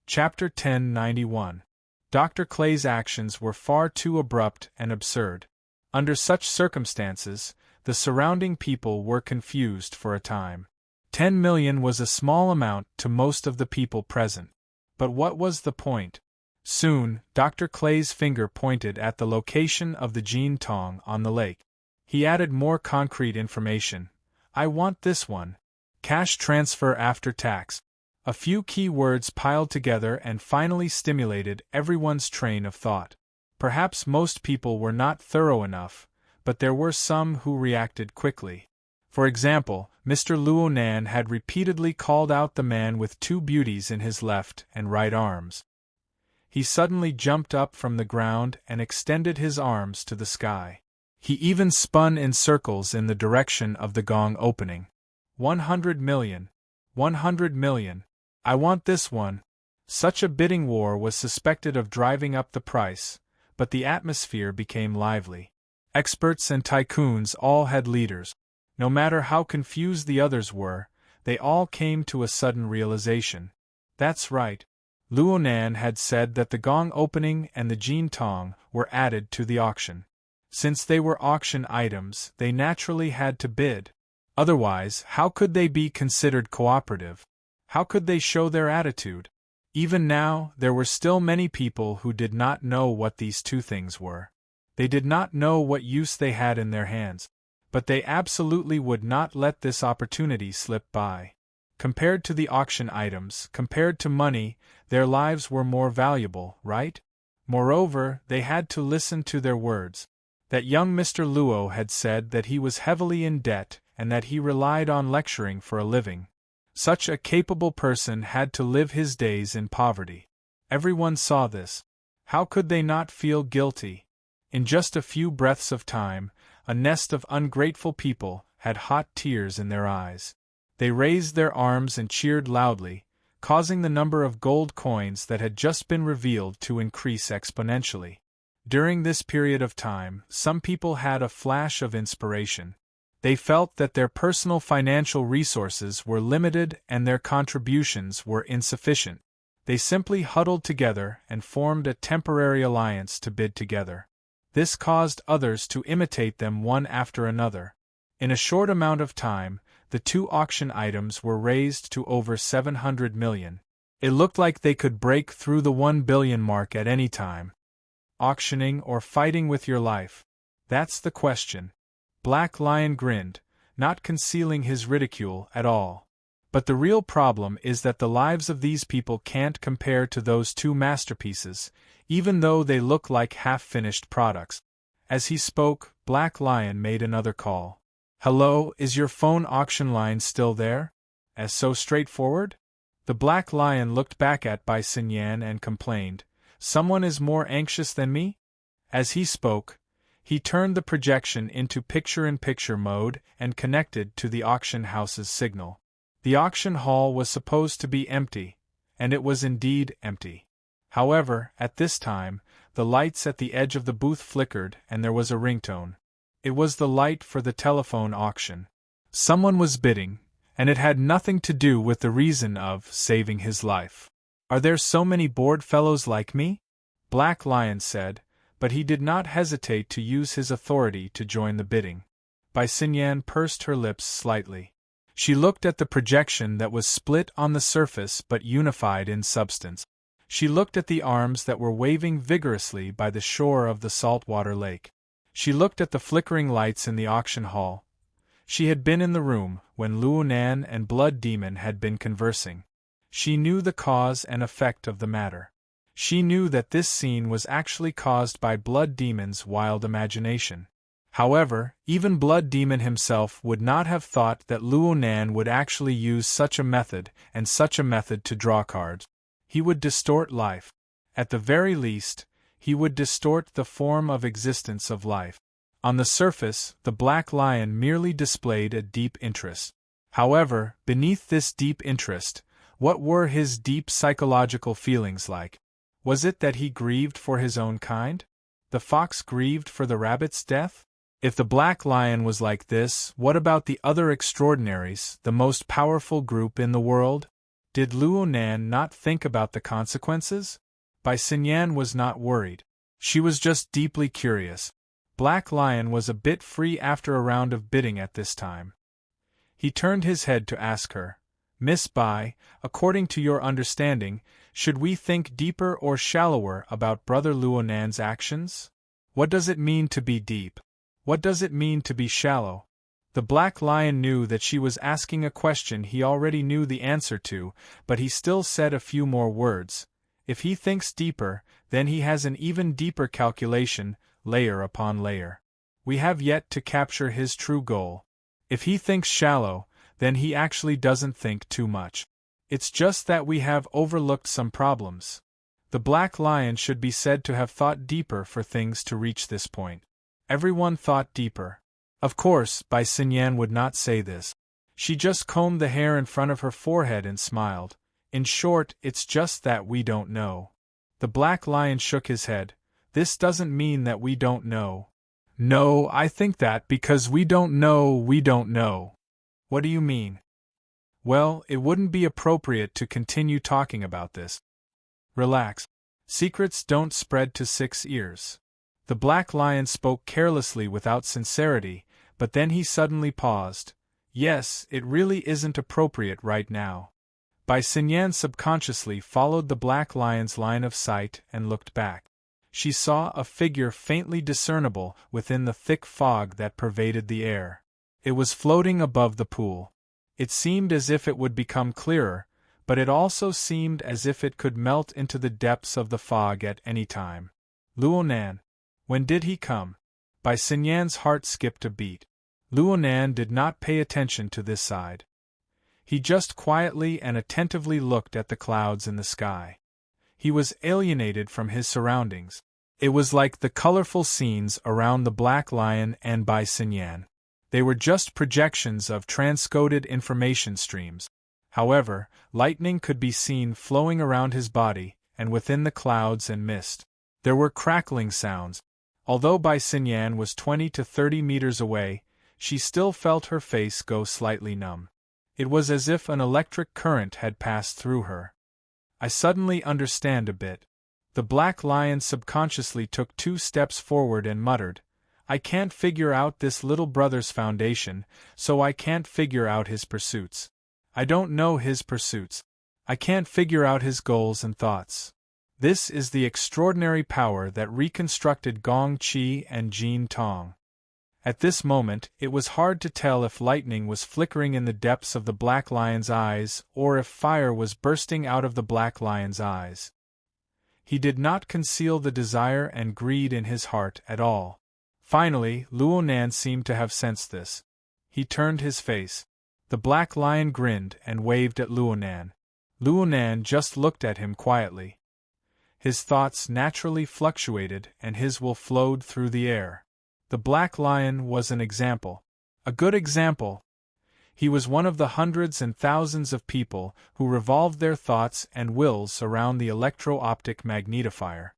Chapter 1091. Dr. Clay's actions were far too abrupt and absurd. Under such circumstances, the surrounding people were confused for a time. 10 million was a small amount to most of the people present. But what was the point? Soon, Dr. Clay's finger pointed at the location of the Jin Tong on the lake. He added more concrete information. "I want this one. Cash transfer after tax." A few key words piled together and finally stimulated everyone's train of thought. Perhaps most people were not thorough enough, but there were some who reacted quickly. For example, Mr. Luo Nan had repeatedly called out the man with two beauties in his left and right arms. He suddenly jumped up from the ground and extended his arms to the sky. He even spun in circles in the direction of the gong opening. 100 million! 100 million! I want this one! Such a bidding war was suspected of driving up the price, but the atmosphere became lively. Experts and tycoons all had leaders. No matter how confused the others were, they all came to a sudden realization. That's right. Luo Nan had said that the gong opening and the Jin Tong were added to the auction. Since they were auction items, they naturally had to bid. Otherwise, how could they be considered cooperative? How could they show their attitude? Even now, there were still many people who did not know what these two things were. They did not know what use they had in their hands. But they absolutely would not let this opportunity slip by. Compared to the auction items, compared to money, their lives were more valuable, right? Moreover, they had to listen to their words. That young Mr. Luo had said that he was heavily in debt and that he relied on lecturing for a living. Such a capable person had to live his days in poverty. Everyone saw this. How could they not feel guilty? In just a few breaths of time, a nest of ungrateful people had hot tears in their eyes. They raised their arms and cheered loudly, causing the number of gold coins that had just been revealed to increase exponentially. During this period of time, some people had a flash of inspiration. They felt that their personal financial resources were limited and their contributions were insufficient. They simply huddled together and formed a temporary alliance to bid together. This caused others to imitate them one after another. In a short amount of time, the two auction items were raised to over 700 million. It looked like they could break through the 1 billion mark at any time. Auctioning or fighting with your life? That's the question. Black Lion grinned, not concealing his ridicule at all. But the real problem is that the lives of these people can't compare to those two masterpieces, even though they look like half-finished products. As he spoke, Black Lion made another call. "Hello, is your phone auction line still there? As so straightforward?" The Black Lion looked back at Bai Xinyan and complained, "Someone is more anxious than me?" As he spoke, He turned the projection into picture-in-picture mode and connected to the auction house's signal. The auction hall was supposed to be empty, and it was indeed empty. However, at this time, the lights at the edge of the booth flickered and there was a ringtone. It was the light for the telephone auction. Someone was bidding, and it had nothing to do with the reason of saving his life. "Are there so many bored fellows like me?" Black Lion said, but he did not hesitate to use his authority to join the bidding. Bai Xinyan pursed her lips slightly. She looked at the projection that was split on the surface but unified in substance. She looked at the arms that were waving vigorously by the shore of the saltwater lake. She looked at the flickering lights in the auction hall. She had been in the room when Luonan and Blood Demon had been conversing. She knew the cause and effect of the matter. She knew that this scene was actually caused by Blood Demon's wild imagination. However, even Blood Demon himself would not have thought that Luonan would actually use such a method and such a method to draw cards. He would distort life. At the very least, he would distort the form of existence of life. On the surface, the Black Lion merely displayed a deep interest. However, beneath this deep interest, what were his deep psychological feelings like? Was it that he grieved for his own kind? The fox grieved for the rabbit's death? If the Black Lion was like this, what about the other extraordinaries, the most powerful group in the world? Did Luonan not think about the consequences? Bai Xinyan was not worried. She was just deeply curious. Black Lion was a bit free after a round of bidding at this time. He turned his head to ask her, "Miss Bai, according to your understanding, should we think deeper or shallower about Brother Luonan's actions? What does it mean to be deep? What does it mean to be shallow?" The Black Lion knew that she was asking a question he already knew the answer to, but he still said a few more words. If he thinks deeper, then he has an even deeper calculation, layer upon layer. We have yet to capture his true goal. If he thinks shallow, then he actually doesn't think too much. It's just that we have overlooked some problems. The Black Lion should be said to have thought deeper for things to reach this point. Everyone thought deeper. Of course, Bai Xinyan would not say this. She just combed the hair in front of her forehead and smiled. In short, it's just that we don't know. The Black Lion shook his head. This doesn't mean that we don't know. No, I think that because we don't know, we don't know. What do you mean? Well, it wouldn't be appropriate to continue talking about this. Relax. Secrets don't spread to 6 ears. The Black Lion spoke carelessly without sincerity, but then he suddenly paused. Yes, it really isn't appropriate right now. Bai Xinyan subconsciously followed the Black Lion's line of sight and looked back. She saw a figure faintly discernible within the thick fog that pervaded the air. It was floating above the pool. It seemed as if it would become clearer, but it also seemed as if it could melt into the depths of the fog at any time. Luonan. When did he come? Bai Xinyan's heart skipped a beat. Luonan did not pay attention to this side. He just quietly and attentively looked at the clouds in the sky. He was alienated from his surroundings. It was like the colorful scenes around the Black Lion and Bai Xinyan. They were just projections of transcoded information streams. However, lightning could be seen flowing around his body and within the clouds and mist. There were crackling sounds. Although Bai Xinyan was 20 to 30 meters away, she still felt her face go slightly numb. It was as if an electric current had passed through her. I suddenly understand a bit. The Black Lion subconsciously took 2 steps forward and muttered, I can't figure out this little brother's foundation, so I can't figure out his pursuits. I don't know his pursuits. I can't figure out his goals and thoughts. This is the extraordinary power that reconstructed Gong Qi and Jin Tong. At this moment, it was hard to tell if lightning was flickering in the depths of the Black Lion's eyes or if fire was bursting out of the Black Lion's eyes. He did not conceal the desire and greed in his heart at all. Finally, Luonan seemed to have sensed this. He turned his face. The Black Lion grinned and waved at Luonan. Luonan just looked at him quietly. His thoughts naturally fluctuated and his will flowed through the air. The Black Lion was an example. A good example. He was one of the hundreds and thousands of people who revolved their thoughts and wills around the electro-optic magnetifier.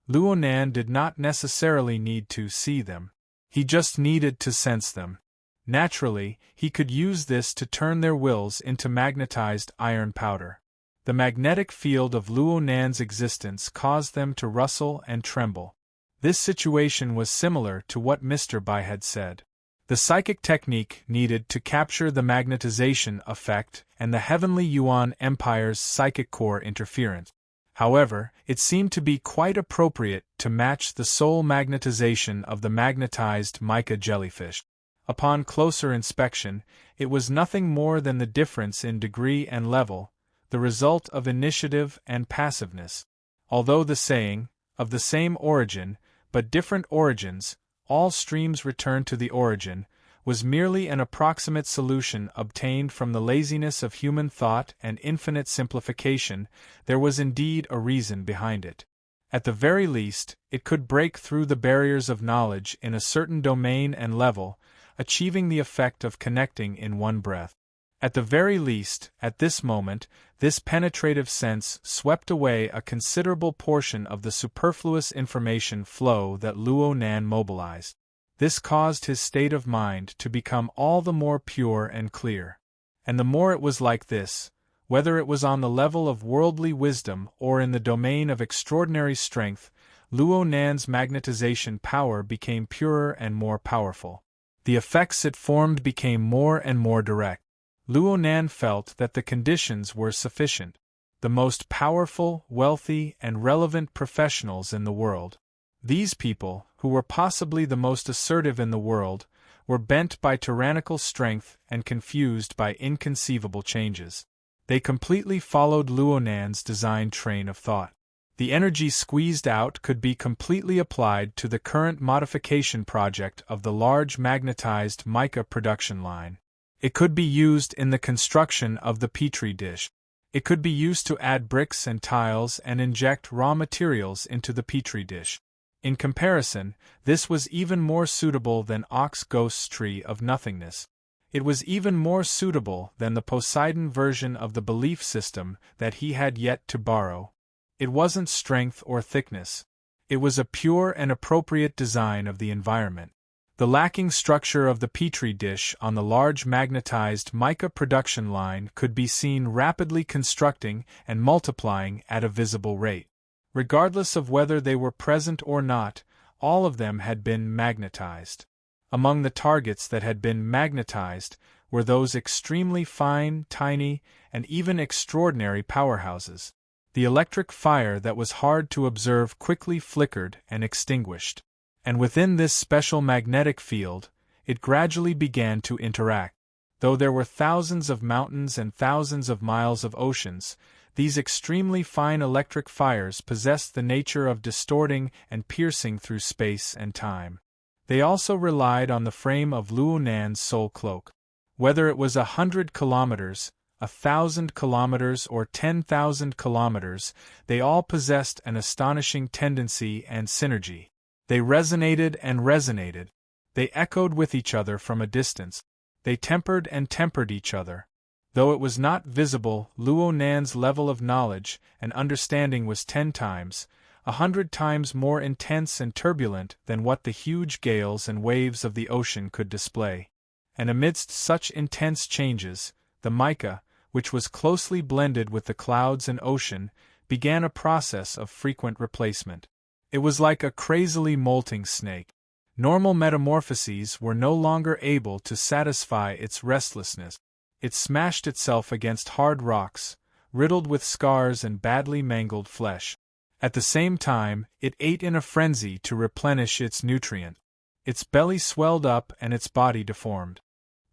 Luonan did not necessarily need to see them. He just needed to sense them. Naturally, he could use this to turn their wills into magnetized iron powder. The magnetic field of Luonan's existence caused them to rustle and tremble. This situation was similar to what Mr. Bai had said. The psychic technique needed to capture the magnetization effect and the Heavenly Yuan Empire's psychic core interference. However, it seemed to be quite appropriate to match the soul magnetization of the magnetized mica jellyfish. Upon closer inspection, it was nothing more than the difference in degree and level, the result of initiative and passiveness. Although the saying, of the same origin, but different origins, all streams return to the origin, was merely an approximate solution obtained from the laziness of human thought and infinite simplification, there was indeed a reason behind it. At the very least, it could break through the barriers of knowledge in a certain domain and level, achieving the effect of connecting in one breath. At the very least, at this moment, this penetrative sense swept away a considerable portion of the superfluous information flow that Luonan mobilized. This caused his state of mind to become all the more pure and clear. And the more it was like this, whether it was on the level of worldly wisdom or in the domain of extraordinary strength, Luonan's magnetization power became purer and more powerful. The effects it formed became more and more direct. Luonan felt that the conditions were sufficient. The most powerful, wealthy, and relevant professionals in the world. These people, who were possibly the most assertive in the world, were bent by tyrannical strength and confused by inconceivable changes. They completely followed Luonan's designed train of thought. The energy squeezed out could be completely applied to the current modification project of the large magnetized mica production line. It could be used in the construction of the petri dish. It could be used to add bricks and tiles and inject raw materials into the petri dish. In comparison, this was even more suitable than Ox Ghost's tree of nothingness. It was even more suitable than the Poseidon version of the belief system that he had yet to borrow. It wasn't strength or thickness. It was a pure and appropriate design of the environment. The lacking structure of the petri dish on the large magnetized mica production line could be seen rapidly constructing and multiplying at a visible rate. Regardless of whether they were present or not, all of them had been magnetized. Among the targets that had been magnetized were those extremely fine, tiny, and even extraordinary powerhouses. The electric fire that was hard to observe quickly flickered and extinguished. And within this special magnetic field, it gradually began to interact. Though there were thousands of mountains and thousands of miles of oceans, these extremely fine electric fires possessed the nature of distorting and piercing through space and time. They also relied on the frame of Luonan's soul cloak. Whether it was 100 kilometers, 1,000 kilometers, or 10,000 kilometers, they all possessed an astonishing tendency and synergy. They resonated and resonated. They echoed with each other from a distance. They tempered and tempered each other. Though it was not visible, Luonan's level of knowledge and understanding was 10 times, 100 times more intense and turbulent than what the huge gales and waves of the ocean could display. And amidst such intense changes, the mica, which was closely blended with the clouds and ocean, began a process of frequent replacement. It was like a crazily molting snake. Normal metamorphoses were no longer able to satisfy its restlessness. It smashed itself against hard rocks, riddled with scars and badly mangled flesh. At the same time, it ate in a frenzy to replenish its nutrient. Its belly swelled up and its body deformed.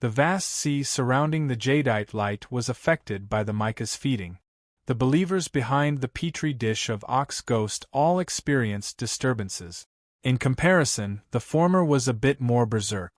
The vast sea surrounding the jadeite light was affected by the mica's feeding. The believers behind the petri dish of Ox Ghost all experienced disturbances. In comparison, the former was a bit more berserk.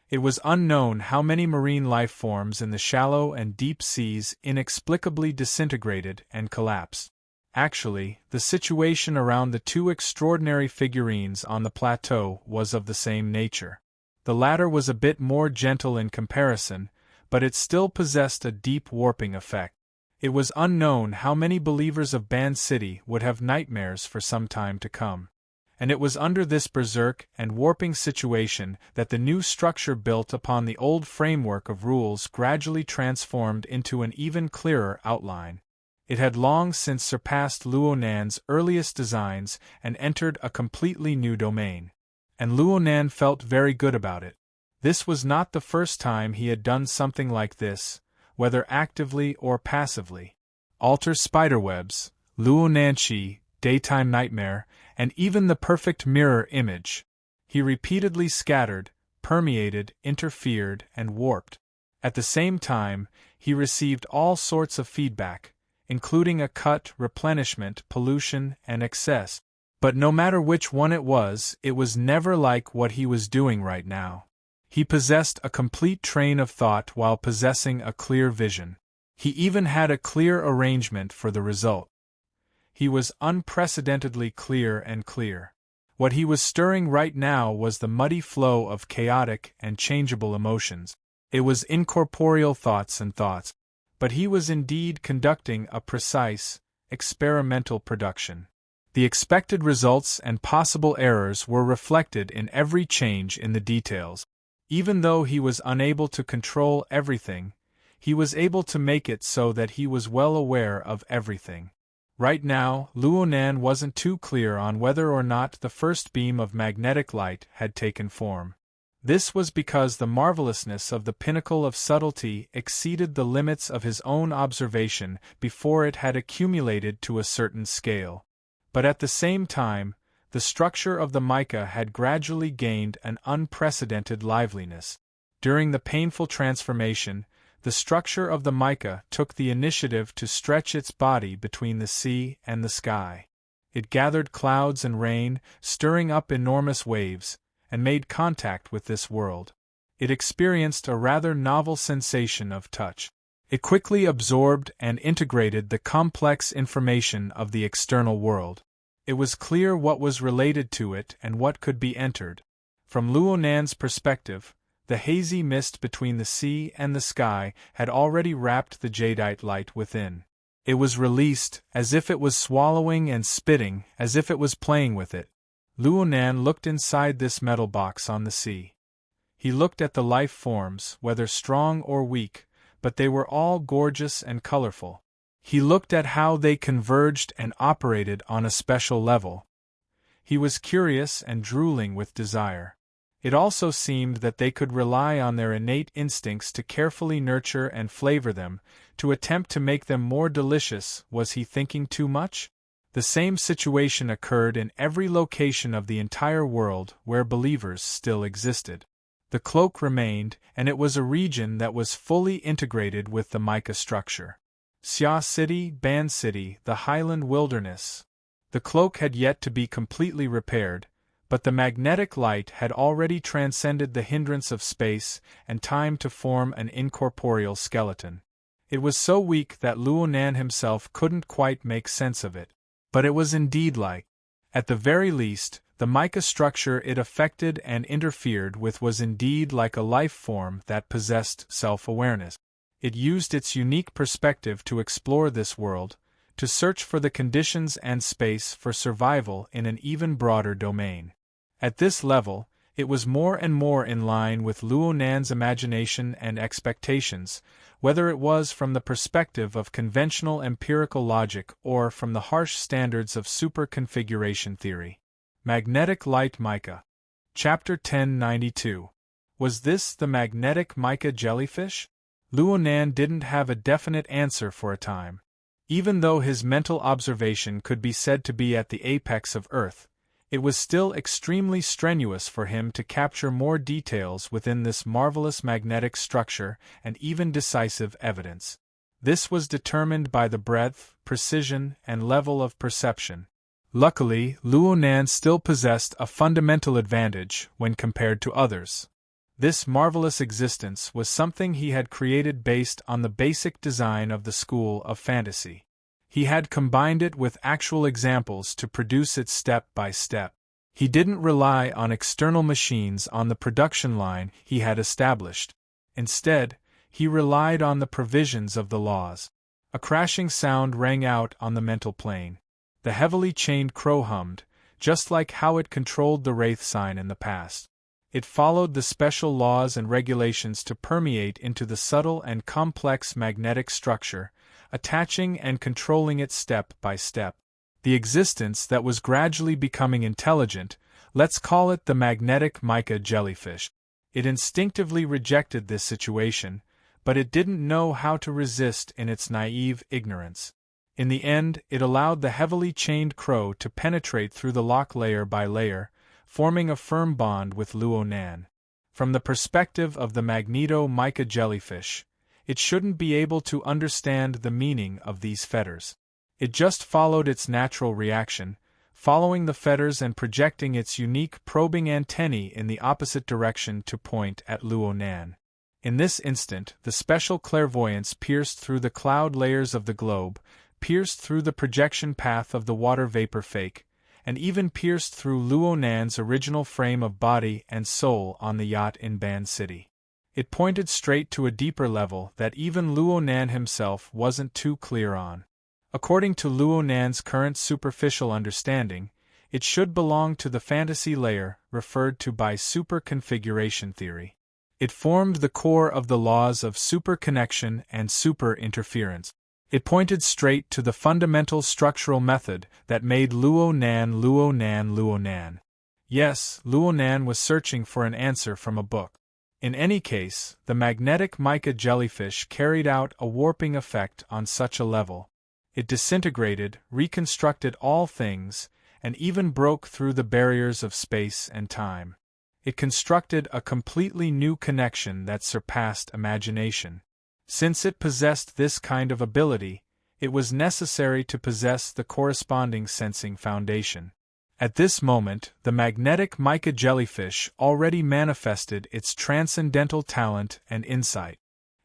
It was unknown how many marine life forms in the shallow and deep seas inexplicably disintegrated and collapsed. Actually, the situation around the two extraordinary figurines on the plateau was of the same nature. The latter was a bit more gentle in comparison, but it still possessed a deep warping effect. It was unknown how many believers of Band City would have nightmares for some time to come. And it was under this berserk and warping situation that the new structure built upon the old framework of rules gradually transformed into an even clearer outline. It had long since surpassed Luonan's earliest designs and entered a completely new domain. And Luonan felt very good about it. This was not the first time he had done something like this, whether actively or passively. Alter spiderwebs, Luonanchi, daytime nightmare, and even the perfect mirror image. He repeatedly scattered, permeated, interfered, and warped. At the same time, he received all sorts of feedback, including a cut, replenishment, pollution, and excess. But no matter which one it was never like what he was doing right now. He possessed a complete train of thought while possessing a clear vision. He even had a clear arrangement for the result. He was unprecedentedly clear and clear. What he was stirring right now was the muddy flow of chaotic and changeable emotions. It was incorporeal thoughts and thoughts. But he was indeed conducting a precise, experimental production. The expected results and possible errors were reflected in every change in the details. Even though he was unable to control everything, he was able to make it so that he was well aware of everything. Right now, Luonan wasn't too clear on whether or not the first beam of magnetic light had taken form. This was because the marvelousness of the pinnacle of subtlety exceeded the limits of his own observation before it had accumulated to a certain scale. But at the same time, the structure of the mica had gradually gained an unprecedented liveliness. During the painful transformation, the structure of the mica took the initiative to stretch its body between the sea and the sky. It gathered clouds and rain, stirring up enormous waves, and made contact with this world. It experienced a rather novel sensation of touch. It quickly absorbed and integrated the complex information of the external world. It was clear what was related to it and what could be entered. From Luonan's perspective, the hazy mist between the sea and the sky had already wrapped the jadeite light within. It was released, as if it was swallowing and spitting, as if it was playing with it. Luonan looked inside this metal box on the sea. He looked at the life forms, whether strong or weak, but they were all gorgeous and colorful. He looked at how they converged and operated on a special level. He was curious and drooling with desire. It also seemed that they could rely on their innate instincts to carefully nurture and flavor them, to attempt to make them more delicious. Was he thinking too much? The same situation occurred in every location of the entire world where believers still existed. The cloak remained, and it was a region that was fully integrated with the mica structure. Xia City, Ban City, the highland wilderness. The cloak had yet to be completely repaired, but the magnetic light had already transcended the hindrance of space and time to form an incorporeal skeleton. It was so weak that Luonan himself couldn't quite make sense of it. But it was indeed like. At the very least, the mica structure it affected and interfered with was indeed like a life form that possessed self-awareness. It used its unique perspective to explore this world, to search for the conditions and space for survival in an even broader domain. At this level, it was more and more in line with Luonan's imagination and expectations, whether it was from the perspective of conventional empirical logic or from the harsh standards of superconfiguration theory. Magnetic Light Mica. Chapter 1092. Was this the magnetic mica jellyfish? Luonan didn't have a definite answer for a time. Even though his mental observation could be said to be at the apex of Earth, it was still extremely strenuous for him to capture more details within this marvelous magnetic structure and even decisive evidence. This was determined by the breadth, precision, and level of perception. Luckily, Luonan still possessed a fundamental advantage when compared to others. This marvelous existence was something he had created based on the basic design of the school of fantasy. He had combined it with actual examples to produce it step by step. He didn't rely on external machines on the production line he had established. Instead, he relied on the provisions of the laws. A crashing sound rang out on the mental plane. The heavily chained crow hummed, just like how it controlled the wraith sign in the past. It followed the special laws and regulations to permeate into the subtle and complex magnetic structure, attaching and controlling it step by step. The existence that was gradually becoming intelligent, let's call it the magnetic mica jellyfish. It instinctively rejected this situation, but it didn't know how to resist in its naive ignorance. In the end, it allowed the heavily chained crow to penetrate through the lock layer by layer, forming a firm bond with Luo Nan. From the perspective of the magneto mica jellyfish, it shouldn't be able to understand the meaning of these fetters. It just followed its natural reaction, following the fetters and projecting its unique probing antennae in the opposite direction to point at Luo Nan. In this instant, the special clairvoyance pierced through the cloud layers of the globe, pierced through the projection path of the water vapor fake, and even pierced through Luo Nan's original frame of body and soul on the yacht in Ban City. It pointed straight to a deeper level that even Luo Nan himself wasn't too clear on. According to Luo Nan's current superficial understanding, it should belong to the fantasy layer referred to by super-configuration theory. It formed the core of the laws of super-connection and super-interference. It pointed straight to the fundamental structural method that made Luo Nan Luo Nan Luo Nan. Yes, Luo Nan was searching for an answer from a book. In any case, the magnetic mica jellyfish carried out a warping effect on such a level. It disintegrated, reconstructed all things, and even broke through the barriers of space and time. It constructed a completely new connection that surpassed imagination. Since it possessed this kind of ability, it was necessary to possess the corresponding sensing foundation. At this moment, the magnetic mica jellyfish already manifested its transcendental talent and insight.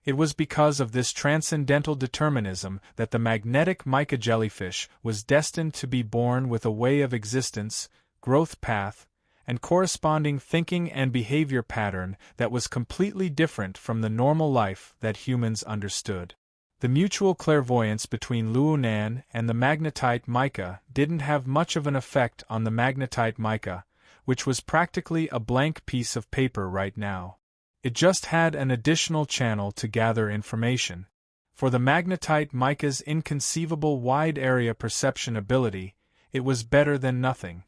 It was because of this transcendental determinism that the magnetic mica jellyfish was destined to be born with a way of existence, growth path, and corresponding thinking and behavior pattern that was completely different from the normal life that humans understood. The mutual clairvoyance between Luo Nan and the magnetite mica didn't have much of an effect on the magnetite mica, which was practically a blank piece of paper right now. It just had an additional channel to gather information. For the magnetite mica's inconceivable wide-area perception ability, it was better than nothing.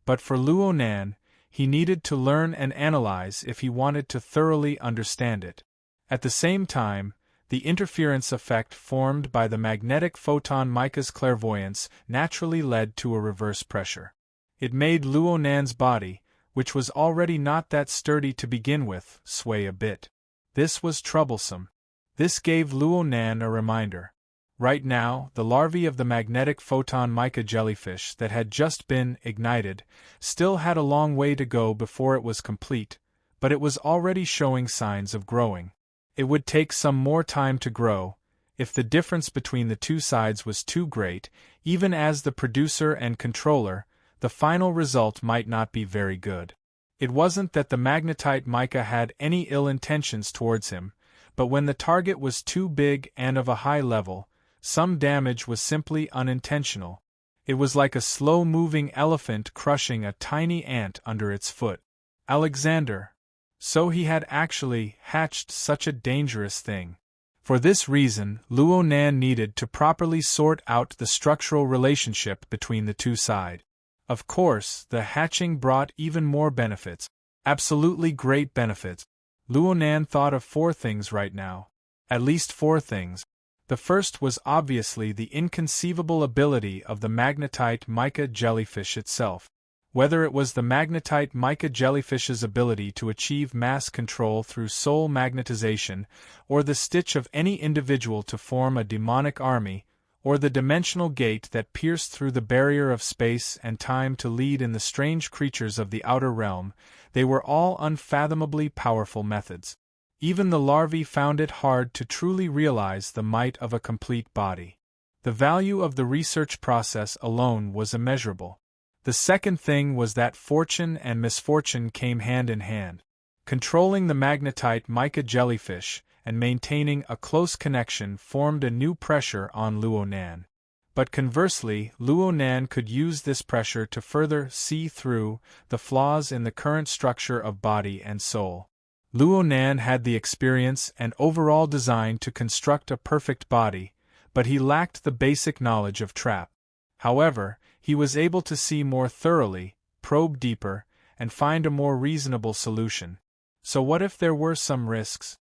But for Luo Nan, he needed to learn and analyze if he wanted to thoroughly understand it. At the same time, the interference effect formed by the magnetic photon mica's clairvoyance naturally led to a reverse pressure. It made Luo Nan's body, which was already not that sturdy to begin with, sway a bit. This was troublesome. This gave Luo Nan a reminder. Right now, the larvae of the magnetic photon mica jellyfish that had just been ignited still had a long way to go before it was complete, but it was already showing signs of growing. It would take some more time to grow. If the difference between the two sides was too great, even as the producer and controller, the final result might not be very good. It wasn't that the magnetite mica had any ill intentions towards him, but when the target was too big and of a high level, some damage was simply unintentional. It was like a slow-moving elephant crushing a tiny ant under its foot. Alexander. So he had actually hatched such a dangerous thing. For this reason, Luo Nan needed to properly sort out the structural relationship between the two sides. Of course, the hatching brought even more benefits. Absolutely great benefits. Luo Nan thought of 4 things right now. At least 4 things. The first was obviously the inconceivable ability of the magnetite mica jellyfish itself. Whether it was the magnetite mica jellyfish's ability to achieve mass control through soul magnetization, or the stitch of any individual to form a demonic army, or the dimensional gate that pierced through the barrier of space and time to lead in the strange creatures of the outer realm, they were all unfathomably powerful methods. Even the larvae found it hard to truly realize the might of a complete body. The value of the research process alone was immeasurable. The second thing was that fortune and misfortune came hand in hand. Controlling the magnetite mica jellyfish and maintaining a close connection formed a new pressure on Luo Nan. But conversely, Luo Nan could use this pressure to further see through the flaws in the current structure of body and soul. Luo Nan had the experience and overall design to construct a perfect body, but he lacked the basic knowledge of trap. However, he was able to see more thoroughly, probe deeper, and find a more reasonable solution. So what if there were some risks?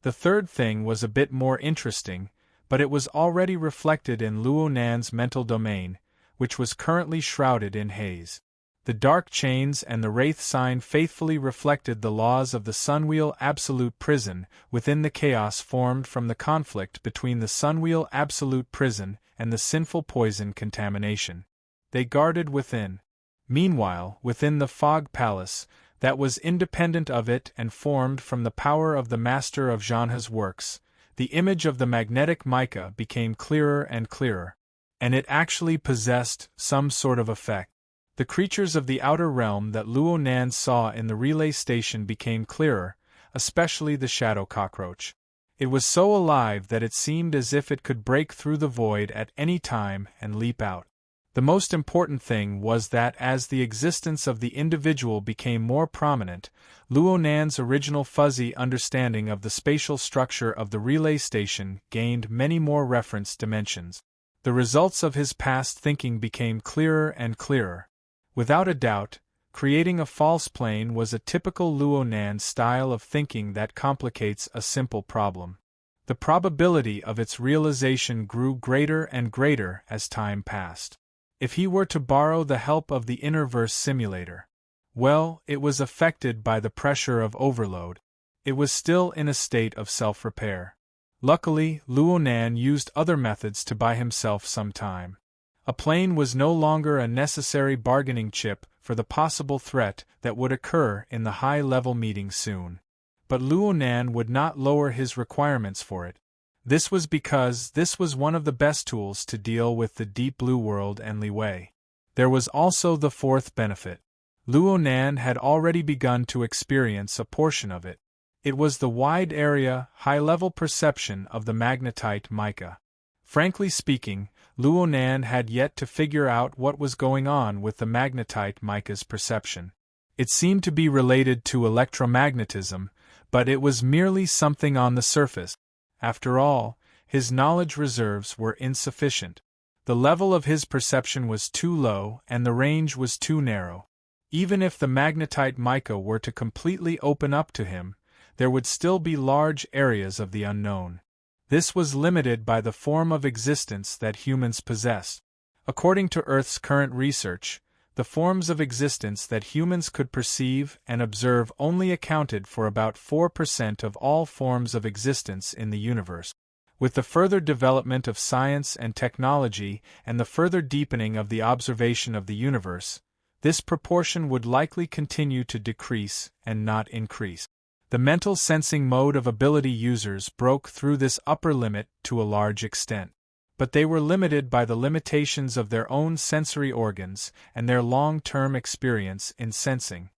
The third thing was a bit more interesting, but it was already reflected in Luo Nan's mental domain, which was currently shrouded in haze. The dark chains and the wraith sign faithfully reflected the laws of the Sunwheel Absolute Prison within the chaos formed from the conflict between the Sunwheel Absolute Prison and the sinful poison contamination. They guarded within. Meanwhile, within the Fog Palace, that was independent of it and formed from the power of the master of Zhanhe's works, the image of the magnetic mica became clearer and clearer. And it actually possessed some sort of effect. The creatures of the outer realm that Luo Nan saw in the relay station became clearer, especially the shadow cockroach. It was so alive that it seemed as if it could break through the void at any time and leap out. The most important thing was that as the existence of the individual became more prominent, Luo Nan's original fuzzy understanding of the spatial structure of the relay station gained many more reference dimensions. The results of his past thinking became clearer and clearer. Without a doubt, creating a false plane was a typical Luo Nan style of thinking that complicates a simple problem. The probability of its realization grew greater and greater as time passed. If he were to borrow the help of the Innerverse simulator, well, it was affected by the pressure of overload. It was still in a state of self-repair. Luckily, Luo Nan used other methods to buy himself some time. A plane was no longer a necessary bargaining chip for the possible threat that would occur in the high-level meeting soon. But Luo Nan would not lower his requirements for it. This was because this was one of the best tools to deal with the Deep Blue World and Li Wei. There was also the fourth benefit. Luo Nan had already begun to experience a portion of it. It was the wide-area, high-level perception of the magnetite mica. Frankly speaking, Luo Nan had yet to figure out what was going on with the magnetite mica's perception. It seemed to be related to electromagnetism, but it was merely something on the surface. After all, his knowledge reserves were insufficient. The level of his perception was too low and the range was too narrow. Even if the magnetite mica were to completely open up to him, there would still be large areas of the unknown. This was limited by the form of existence that humans possessed. According to Earth's current research, the forms of existence that humans could perceive and observe only accounted for about 4% of all forms of existence in the universe. With the further development of science and technology and the further deepening of the observation of the universe, this proportion would likely continue to decrease and not increase. The mental sensing mode of ability users broke through this upper limit to a large extent. But they were limited by the limitations of their own sensory organs and their long-term experience in sensing.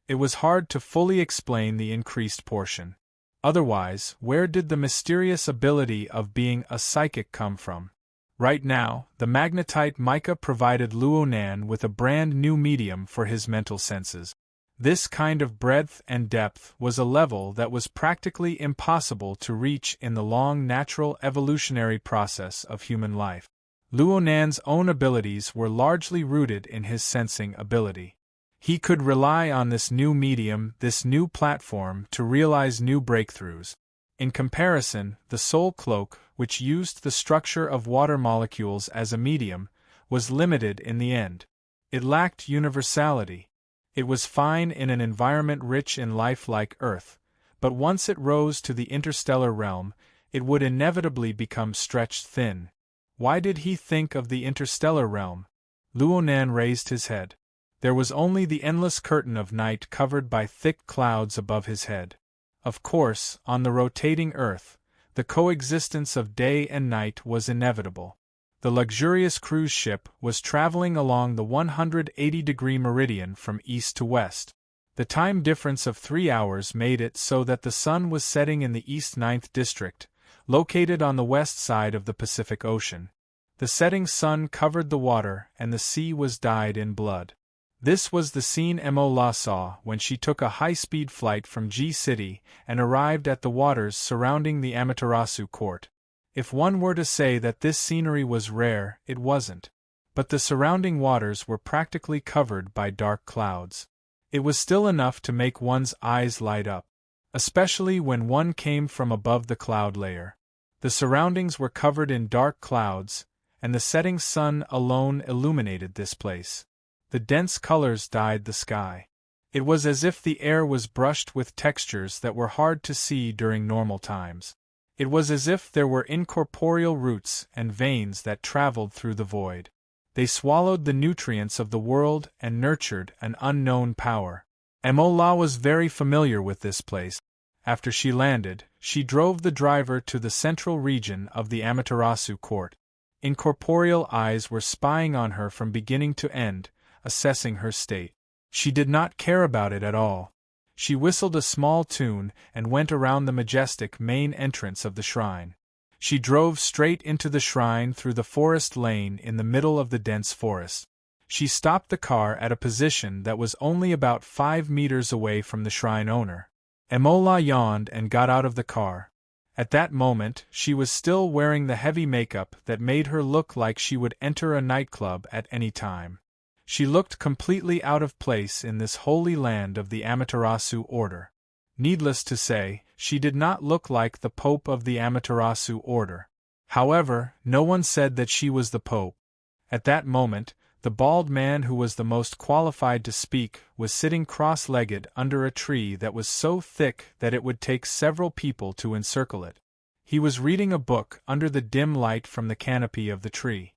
It was hard to fully explain the increased portion. Otherwise, where did the mysterious ability of being a psychic come from? Right now, the magnetite mica provided Luo Nan with a brand new medium for his mental senses. This kind of breadth and depth was a level that was practically impossible to reach in the long natural evolutionary process of human life. Luo Nan's own abilities were largely rooted in his sensing ability. He could rely on this new medium, this new platform, to realize new breakthroughs. In comparison, the Soul Cloak, which used the structure of water molecules as a medium, was limited in the end. It lacked universality. It was fine in an environment rich in life like Earth, but once it rose to the interstellar realm, it would inevitably become stretched thin. Why did he think of the interstellar realm? Luo Nan raised his head. There was only the endless curtain of night covered by thick clouds above his head. Of course, on the rotating Earth, the coexistence of day and night was inevitable. The luxurious cruise ship was traveling along the 180-degree meridian from east to west. The time difference of 3 hours made it so that the sun was setting in the East 9th District, located on the west side of the Pacific Ocean. The setting sun covered the water and the sea was dyed in blood. This was the scene Emola saw when she took a high-speed flight from G-City and arrived at the waters surrounding the Amaterasu court. If one were to say that this scenery was rare, it wasn't. But the surrounding waters were practically covered by dark clouds. It was still enough to make one's eyes light up, especially when one came from above the cloud layer. The surroundings were covered in dark clouds, and the setting sun alone illuminated this place. The dense colors dyed the sky. It was as if the air was brushed with textures that were hard to see during normal times. It was as if there were incorporeal roots and veins that traveled through the void. They swallowed the nutrients of the world and nurtured an unknown power. Emola was very familiar with this place. After she landed, she drove the driver to the central region of the Amaterasu court. Incorporeal eyes were spying on her from beginning to end, assessing her state. She did not care about it at all. She whistled a small tune and went around the majestic main entrance of the shrine. She drove straight into the shrine through the forest lane in the middle of the dense forest. She stopped the car at a position that was only about 5 meters away from the shrine owner. Emola yawned and got out of the car. At that moment, she was still wearing the heavy makeup that made her look like she would enter a nightclub at any time. She looked completely out of place in this holy land of the Amaterasu order. Needless to say, she did not look like the Pope of the Amaterasu order. However, no one said that she was the Pope. At that moment, the bald man who was the most qualified to speak was sitting cross-legged under a tree that was so thick that it would take several people to encircle it. He was reading a book under the dim light from the canopy of the tree.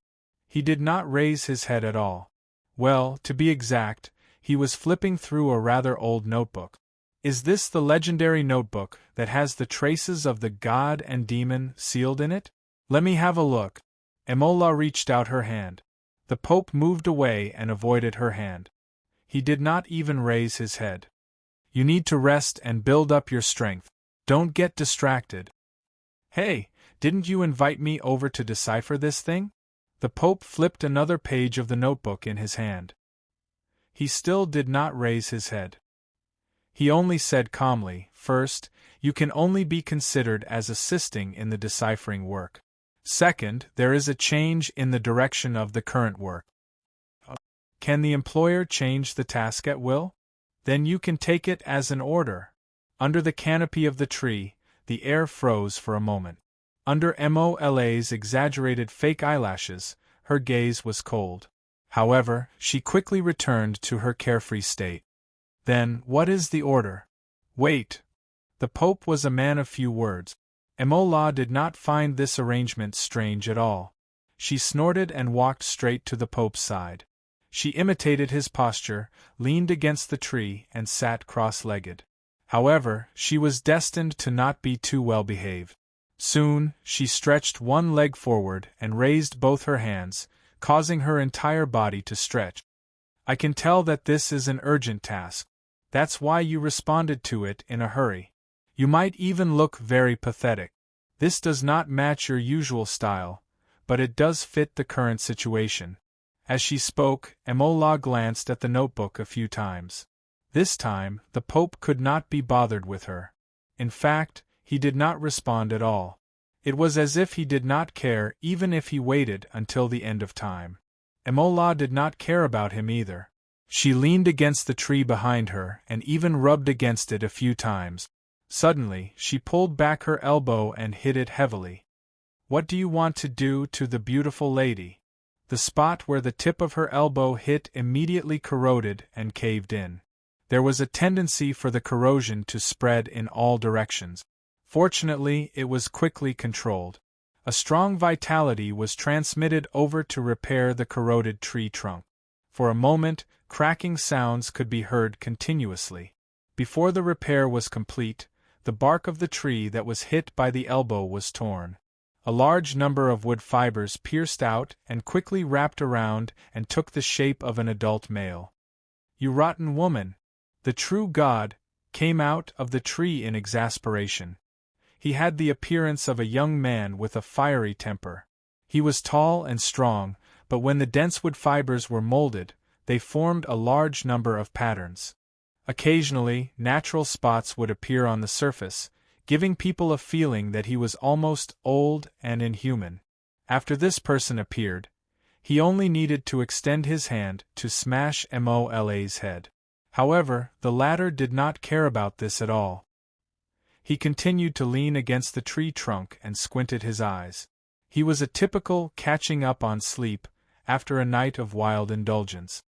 He did not raise his head at all. Well, to be exact, he was flipping through a rather old notebook. Is this the legendary notebook that has the traces of the god and demon sealed in it? Let me have a look. Emola reached out her hand. The Pope moved away and avoided her hand. He did not even raise his head. You need to rest and build up your strength. Don't get distracted. Hey, didn't you invite me over to decipher this thing? The Pope flipped another page of the notebook in his hand. He still did not raise his head. He only said calmly, first, you can only be considered as assisting in the deciphering work. Second, there is a change in the direction of the current work. Can the employer change the task at will? Then you can take it as an order. Under the canopy of the tree, the air froze for a moment. Under Mola's exaggerated fake eyelashes, her gaze was cold. However, she quickly returned to her carefree state. Then, what is the order? Wait. The Pope was a man of few words. Emola did not find this arrangement strange at all. She snorted and walked straight to the Pope's side. She imitated his posture, leaned against the tree, and sat cross-legged. However, she was destined to not be too well behaved. Soon, she stretched one leg forward and raised both her hands, causing her entire body to stretch. I can tell that this is an urgent task. That's why you responded to it in a hurry. You might even look very pathetic. This does not match your usual style, but it does fit the current situation. As she spoke, Emola glanced at the notebook a few times. This time, the Pope could not be bothered with her. In fact, he did not respond at all. It was as if he did not care even if he waited until the end of time. Emola did not care about him either. She leaned against the tree behind her and even rubbed against it a few times. Suddenly, she pulled back her elbow and hit it heavily. What do you want to do to the beautiful lady? The spot where the tip of her elbow hit immediately corroded and caved in. There was a tendency for the corrosion to spread in all directions. Fortunately, it was quickly controlled. A strong vitality was transmitted over to repair the corroded tree trunk. For a moment, cracking sounds could be heard continuously. Before the repair was complete, the bark of the tree that was hit by the elbow was torn. A large number of wood fibers pierced out and quickly wrapped around and took the shape of an adult male. "You rotten woman!" The true god came out of the tree in exasperation. He had the appearance of a young man with a fiery temper. He was tall and strong, but when the dense wood fibers were molded, they formed a large number of patterns. Occasionally, natural spots would appear on the surface, giving people a feeling that he was almost old and inhuman. After this person appeared, he only needed to extend his hand to smash Mola's head. However, the latter did not care about this at all. He continued to lean against the tree trunk and squinted his eyes. He was a typical catching up on sleep after a night of wild indulgence.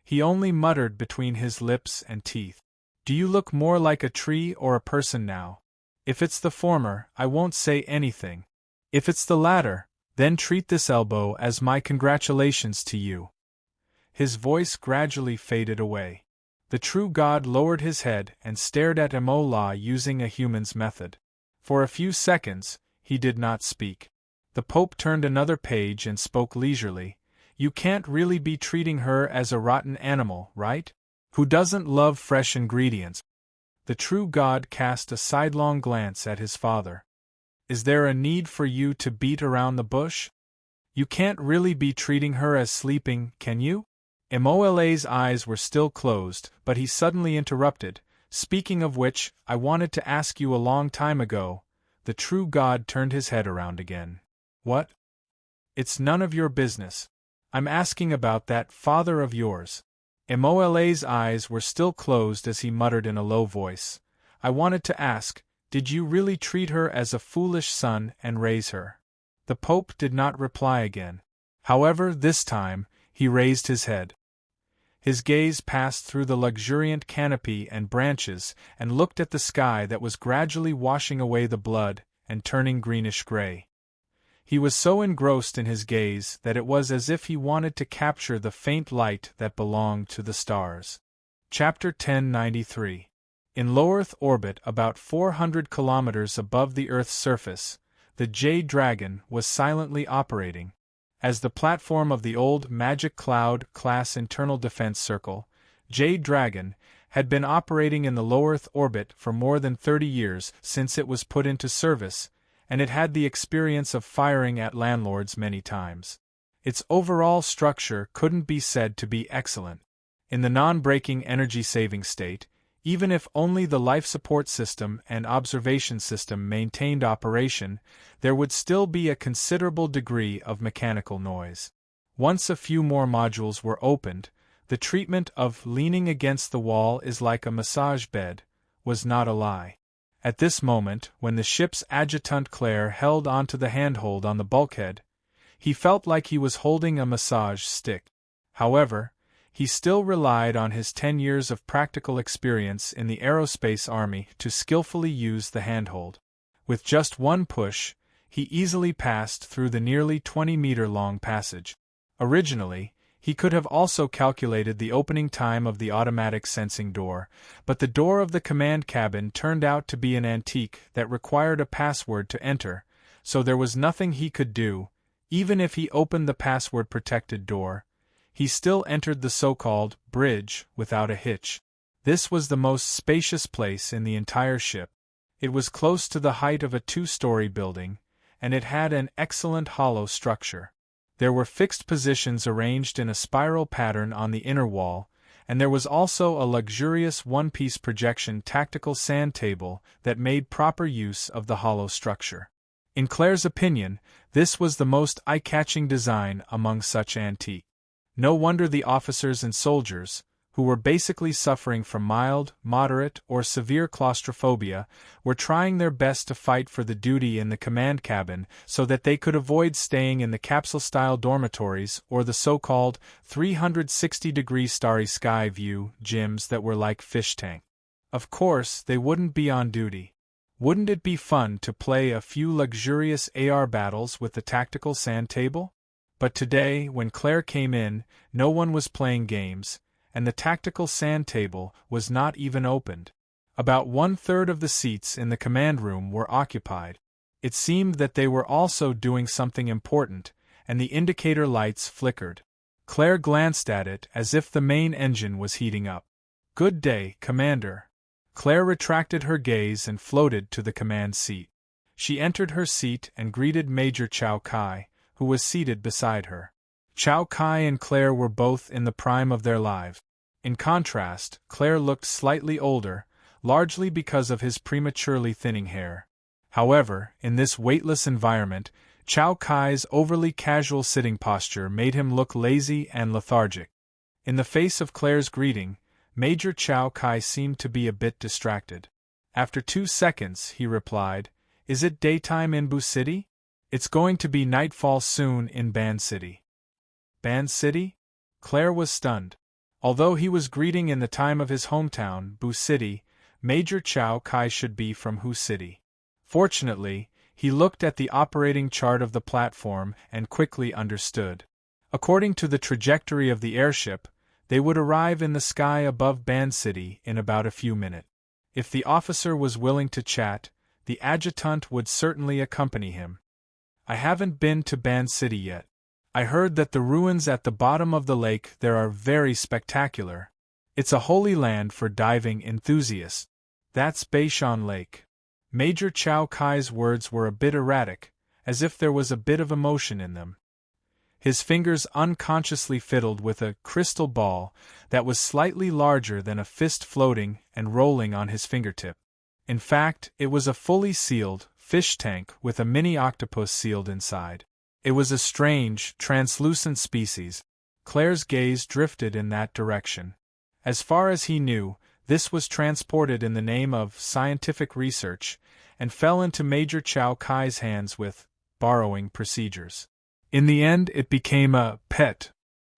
He only muttered between his lips and teeth, "Do you look more like a tree or a person now? If it's the former, I won't say anything. If it's the latter, then treat this elbow as my congratulations to you." His voice gradually faded away. The true god lowered his head and stared at Mola using a human's method. For a few seconds, he did not speak. The Pope turned another page and spoke leisurely. "You can't really be treating her as a rotten animal, right? Who doesn't love fresh ingredients?" The true god cast a sidelong glance at his father. "Is there a need for you to beat around the bush? You can't really be treating her as sleeping, can you?" Mola's eyes were still closed, but he suddenly interrupted. "Speaking of which, I wanted to ask you a long time ago." The true god turned his head around again. "What?" "It's none of your business. I'm asking about that father of yours." Mola's eyes were still closed as he muttered in a low voice. "I wanted to ask, did you really treat her as a foolish son and raise her?" The Pope did not reply again. However, this time, he raised his head. His gaze passed through the luxuriant canopy and branches and looked at the sky that was gradually washing away the blood and turning greenish-gray. He was so engrossed in his gaze that it was as if he wanted to capture the faint light that belonged to the stars. Chapter 1093. In low Earth orbit about 400 kilometers above the Earth's surface, the Jade Dragon was silently operating. As the platform of the old Magic Cloud-class internal defense circle, Jade Dragon had been operating in the low Earth orbit for more than 30 years since it was put into service, and it had the experience of firing at landlords many times. Its overall structure couldn't be said to be excellent. In the non-breaking energy-saving state, even if only the life support system and observation system maintained operation, there would still be a considerable degree of mechanical noise. Once a few more modules were opened, the treatment of "leaning against the wall is like a massage bed" was not a lie. At this moment, when the ship's adjutant Claire held onto the handhold on the bulkhead, he felt like he was holding a massage stick. However, he still relied on his 10 years of practical experience in the aerospace army to skillfully use the handhold. With just one push, he easily passed through the nearly 20-meter-long passage. Originally, he could have also calculated the opening time of the automatic sensing door, but the door of the command cabin turned out to be an antique that required a password to enter, so there was nothing he could do. Even if he opened the password-protected door, he still entered the so-called bridge without a hitch. This was the most spacious place in the entire ship. It was close to the height of a 2-story building, and it had an excellent hollow structure. There were fixed positions arranged in a spiral pattern on the inner wall, and there was also a luxurious one-piece projection tactical sand table that made proper use of the hollow structure. In Claire's opinion, this was the most eye-catching design among such antiques. No wonder the officers and soldiers, who were basically suffering from mild, moderate, or severe claustrophobia, were trying their best to fight for the duty in the command cabin so that they could avoid staying in the capsule-style dormitories or the so-called 360-degree starry sky view gyms that were like fish tanks. Of course, they wouldn't be on duty. Wouldn't it be fun to play a few luxurious AR battles with the tactical sand table? But today, when Claire came in, no one was playing games, and the tactical sand table was not even opened. About 1/3 of the seats in the command room were occupied. It seemed that they were also doing something important, and the indicator lights flickered. Claire glanced at it as if the main engine was heating up. "Good day, Commander." Claire retracted her gaze and floated to the command seat. She entered her seat and greeted Major Chow Kai, who was seated beside her. Chow Kai and Claire were both in the prime of their lives. In contrast, Claire looked slightly older, largely because of his prematurely thinning hair. However, in this weightless environment, Chow Kai's overly casual sitting posture made him look lazy and lethargic. In the face of Claire's greeting, Major Chow Kai seemed to be a bit distracted. After 2 seconds, he replied, "Is it daytime in Bu City? It's going to be nightfall soon in Ban City." Ban City? Claire was stunned. Although he was greeting in the time of his hometown, Bu City, Major Chow Kai should be from Hu City. Fortunately, he looked at the operating chart of the platform and quickly understood. According to the trajectory of the airship, they would arrive in the sky above Ban City in about a few minutes. If the officer was willing to chat, the adjutant would certainly accompany him. "I haven't been to Ban City yet. I heard that the ruins at the bottom of the lake there are very spectacular. It's a holy land for diving enthusiasts. That's Beishan Lake." Major Chow Kai's words were a bit erratic, as if there was a bit of emotion in them. His fingers unconsciously fiddled with a crystal ball that was slightly larger than a fist floating and rolling on his fingertip. In fact, it was a fully sealed fish tank with a mini octopus sealed inside. It was a strange, translucent species. Claire's gaze drifted in that direction. As far as he knew, this was transported in the name of scientific research, and fell into Major Chow Kai's hands with borrowing procedures. In the end, it became a pet.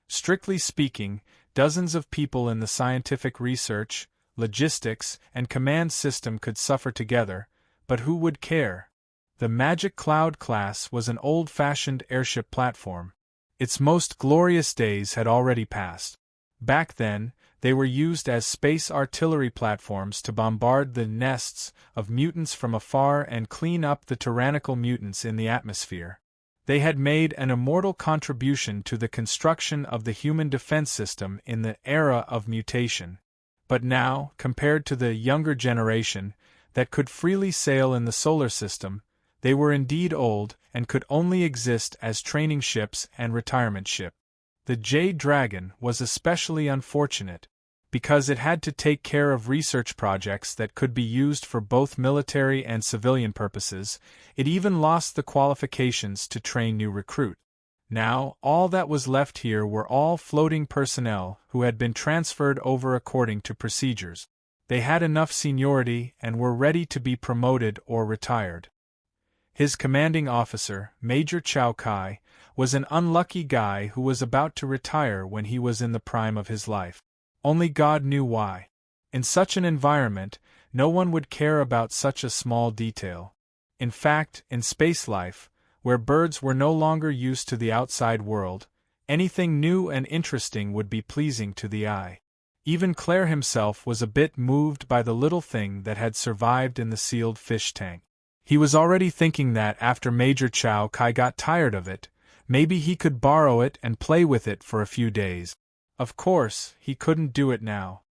Strictly speaking, dozens of people in the scientific research, logistics, and command system could suffer together, but who would care? The Magic Cloud class was an old-fashioned airship platform. Its most glorious days had already passed. Back then, they were used as space artillery platforms to bombard the nests of mutants from afar and clean up the tyrannical mutants in the atmosphere. They had made an immortal contribution to the construction of the human defense system in the era of mutation. But now, compared to the younger generation, that could freely sail in the solar system, they were indeed old and could only exist as training ships and retirement ships. The Jade Dragon was especially unfortunate, because it had to take care of research projects that could be used for both military and civilian purposes. It even lost the qualifications to train new recruits. Now, all that was left here were all floating personnel who had been transferred over according to procedures. They had enough seniority and were ready to be promoted or retired. His commanding officer, Major Chow Kai, was an unlucky guy who was about to retire when he was in the prime of his life. Only God knew why. In such an environment, no one would care about such a small detail. In fact, in space life, where birds were no longer used to the outside world, anything new and interesting would be pleasing to the eye. Even Claire himself was a bit moved by the little thing that had survived in the sealed fish tank. He was already thinking that after Major Chow Kai got tired of it, maybe he could borrow it and play with it for a few days. Of course, he couldn't do it now.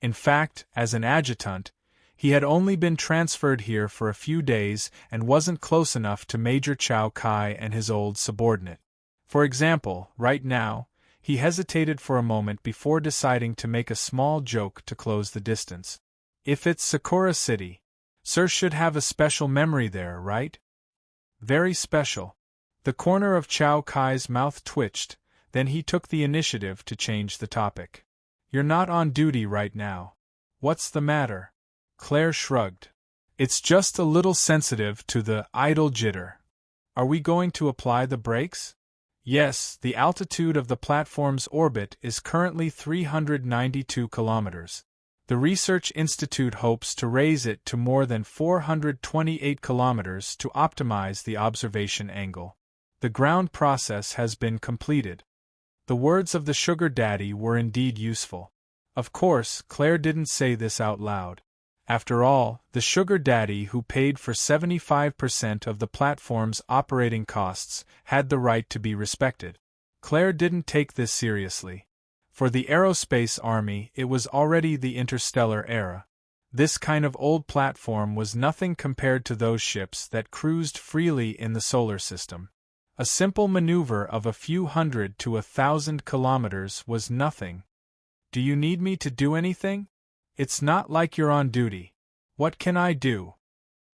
In fact, as an adjutant, he had only been transferred here for a few days and wasn't close enough to Major Chow Kai and his old subordinate. For example, right now, he hesitated for a moment before deciding to make a small joke to close the distance. "If it's Sakura City, Sir should have a special memory there, right?" "Very special." The corner of Chow Kai's mouth twitched, then he took the initiative to change the topic. "You're not on duty right now. What's the matter?" Claire shrugged. "It's just a little sensitive to the idle jitter." "Are we going to apply the brakes?" "Yes, the altitude of the platform's orbit is currently 392 kilometers. The Research Institute hopes to raise it to more than 428 kilometers to optimize the observation angle. The ground process has been completed." The words of the sugar daddy were indeed useful. Of course, Claire didn't say this out loud. After all, the sugar daddy who paid for 75% of the platform's operating costs had the right to be respected. Claire didn't take this seriously. For the aerospace army, it was already the interstellar era. This kind of old platform was nothing compared to those ships that cruised freely in the solar system. A simple maneuver of a few hundred to 1,000 kilometers was nothing. Do you need me to do anything? It's not like you're on duty. What can I do?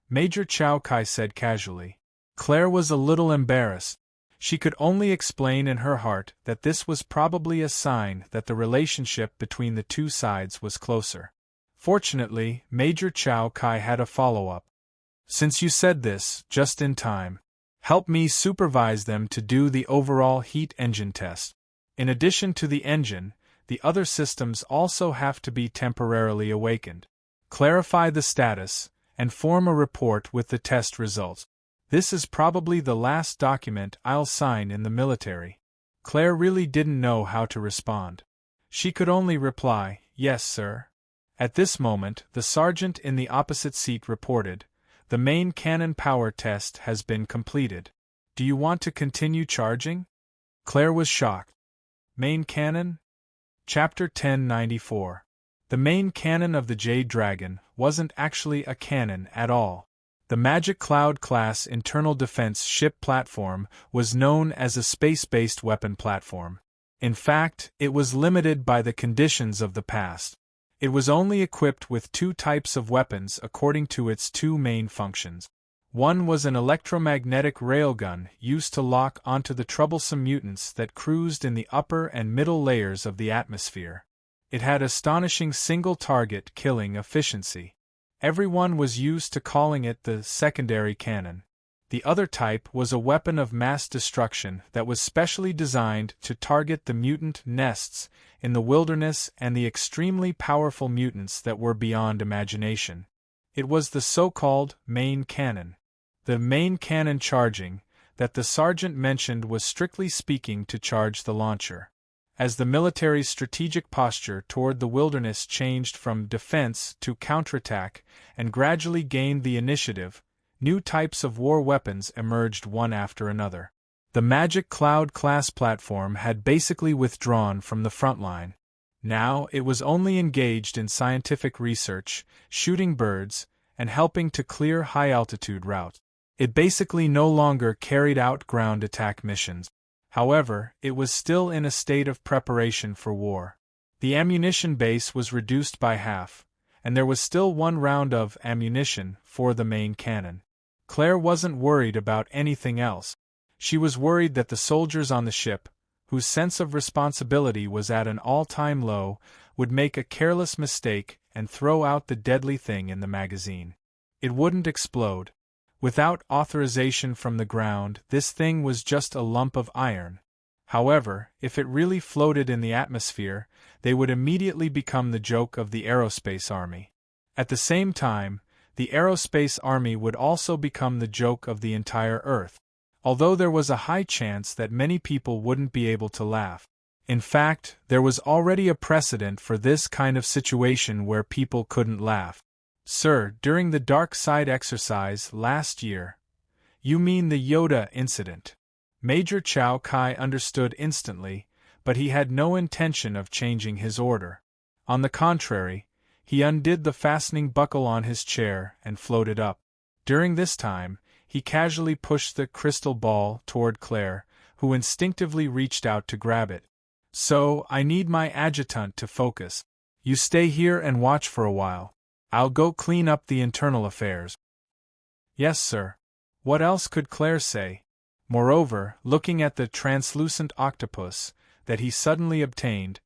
Major Chow Kai said casually. Claire was a little embarrassed. She could only explain in her heart that this was probably a sign that the relationship between the two sides was closer. Fortunately, Major Chow Kai had a follow-up. Since you said this, just in time, help me supervise them to do the overall heat engine test. In addition to the engine, the other systems also have to be temporarily awakened. Clarify the status, and form a report with the test results. This is probably the last document I'll sign in the military. Claire really didn't know how to respond. She could only reply, "Yes, sir." At this moment, the sergeant in the opposite seat reported, "The main cannon power test has been completed. Do you want to continue charging?" Claire was shocked. Main cannon? Chapter 1094. The main cannon of the Jade Dragon wasn't actually a cannon at all. The Magic Cloud-class internal defense ship platform was known as a space-based weapon platform. In fact, it was limited by the conditions of the past. It was only equipped with two types of weapons according to its two main functions. One was an electromagnetic railgun used to lock onto the troublesome mutants that cruised in the upper and middle layers of the atmosphere. It had astonishing single-target killing efficiency. Everyone was used to calling it the secondary cannon. The other type was a weapon of mass destruction that was specially designed to target the mutant nests in the wilderness and the extremely powerful mutants that were beyond imagination. It was the so-called main cannon. The main cannon charging, that the sergeant mentioned, was strictly speaking to charge the launcher. As the military's strategic posture toward the wilderness changed from defense to counterattack and gradually gained the initiative, new types of war weapons emerged one after another. The Magic Cloud-class platform had basically withdrawn from the front line. Now it was only engaged in scientific research, shooting birds, and helping to clear high-altitude routes. It basically no longer carried out ground attack missions. However, it was still in a state of preparation for war. The ammunition base was reduced by half, and there was still one round of ammunition for the main cannon. Claire wasn't worried about anything else. She was worried that the soldiers on the ship, whose sense of responsibility was at an all-time low, would make a careless mistake and throw out the deadly thing in the magazine. It wouldn't explode. Without authorization from the ground, this thing was just a lump of iron. However, if it really floated in the atmosphere, they would immediately become the joke of the aerospace army. At the same time, the aerospace army would also become the joke of the entire Earth, although there was a high chance that many people wouldn't be able to laugh. In fact, there was already a precedent for this kind of situation where people couldn't laugh. "Sir, during the dark side exercise last year." "You mean the Yoda incident?" Major Chow Kai understood instantly, but he had no intention of changing his order. On the contrary, he undid the fastening buckle on his chair and floated up. During this time, he casually pushed the crystal ball toward Claire, who instinctively reached out to grab it. "So, I need my adjutant to focus. You stay here and watch for a while. I'll go clean up the internal affairs." "Yes, sir." What else could Claire say? Moreover, looking at the translucent octopus that he suddenly obtained,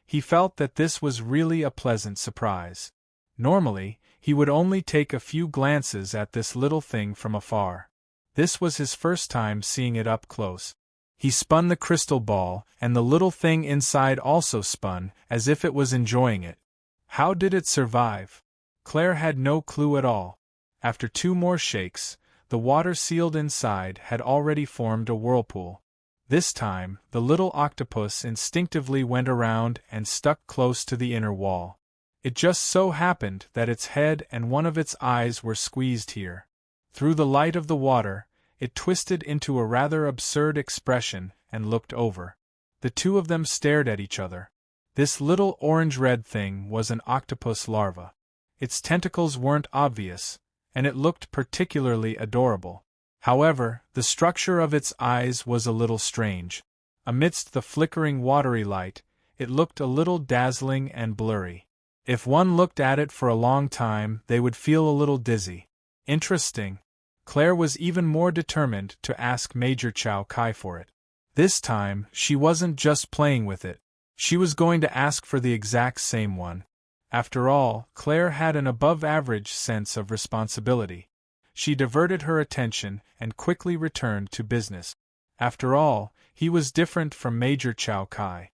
he felt that this was really a pleasant surprise. Normally, he would only take a few glances at this little thing from afar. This was his first time seeing it up close. He spun the crystal ball, and the little thing inside also spun, as if it was enjoying it. How did it survive? Claire had no clue at all. After two more shakes, the water sealed inside had already formed a whirlpool. This time, the little octopus instinctively went around and stuck close to the inner wall. It just so happened that its head and one of its eyes were squeezed here. Through the light of the water, it twisted into a rather absurd expression and looked over. The two of them stared at each other. This little orange-red thing was an octopus larva. Its tentacles weren't obvious, and it looked particularly adorable. However, the structure of its eyes was a little strange. Amidst the flickering watery light, it looked a little dazzling and blurry. If one looked at it for a long time, they would feel a little dizzy. Interesting. Claire was even more determined to ask Major Chow Kai for it. This time, she wasn't just playing with it. She was going to ask for the exact same one. After all, Claire had an above-average sense of responsibility. She diverted her attention and quickly returned to business. After all, he was different from Major Chow Kai.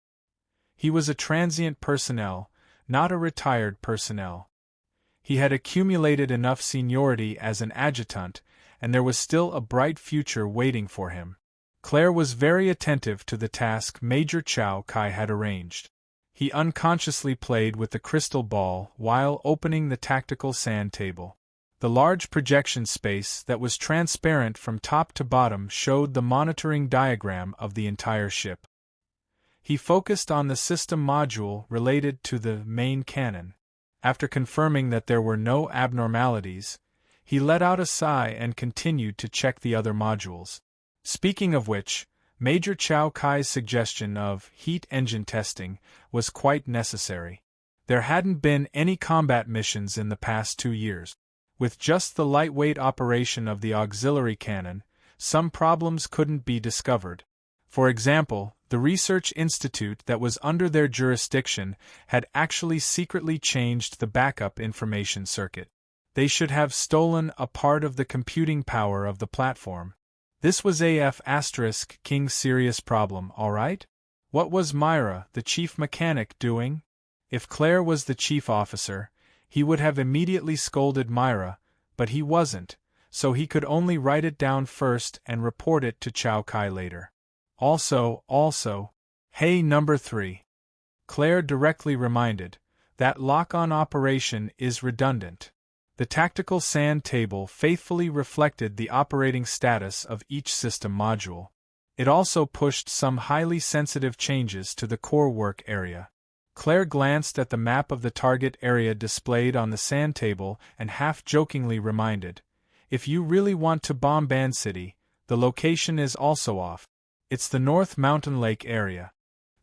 He was a transient personnel, not a retired personnel. He had accumulated enough seniority as an adjutant, and there was still a bright future waiting for him. Claire was very attentive to the task Major Chow Kai had arranged. He unconsciously played with the crystal ball while opening the tactical sand table. The large projection space that was transparent from top to bottom showed the monitoring diagram of the entire ship. He focused on the system module related to the main cannon. After confirming that there were no abnormalities, he let out a sigh and continued to check the other modules. Speaking of which, Major Chow Kai's suggestion of heat engine testing was quite necessary. There hadn't been any combat missions in the past 2 years. With just the lightweight operation of the auxiliary cannon, some problems couldn't be discovered. For example, the research institute that was under their jurisdiction had actually secretly changed the backup information circuit. They should have stolen a part of the computing power of the platform. This was King's serious problem, all right? What was Myra, the chief mechanic, doing? If Claire was the chief officer, he would have immediately scolded Myra, but he wasn't, so he could only write it down first and report it to Chow Kai later. Also, hey number 3. Claire directly reminded, that lock-on operation is redundant. The tactical sand table faithfully reflected the operating status of each system module. It also pushed some highly sensitive changes to the core work area. Claire glanced at the map of the target area displayed on the sand table and half-jokingly reminded, if you really want to bomb Band City, the location is also off. It's the North Mountain Lake area.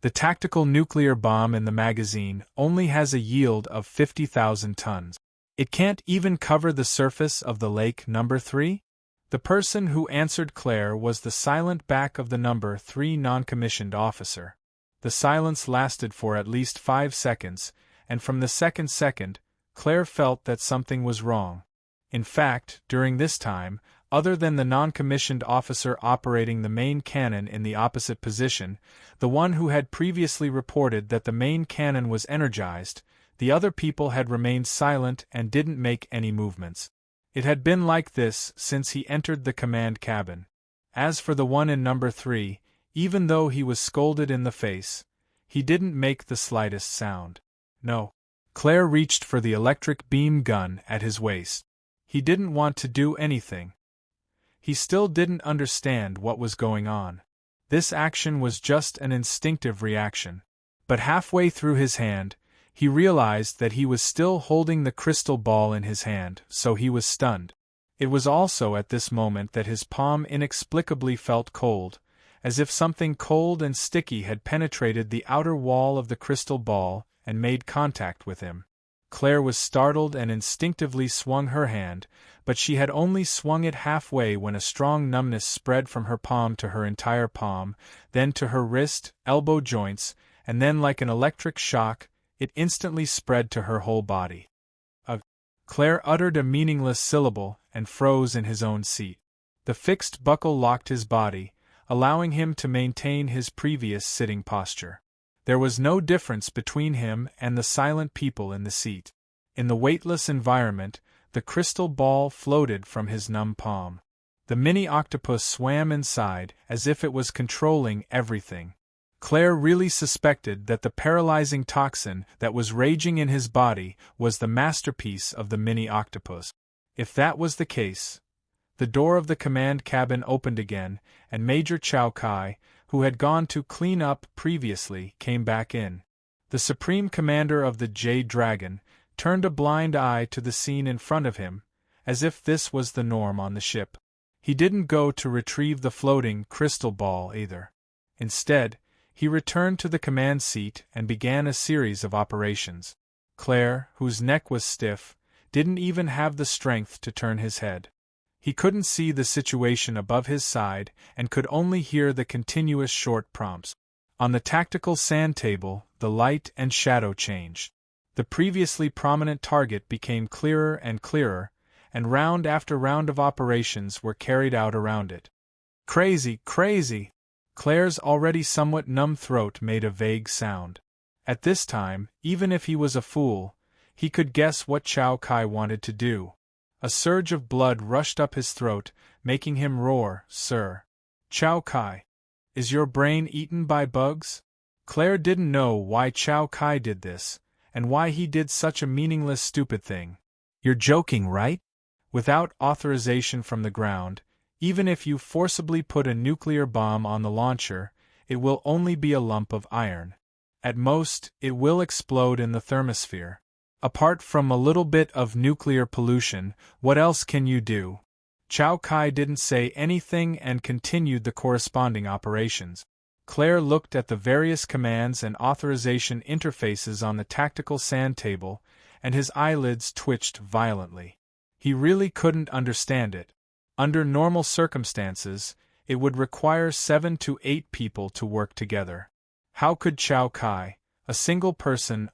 The tactical nuclear bomb in the magazine only has a yield of 50,000 tons. It can't even cover the surface of the lake number 3? The person who answered Claire was the silent back of the number 3 non-commissioned officer. The silence lasted for at least 5 seconds, and from the second, Claire felt that something was wrong. In fact, during this time, other than the non-commissioned officer operating the main cannon in the opposite position, the one who had previously reported that the main cannon was energized, the other people had remained silent and didn't make any movements. It had been like this since he entered the command cabin. As for the one in number 3, even though he was scolded in the face, he didn't make the slightest sound. No. Claire reached for the electric beam gun at his waist. He didn't want to do anything. He still didn't understand what was going on. This action was just an instinctive reaction. But halfway through his hand, he realized that he was still holding the crystal ball in his hand, so he was stunned. It was also at this moment that his palm inexplicably felt cold, as if something cold and sticky had penetrated the outer wall of the crystal ball and made contact with him. Claire was startled and instinctively swung her hand, but she had only swung it halfway when a strong numbness spread from her palm to her entire palm, then to her wrist, elbow joints, and then like an electric shock, it instantly spread to her whole body. Claire uttered a meaningless syllable and froze in his own seat. The fixed buckle locked his body, allowing him to maintain his previous sitting posture. There was no difference between him and the silent people in the seat. In the weightless environment, the crystal ball floated from his numb palm. The mini octopus swam inside as if it was controlling everything. Claire really suspected that the paralyzing toxin that was raging in his body was the masterpiece of the mini-octopus. If that was the case, the door of the command cabin opened again, and Major Chow Kai, who had gone to clean up previously, came back in. The Supreme Commander of the Jade Dragon turned a blind eye to the scene in front of him, as if this was the norm on the ship. He didn't go to retrieve the floating crystal ball either. Instead, he returned to the command seat and began a series of operations. Claire, whose neck was stiff, didn't even have the strength to turn his head. He couldn't see the situation above his side and could only hear the continuous short prompts. On the tactical sand table, the light and shadow changed. The previously prominent target became clearer and clearer, and round after round of operations were carried out around it. Crazy, crazy! Claire's already somewhat numb throat made a vague sound. At this time, even if he was a fool, he could guess what Chow Kai wanted to do. A surge of blood rushed up his throat, making him roar, "Sir! Chow Kai! Is your brain eaten by bugs?" Claire didn't know why Chow Kai did this, and why he did such a meaningless stupid thing. "You're joking, right? Without authorization from the ground, even if you forcibly put a nuclear bomb on the launcher, it will only be a lump of iron. At most, it will explode in the thermosphere. Apart from a little bit of nuclear pollution, what else can you do?" Chow Kai didn't say anything and continued the corresponding operations. Claire looked at the various commands and authorization interfaces on the tactical sand table, and his eyelids twitched violently. He really couldn't understand it. Under normal circumstances, it would require 7 to 8 people to work together. How could Chow Kai, a single person,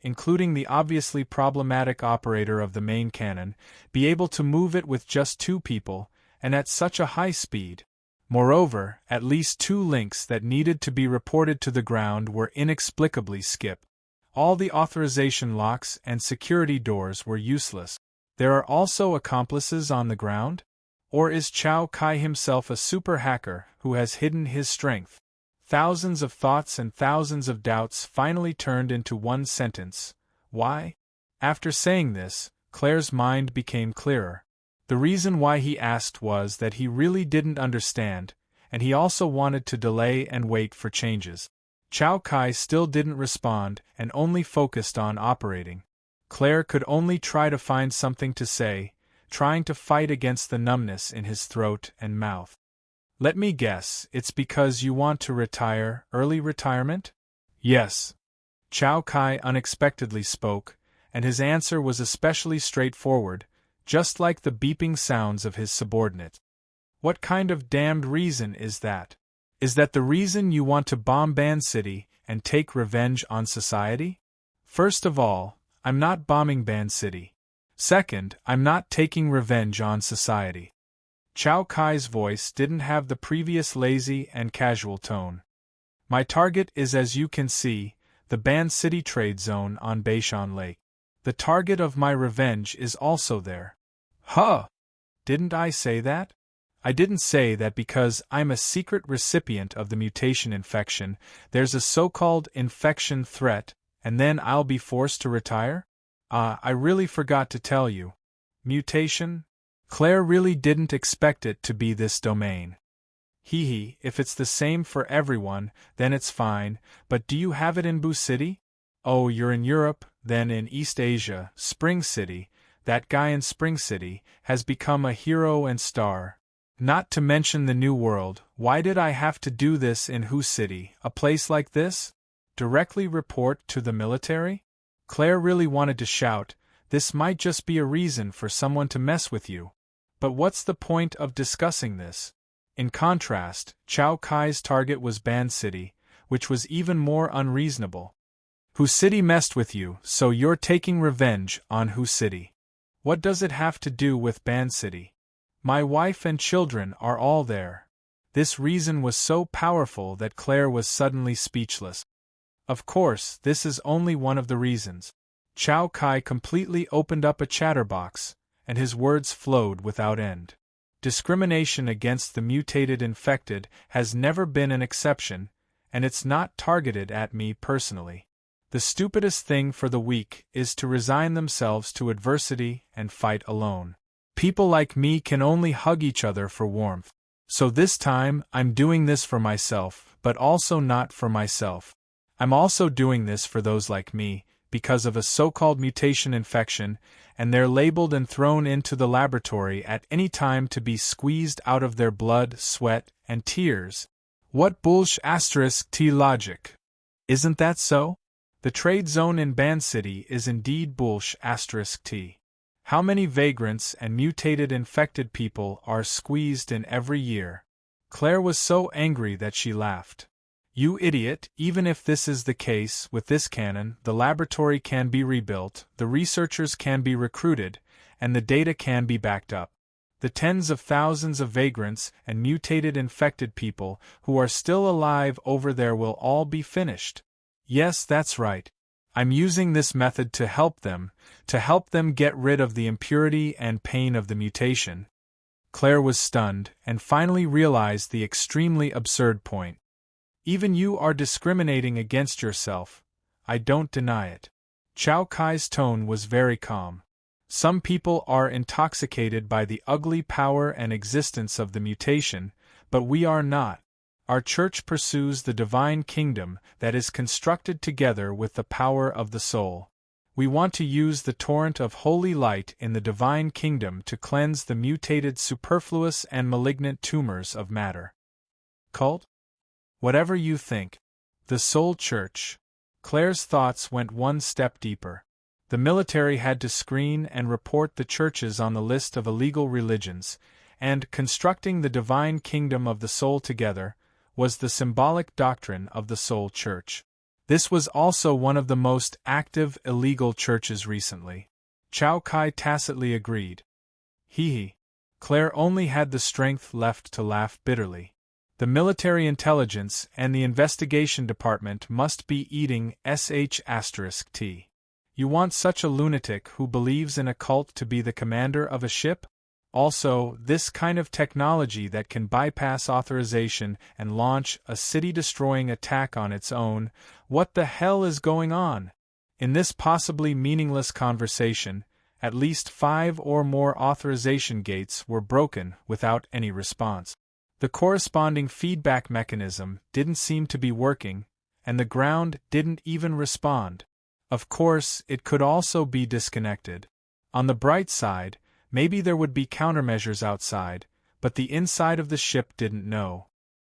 including the obviously problematic operator of the main cannon, be able to move it with just 2 people, and at such a high speed? Moreover, at least 2 links that needed to be reported to the ground were inexplicably skipped. All the authorization locks and security doors were useless. There are also accomplices on the ground? Or is Chow Kai himself a super hacker who has hidden his strength? Thousands of thoughts and thousands of doubts finally turned into one sentence. Why? After saying this, Claire's mind became clearer. The reason why he asked was that he really didn't understand, and he also wanted to delay and wait for changes. Chow Kai still didn't respond and only focused on operating. Claire could only try to find something to say, trying to fight against the numbness in his throat and mouth. "Let me guess, it's because you want to retire, early retirement?" "Yes." Chow Kai unexpectedly spoke, and his answer was especially straightforward, just like the beeping sounds of his subordinate. "What kind of damned reason is that? Is that the reason you want to bomb Ban City and take revenge on society?" "First of all, I'm not bombing Ban City. Second, I'm not taking revenge on society." Chow Kai's voice didn't have the previous lazy and casual tone. "My target is, as you can see, the Ban City trade zone on Beishan Lake. The target of my revenge is also there." "Huh! Didn't I say that? I didn't say that because I'm a secret recipient of the mutation infection, there's a so-called infection threat, and then I'll be forced to retire? I really forgot to tell you. Mutation? Claire really didn't expect it to be this domain. If it's the same for everyone, then it's fine, but do you have it in Bu City? Oh, you're in Europe, then in East Asia, Spring City. That guy in Spring City has become a hero and star. Not to mention the New World. Why did I have to do this in Hu City, a place like this? Directly report to the military?" Claire really wanted to shout, "This might just be a reason for someone to mess with you. But what's the point of discussing this?" In contrast, Chow Kai's target was Ban City, which was even more unreasonable. "Hu City messed with you, so you're taking revenge on Hu City. What does it have to do with Ban City? My wife and children are all there." This reason was so powerful that Claire was suddenly speechless. Of course, this is only one of the reasons. Chow Kai completely opened up a chatterbox, and his words flowed without end. Discrimination against the mutated infected has never been an exception, and it's not targeted at me personally. The stupidest thing for the weak is to resign themselves to adversity and fight alone. People like me can only hug each other for warmth. So this time, I'm doing this for myself, but also not for myself. I'm also doing this for those like me, because of a so-called mutation infection, and they're labeled and thrown into the laboratory at any time to be squeezed out of their blood, sweat, and tears. What bullsh*t logic? Isn't that so? The trade zone in Band City is indeed bullsh*t. How many vagrants and mutated infected people are squeezed in every year? Claire was so angry that she laughed. You idiot, even if this is the case with this canon, the laboratory can be rebuilt, the researchers can be recruited, and the data can be backed up. The tens of thousands of vagrants and mutated infected people who are still alive over there will all be finished. Yes, that's right. I'm using this method to help them get rid of the impurity and pain of the mutation. Claire was stunned and finally realized the extremely absurd point. Even you are discriminating against yourself. I don't deny it. Chao Kai's tone was very calm. Some people are intoxicated by the ugly power and existence of the mutation, but we are not. Our church pursues the divine kingdom that is constructed together with the power of the soul. We want to use the torrent of holy light in the divine kingdom to cleanse the mutated superfluous and malignant tumors of matter. Cult? Whatever you think. The Soul Church. Claire's thoughts went one step deeper. The military had to screen and report the churches on the list of illegal religions, and constructing the divine kingdom of the soul together was the symbolic doctrine of the Soul Church. This was also one of the most active illegal churches recently. Chao Kai tacitly agreed. Hee. Claire only had the strength left to laugh bitterly. The military intelligence and the investigation department must be eating sh*t. You want such a lunatic who believes in a cult to be the commander of a ship? Also, this kind of technology that can bypass authorization and launch a city-destroying attack on its own, what the hell is going on? In this possibly meaningless conversation, at least 5 or more authorization gates were broken without any response. The corresponding feedback mechanism didn't seem to be working, and the ground didn't even respond. Of course, it could also be disconnected. On the bright side, maybe there would be countermeasures outside, but the inside of the ship didn't know.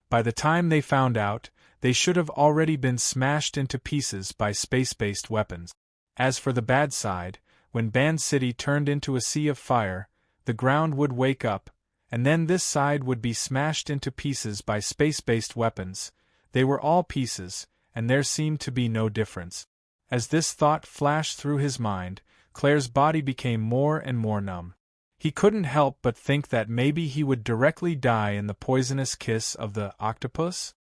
By the time they found out, they should have already been smashed into pieces by space-based weapons. As for the bad side, when Band City turned into a sea of fire, the ground would wake up, and then this side would be smashed into pieces by space-based weapons. They were all pieces, and there seemed to be no difference. As this thought flashed through his mind, Claire's body became more and more numb. He couldn't help but think that maybe he would directly die in the poisonous kiss of the octopus.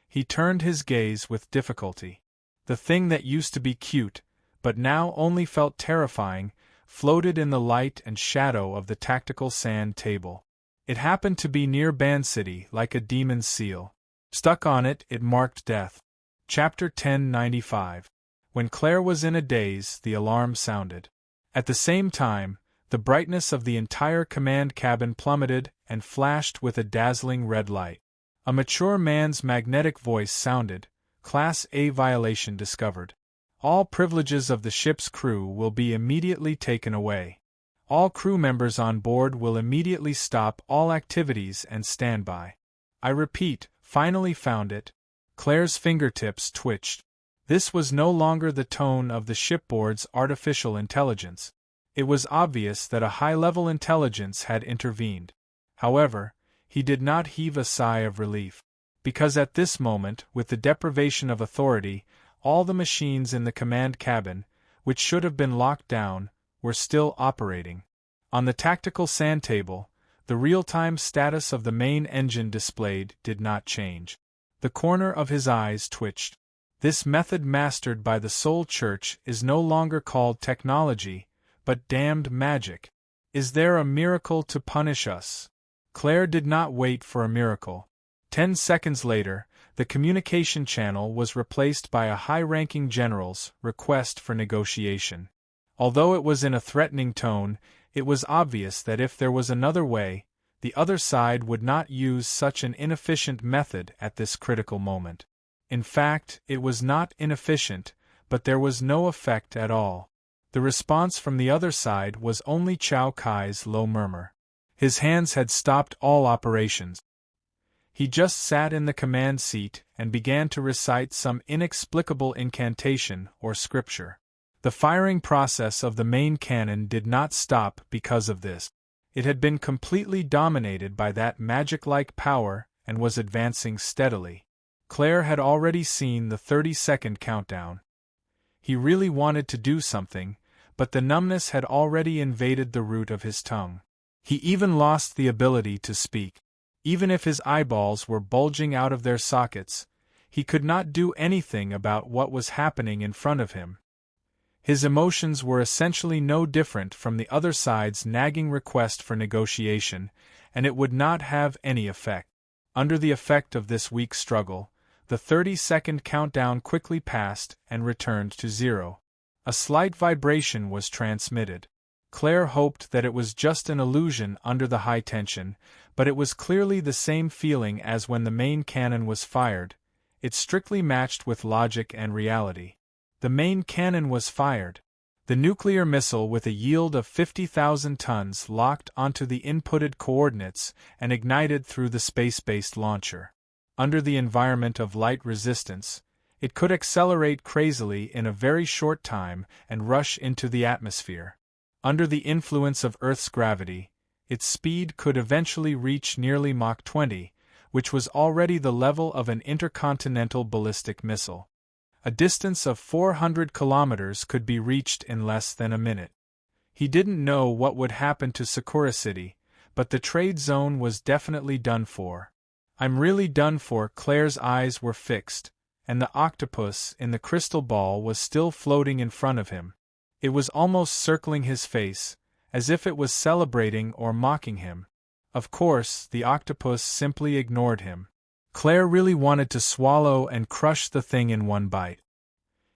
He turned his gaze with difficulty. The thing that used to be cute, but now only felt terrifying, floated in the light and shadow of the tactical sand table. It happened to be near Band City like a demon's seal. Stuck on it, it marked death. Chapter 1095. When Claire was in a daze, the alarm sounded. At the same time, the brightness of the entire command cabin plummeted and flashed with a dazzling red light. A mature man's magnetic voice sounded, Class A violation discovered. All privileges of the ship's crew will be immediately taken away. All crew members on board will immediately stop all activities and stand by. I repeat, finally found it. Claire's fingertips twitched. This was no longer the tone of the shipboard's artificial intelligence. It was obvious that a high-level intelligence had intervened. However, he did not heave a sigh of relief. Because at this moment, with the deprivation of authority, all the machines in the command cabin, which should have been locked down, were still operating. On the tactical sand table, the real-time status of the main engine displayed did not change. The corner of his eyes twitched. This method mastered by the Soul Church is no longer called technology, but damned magic. Is there a miracle to punish us? Claire did not wait for a miracle. 10 seconds later, the communication channel was replaced by a high-ranking general's request for negotiation. Although it was in a threatening tone, it was obvious that if there was another way, the other side would not use such an inefficient method at this critical moment. In fact, it was not inefficient, but there was no effect at all. The response from the other side was only Chao Kai's low murmur. His hands had stopped all operations. He just sat in the command seat and began to recite some inexplicable incantation or scripture. The firing process of the main cannon did not stop because of this. It had been completely dominated by that magic-like power and was advancing steadily. Claire had already seen the 30-second countdown. He really wanted to do something, but the numbness had already invaded the root of his tongue. He even lost the ability to speak. Even if his eyeballs were bulging out of their sockets, he could not do anything about what was happening in front of him. His emotions were essentially no different from the other side's nagging request for negotiation, and it would not have any effect. Under the effect of this weak struggle, the 30-second countdown quickly passed and returned to 0. A slight vibration was transmitted. Claire hoped that it was just an illusion under the high tension, but it was clearly the same feeling as when the main cannon was fired. It strictly matched with logic and reality. The main cannon was fired. The nuclear missile with a yield of 50,000 tons locked onto the inputted coordinates and ignited through the space-based launcher. Under the environment of light resistance, it could accelerate crazily in a very short time and rush into the atmosphere. Under the influence of Earth's gravity, its speed could eventually reach nearly Mach 20, which was already the level of an intercontinental ballistic missile. A distance of 400 kilometers could be reached in less than a minute. He didn't know what would happen to Sakura City, but the trade zone was definitely done for. I'm really done for. Claire's eyes were fixed, and the octopus in the crystal ball was still floating in front of him. It was almost circling his face, as if it was celebrating or mocking him. Of course, the octopus simply ignored him. Claire really wanted to swallow and crush the thing in one bite.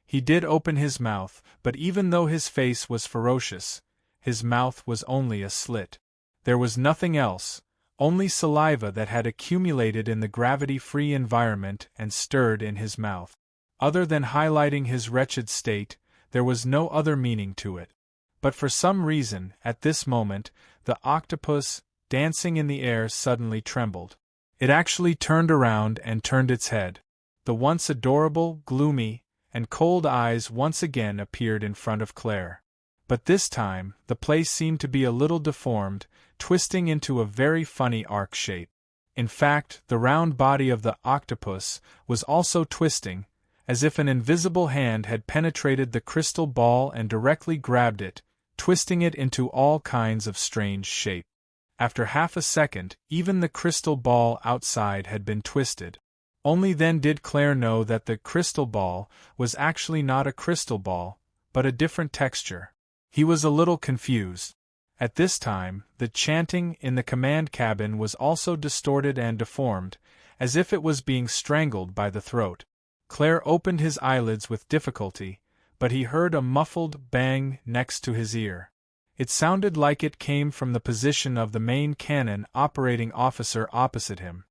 He did open his mouth, but even though his face was ferocious, his mouth was only a slit. There was nothing else, only saliva that had accumulated in the gravity-free environment and stirred in his mouth. Other than highlighting his wretched state, there was no other meaning to it. But for some reason, at this moment, the octopus, dancing in the air, suddenly trembled. It actually turned around and turned its head. The once adorable, gloomy, and cold eyes once again appeared in front of Claire. But this time, the place seemed to be a little deformed, twisting into a very funny arc shape. In fact, the round body of the octopus was also twisting, as if an invisible hand had penetrated the crystal ball and directly grabbed it, twisting it into all kinds of strange shape. After half a second, even the crystal ball outside had been twisted. Only then did Claire know that the crystal ball was actually not a crystal ball, but a different texture. He was a little confused. At this time, the chanting in the command cabin was also distorted and deformed, as if it was being strangled by the throat. Claire opened his eyelids with difficulty, but he heard a muffled bang next to his ear. It sounded like it came from the position of the main cannon operating officer opposite him.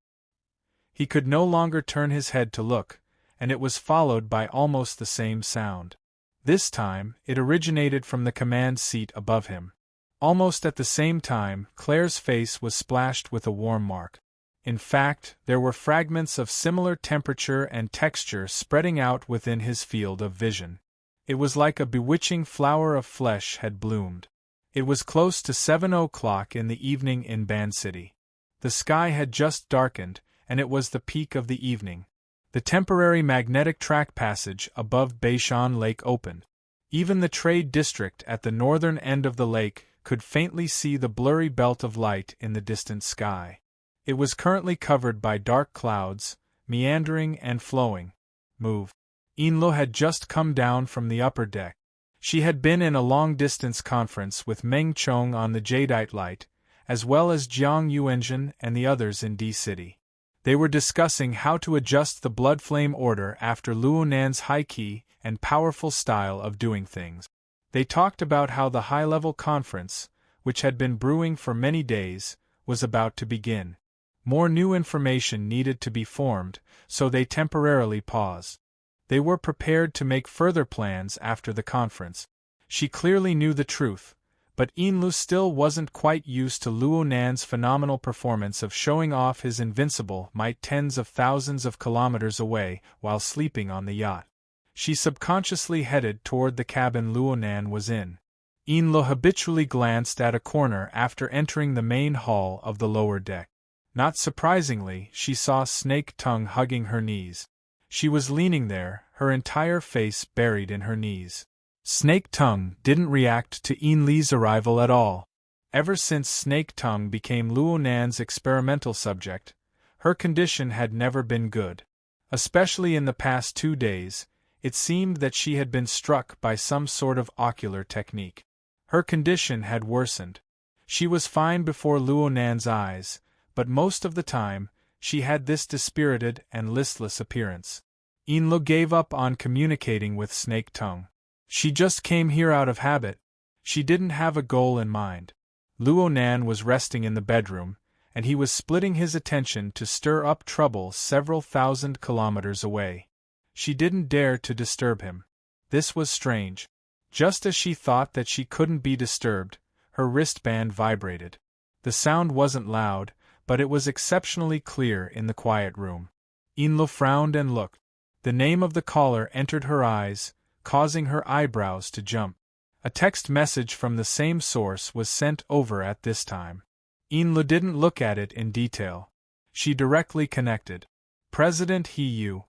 He could no longer turn his head to look, and it was followed by almost the same sound. This time, it originated from the command seat above him. Almost at the same time, Claire's face was splashed with a warm mark. In fact, there were fragments of similar temperature and texture spreading out within his field of vision. It was like a bewitching flower of flesh had bloomed. It was close to 7 o'clock in the evening in Ban City. The sky had just darkened, and it was the peak of the evening. The temporary magnetic track passage above Beishan Lake opened. Even the trade district at the northern end of the lake could faintly see the blurry belt of light in the distant sky. It was currently covered by dark clouds, meandering and flowing. Move. Inlo had just come down from the upper deck. She had been in a long-distance conference with Meng Chong on the Jadeite Light, as well as Jiang Yuanzhen and the others in D-City. They were discussing how to adjust the blood flame order after Luo Nan's high key and powerful style of doing things. They talked about how the high-level conference, which had been brewing for many days, was about to begin. More new information needed to be formed, so they temporarily paused. They were prepared to make further plans after the conference. She clearly knew the truth, but Yinlu still wasn't quite used to Luo Nan's phenomenal performance of showing off his invincible might tens of thousands of kilometers away while sleeping on the yacht. She subconsciously headed toward the cabin Luo Nan was in. Yinlu habitually glanced at a corner after entering the main hall of the lower deck. Not surprisingly, she saw Snake Tongue hugging her knees. She was leaning there, her entire face buried in her knees. Snake Tongue didn't react to Yinlu's arrival at all. Ever since Snake Tongue became Luo Nan's experimental subject, her condition had never been good. Especially in the past 2 days, it seemed that she had been struck by some sort of ocular technique. Her condition had worsened. She was fine before Luo Nan's eyes, but most of the time, she had this dispirited and listless appearance. Yinlu gave up on communicating with Snake Tongue. She just came here out of habit. She didn't have a goal in mind. Luo Nan was resting in the bedroom, and he was splitting his attention to stir up trouble several thousand kilometers away. She didn't dare to disturb him. This was strange. Just as she thought that she couldn't be disturbed, her wristband vibrated. The sound wasn't loud, but it was exceptionally clear in the quiet room. Yinlu frowned and looked. The name of the caller entered her eyes, causing her eyebrows to jump. A text message from the same source was sent over at this time. Yinlu didn't look at it in detail. She directly connected. President He Yu.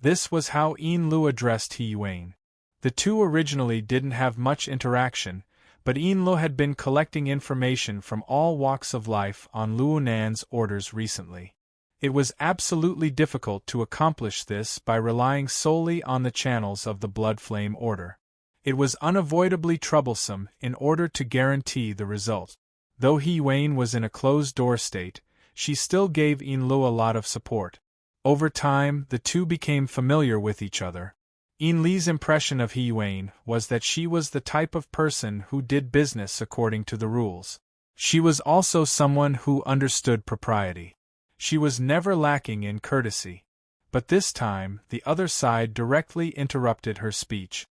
This was how Yinlu addressed He Yuan. The two originally didn't have much interaction, but Yinlu had been collecting information from all walks of life on Luo Nan's orders recently. It was absolutely difficult to accomplish this by relying solely on the channels of the blood flame order. It was unavoidably troublesome in order to guarantee the result. Though He Yuan was in a closed-door state, she still gave Yinlu a lot of support. Over time, the two became familiar with each other. Yinlu's impression of He Yuan was that she was the type of person who did business according to the rules. She was also someone who understood propriety. She was never lacking in courtesy. But this time, the other side directly interrupted her speech.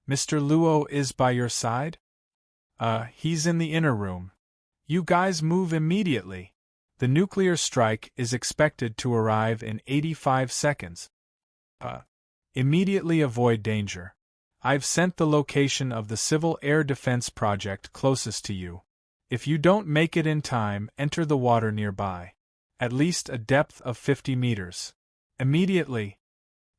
Mr. Luo is by your side? He's in the inner room. You guys move immediately. The nuclear strike is expected to arrive in 85 seconds. Immediately avoid danger. I've sent the location of the Civil Air Defense project closest to you. If you don't make it in time, enter the water nearby. At least a depth of 50 meters. Immediately.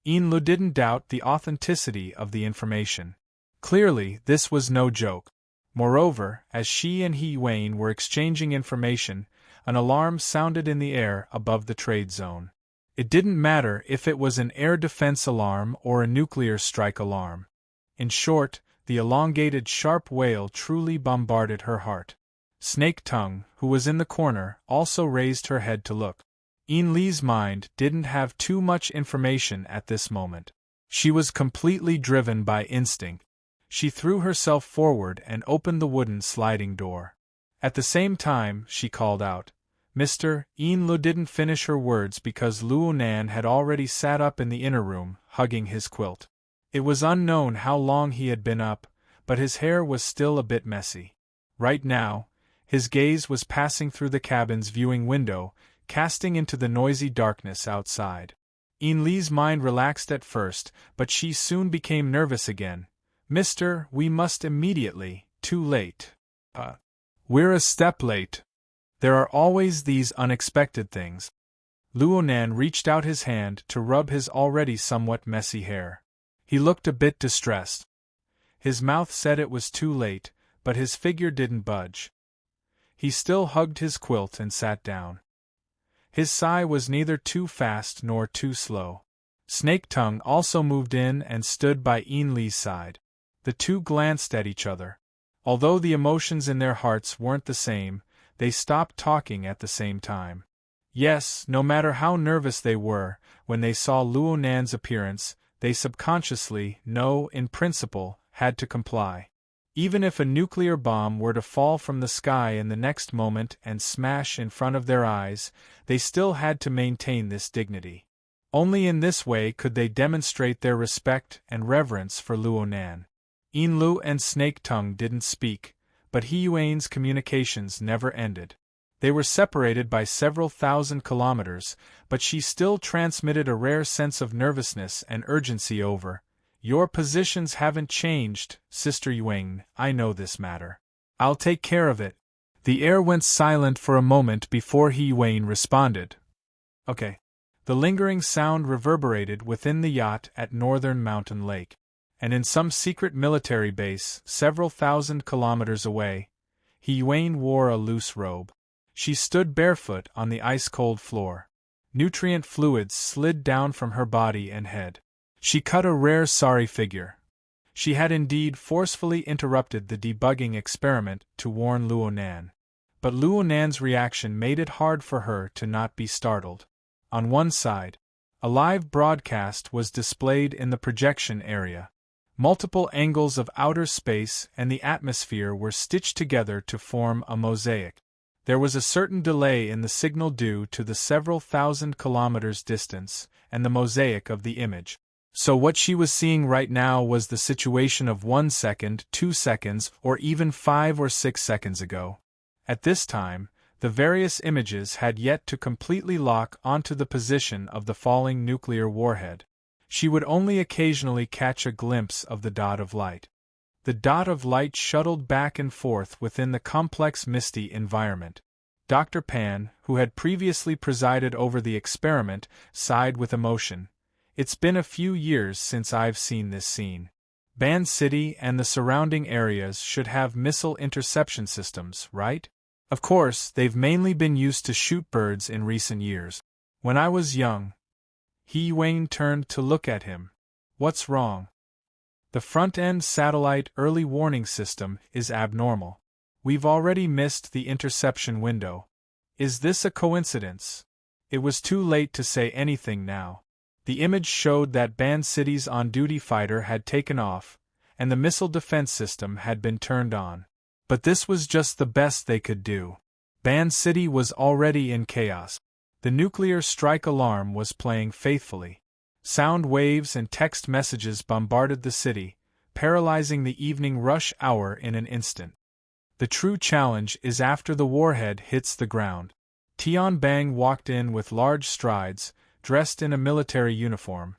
Yinlu didn't doubt the authenticity of the information. Clearly, this was no joke. Moreover, as she and He Yuan were exchanging information, an alarm sounded in the air above the trade zone. It didn't matter if it was an air defense alarm or a nuclear strike alarm. In short, the elongated sharp wail truly bombarded her heart. Snake Tongue, who was in the corner, also raised her head to look. Yinlu's mind didn't have too much information at this moment. She was completely driven by instinct. She threw herself forward and opened the wooden sliding door. At the same time, she called out, "Mr." Yinlu didn't finish her words because Luo Nan had already sat up in the inner room, hugging his quilt. It was unknown how long he had been up, but his hair was still a bit messy. Right now, his gaze was passing through the cabin's viewing window, casting into the noisy darkness outside. Yinlu's mind relaxed at first, but she soon became nervous again. "Mr., we must immediately, too late. We're a step late. There are always these unexpected things." Luo Nan reached out his hand to rub his already somewhat messy hair. He looked a bit distressed. His mouth said it was too late, but his figure didn't budge. He still hugged his quilt and sat down. His sigh was neither too fast nor too slow. Snake Tongue also moved in and stood by Yinlu's side. The two glanced at each other. Although the emotions in their hearts weren't the same, they stopped talking at the same time. Yes, no matter how nervous they were, when they saw Luo Nan's appearance, they subconsciously, no, in principle, had to comply. Even if a nuclear bomb were to fall from the sky in the next moment and smash in front of their eyes, they still had to maintain this dignity. Only in this way could they demonstrate their respect and reverence for Luo Nan. Enlu and Snake Tongue didn't speak, but He Yuan's communications never ended. They were separated by several thousand kilometers, but she still transmitted a rare sense of nervousness and urgency over. Your positions haven't changed, Sister Yuan, I know this matter. I'll take care of it. The air went silent for a moment before He Yuan responded. Okay. The lingering sound reverberated within the yacht at Northern Mountain Lake. And in some secret military base, several thousand kilometers away, He Yuan wore a loose robe. She stood barefoot on the ice-cold floor. Nutrient fluids slid down from her body and head. She cut a rare sorry figure. She had indeed forcefully interrupted the debugging experiment to warn Luo Nan. But Luo Nan's reaction made it hard for her to not be startled. On one side, a live broadcast was displayed in the projection area. Multiple angles of outer space and the atmosphere were stitched together to form a mosaic. There was a certain delay in the signal due to the several thousand kilometers distance and the mosaic of the image. So what she was seeing right now was the situation of 1 second, 2 seconds, or even 5 or 6 seconds ago. At this time, the various images had yet to completely lock onto the position of the falling nuclear warhead. She would only occasionally catch a glimpse of the dot of light. The dot of light shuttled back and forth within the complex misty environment. Dr. Pan, who had previously presided over the experiment, sighed with emotion. It's been a few years since I've seen this scene. Ban City and the surrounding areas should have missile interception systems, right? Of course, they've mainly been used to shoot birds in recent years. When I was young. He Yuan turned to look at him. What's wrong? The front-end satellite early warning system is abnormal. We've already missed the interception window. Is this a coincidence? It was too late to say anything now. The image showed that Ban City's on-duty fighter had taken off, and the missile defense system had been turned on. But this was just the best they could do. Ban City was already in chaos. The nuclear strike alarm was playing faithfully. Sound waves and text messages bombarded the city, paralyzing the evening rush hour in an instant. The true challenge is after the warhead hits the ground. Tian Bang walked in with large strides, dressed in a military uniform.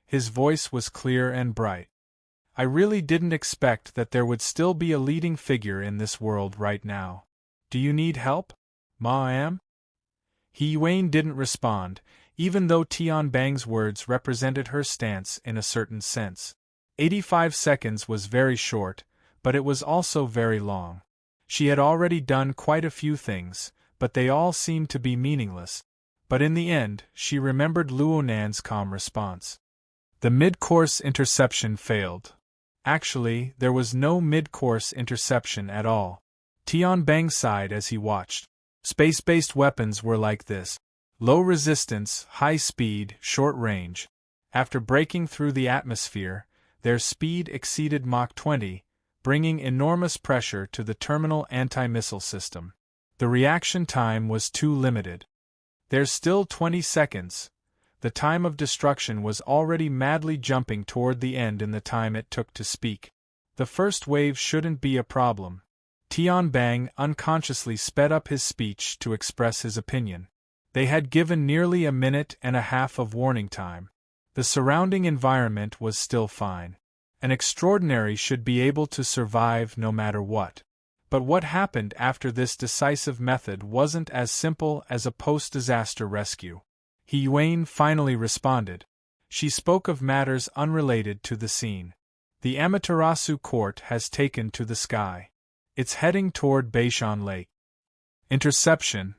His voice was clear and bright. I really didn't expect that there would still be a leading figure in this world right now. Do you need help, Ma-am? He Yuan didn't respond, even though Tian Bang's words represented her stance in a certain sense. 85 seconds was very short, but it was also very long. She had already done quite a few things, but they all seemed to be meaningless. But in the end, she remembered Luo Nan's calm response. The mid-course interception failed. Actually, there was no mid-course interception at all. Tian Bang sighed as he watched. Space-based weapons were like this. Low resistance, high speed, short range. After breaking through the atmosphere, their speed exceeded Mach 20, bringing enormous pressure to the terminal anti-missile system. The reaction time was too limited. There's still 20 seconds. The time of destruction was already madly jumping toward the end in the time it took to speak. The first wave shouldn't be a problem. Tian Bang unconsciously sped up his speech to express his opinion. They had given nearly a minute and a half of warning time. The surrounding environment was still fine. An extraordinary should be able to survive no matter what. But what happened after this decisive method wasn't as simple as a post-disaster rescue. He Yuan finally responded. She spoke of matters unrelated to the scene. The Amaterasu court has taken to the sky. It's heading toward Beishan Lake. Interception.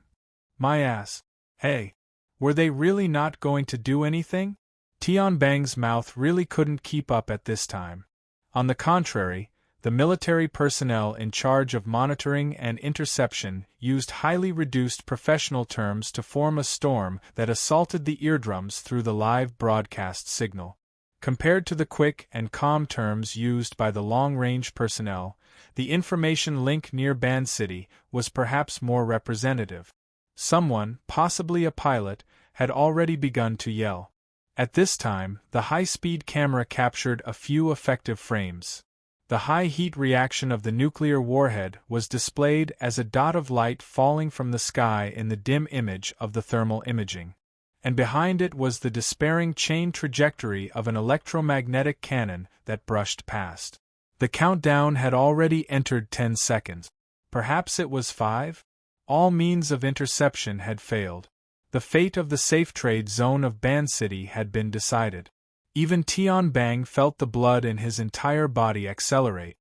My ass. Hey. Were they really not going to do anything? Tian Bang's mouth really couldn't keep up at this time. On the contrary, The military personnel in charge of monitoring and interception used highly reduced professional terms to form a storm that assaulted the eardrums through the live broadcast signal. Compared to the quick and calm terms used by the long-range personnel, the information link near Band City was perhaps more representative. Someone, possibly a pilot, had already begun to yell. At this time, the high-speed camera captured a few effective frames. The high heat reaction of the nuclear warhead was displayed as a dot of light falling from the sky in the dim image of the thermal imaging. And behind it was the despairing chain trajectory of an electromagnetic cannon that brushed past. The countdown had already entered 10 seconds. Perhaps it was 5? All means of interception had failed. The fate of the safe trade zone of Band City had been decided. Even Tian Bang felt the blood in his entire body accelerate.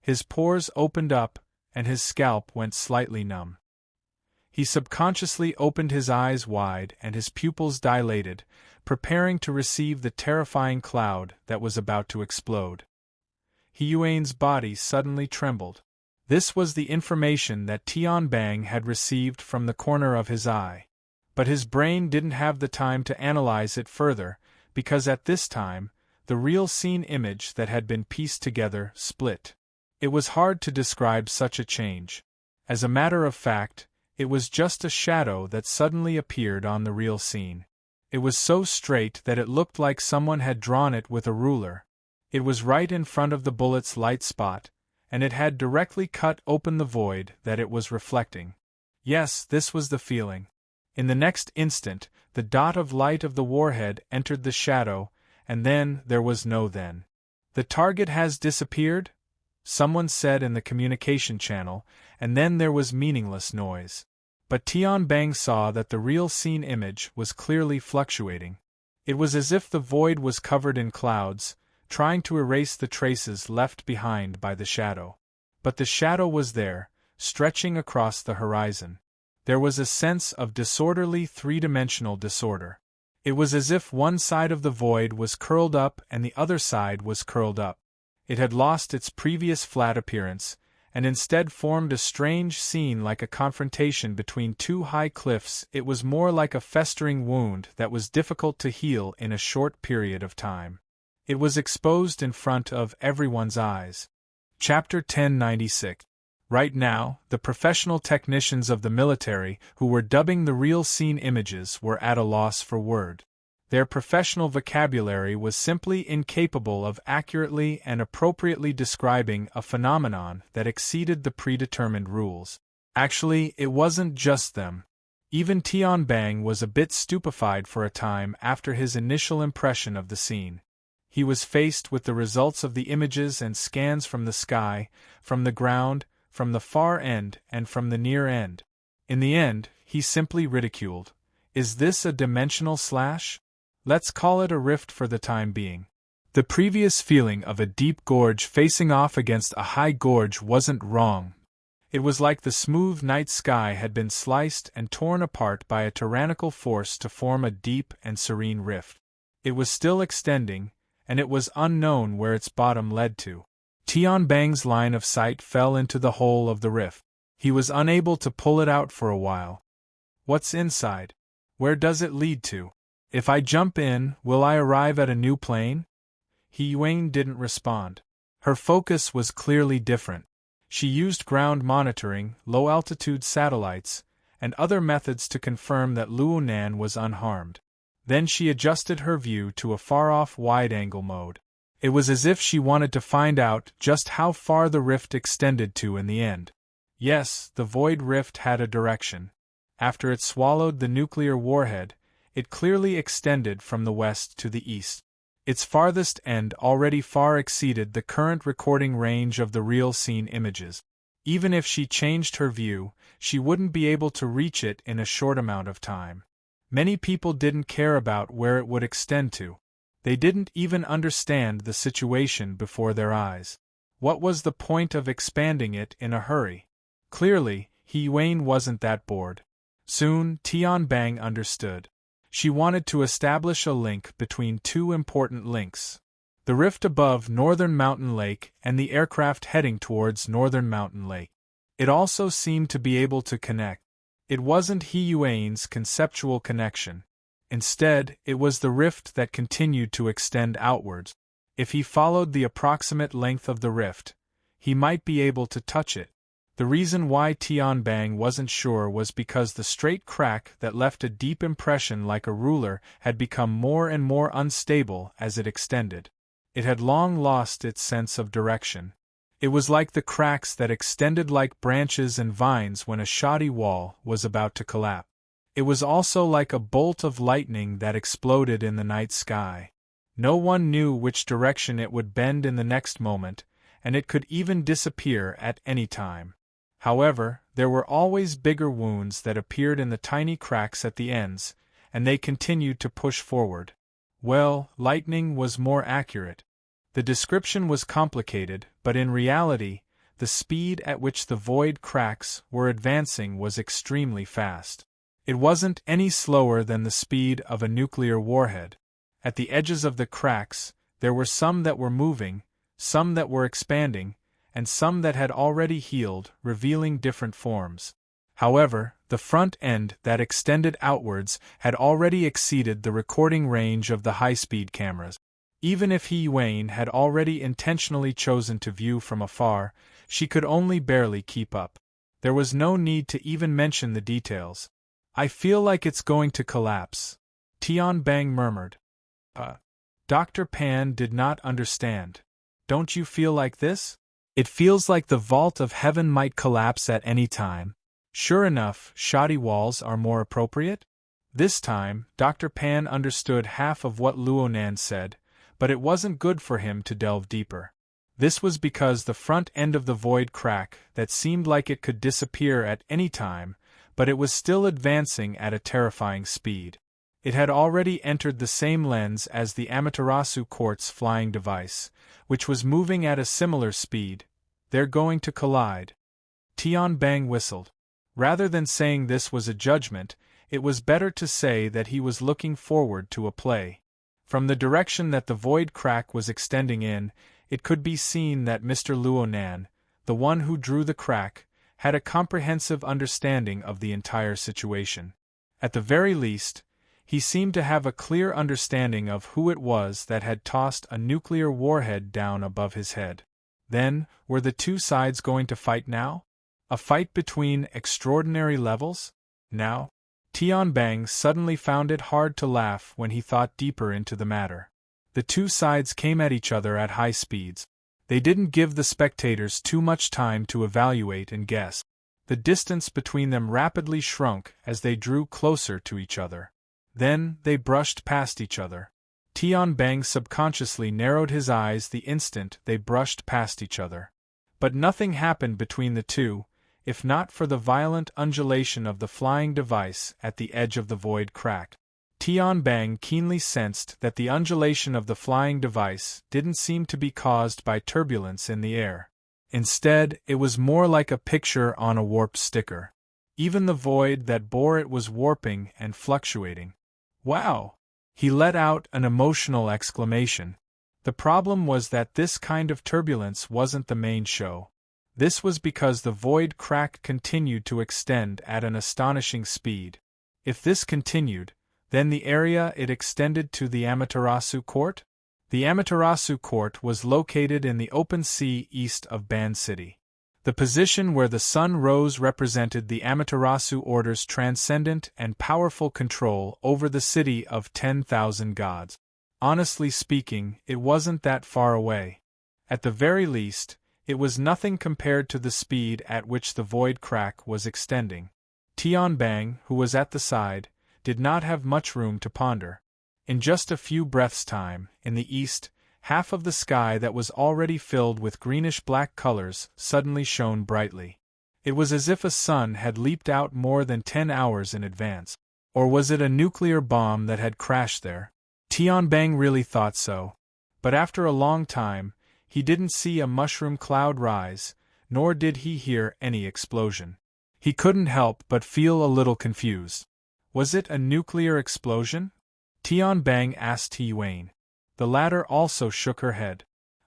His pores opened up, and his scalp went slightly numb. He subconsciously opened his eyes wide and his pupils dilated, preparing to receive the terrifying cloud that was about to explode. He Yuan's body suddenly trembled. This was the information that Tian Bang had received from the corner of his eye. But his brain didn't have the time to analyze it further, because at this time, the real scene image that had been pieced together split. It was hard to describe such a change. As a matter of fact, it was just a shadow that suddenly appeared on the real scene. It was so straight that it looked like someone had drawn it with a ruler. It was right in front of the bullet's light spot, and it had directly cut open the void that it was reflecting. Yes, this was the feeling. In the next instant, the dot of light of the warhead entered the shadow, and then there was no then. "The target has disappeared?" someone said in the communication channel, and then there was meaningless noise. But Tian Bang saw that the real scene image was clearly fluctuating. It was as if the void was covered in clouds, trying to erase the traces left behind by the shadow. But the shadow was there, stretching across the horizon. There was a sense of disorderly three-dimensional disorder. It was as if one side of the void was curled up and the other side was curled up. It had lost its previous flat appearance, and instead formed a strange scene like a confrontation between two high cliffs. It was more like a festering wound that was difficult to heal in a short period of time. It was exposed in front of everyone's eyes. Chapter 1096. Right now, the professional technicians of the military who were dubbing the real scene images were at a loss for word. Their professional vocabulary was simply incapable of accurately and appropriately describing a phenomenon that exceeded the predetermined rules. Actually, it wasn't just them. Even Tian Bang was a bit stupefied for a time after his initial impression of the scene. He was faced with the results of the images and scans from the sky, from the ground, from the far end and from the near end. In the end, he simply ridiculed. Is this a dimensional slash? Let's call it a rift for the time being. The previous feeling of a deep gorge facing off against a high gorge wasn't wrong. It was like the smooth night sky had been sliced and torn apart by a tyrannical force to form a deep and serene rift. It was still extending, and it was unknown where its bottom led to. Tian Bang's line of sight fell into the hole of the rift. He was unable to pull it out for a while. What's inside? Where does it lead to? If I jump in, will I arrive at a new plane? He Yuan didn't respond. Her focus was clearly different. She used ground monitoring, low-altitude satellites, and other methods to confirm that Luonan was unharmed. Then she adjusted her view to a far-off wide-angle mode. It was as if she wanted to find out just how far the rift extended to in the end. Yes, the void rift had a direction. After it swallowed the nuclear warhead, it clearly extended from the west to the east. Its farthest end already far exceeded the current recording range of the real scene images. Even if she changed her view, she wouldn't be able to reach it in a short amount of time. Many people didn't care about where it would extend to. They didn't even understand the situation before their eyes. What was the point of expanding it in a hurry? Clearly, He Yuan wasn't that bored. Soon, Tian Bang understood. She wanted to establish a link between two important links. the rift above Northern Mountain Lake and the aircraft heading towards Northern Mountain Lake. It also seemed to be able to connect. It wasn't Hiyuan's conceptual connection. Instead, it was the rift that continued to extend outwards. If he followed the approximate length of the rift, he might be able to touch it. The reason why Tianbang wasn't sure was because the straight crack that left a deep impression like a ruler had become more and more unstable as it extended. It had long lost its sense of direction. It was like the cracks that extended like branches and vines when a shoddy wall was about to collapse. It was also like a bolt of lightning that exploded in the night sky. No one knew which direction it would bend in the next moment, and it could even disappear at any time. However, there were always bigger wounds that appeared in the tiny cracks at the ends, and they continued to push forward. Well, lightning was more accurate. The description was complicated, but in reality, the speed at which the void cracks were advancing was extremely fast. It wasn't any slower than the speed of a nuclear warhead. At the edges of the cracks, there were some that were moving, some that were expanding, and some that had already healed, revealing different forms. However, the front end that extended outwards had already exceeded the recording range of the high-speed cameras. Even if Hiyuan had already intentionally chosen to view from afar, she could only barely keep up. There was no need to even mention the details. "I feel like it's going to collapse," Tianbang murmured. Dr. Pan did not understand. "Don't you feel like this? It feels like the vault of heaven might collapse at any time." Sure enough, shoddy walls are more appropriate? This time, Dr. Pan understood half of what Luonan said, but it wasn't good for him to delve deeper. This was because the front end of the void crack that seemed like it could disappear at any time, but it was still advancing at a terrifying speed. It had already entered the same lens as the Amaterasu quartz flying device, which was moving at a similar speed. "They're going to collide." Tianbang whistled. Rather than saying this was a judgment, it was better to say that he was looking forward to a play. From the direction that the void crack was extending in, it could be seen that Mr. Luonan, the one who drew the crack, had a comprehensive understanding of the entire situation. At the very least, he seemed to have a clear understanding of who it was that had tossed a nuclear warhead down above his head. Then, were the two sides going to fight now? A fight between extraordinary levels? Now? Tianbang suddenly found it hard to laugh when he thought deeper into the matter. The two sides came at each other at high speeds. They didn't give the spectators too much time to evaluate and guess. The distance between them rapidly shrunk as they drew closer to each other. Then, they brushed past each other. Tianbang subconsciously narrowed his eyes the instant they brushed past each other. But nothing happened between the two, if not for the violent undulation of the flying device at the edge of the void crack. Tianbang keenly sensed that the undulation of the flying device didn't seem to be caused by turbulence in the air. Instead, it was more like a picture on a warped sticker. Even the void that bore it was warping and fluctuating. "Wow!" He let out an emotional exclamation. The problem was that this kind of turbulence wasn't the main show. This was because the void crack continued to extend at an astonishing speed. If this continued, then the area it extended to the Amaterasu Court? The Amaterasu Court was located in the open sea east of Ban City. The position where the sun rose represented the Amaterasu Order's transcendent and powerful control over the city of 10,000 gods. Honestly speaking, it wasn't that far away. At the very least, it was nothing compared to the speed at which the void crack was extending. Tianbang, who was at the side, did not have much room to ponder. In just a few breaths' time, in the east, half of the sky that was already filled with greenish-black colors suddenly shone brightly. It was as if a sun had leaped out more than 10 hours in advance. Or was it a nuclear bomb that had crashed there? Tianbang really thought so. But after a long time, he didn't see a mushroom cloud rise, nor did he hear any explosion. He couldn't help but feel a little confused. Was it a nuclear explosion? Tianbang asked Hiyuan. The latter also shook her head.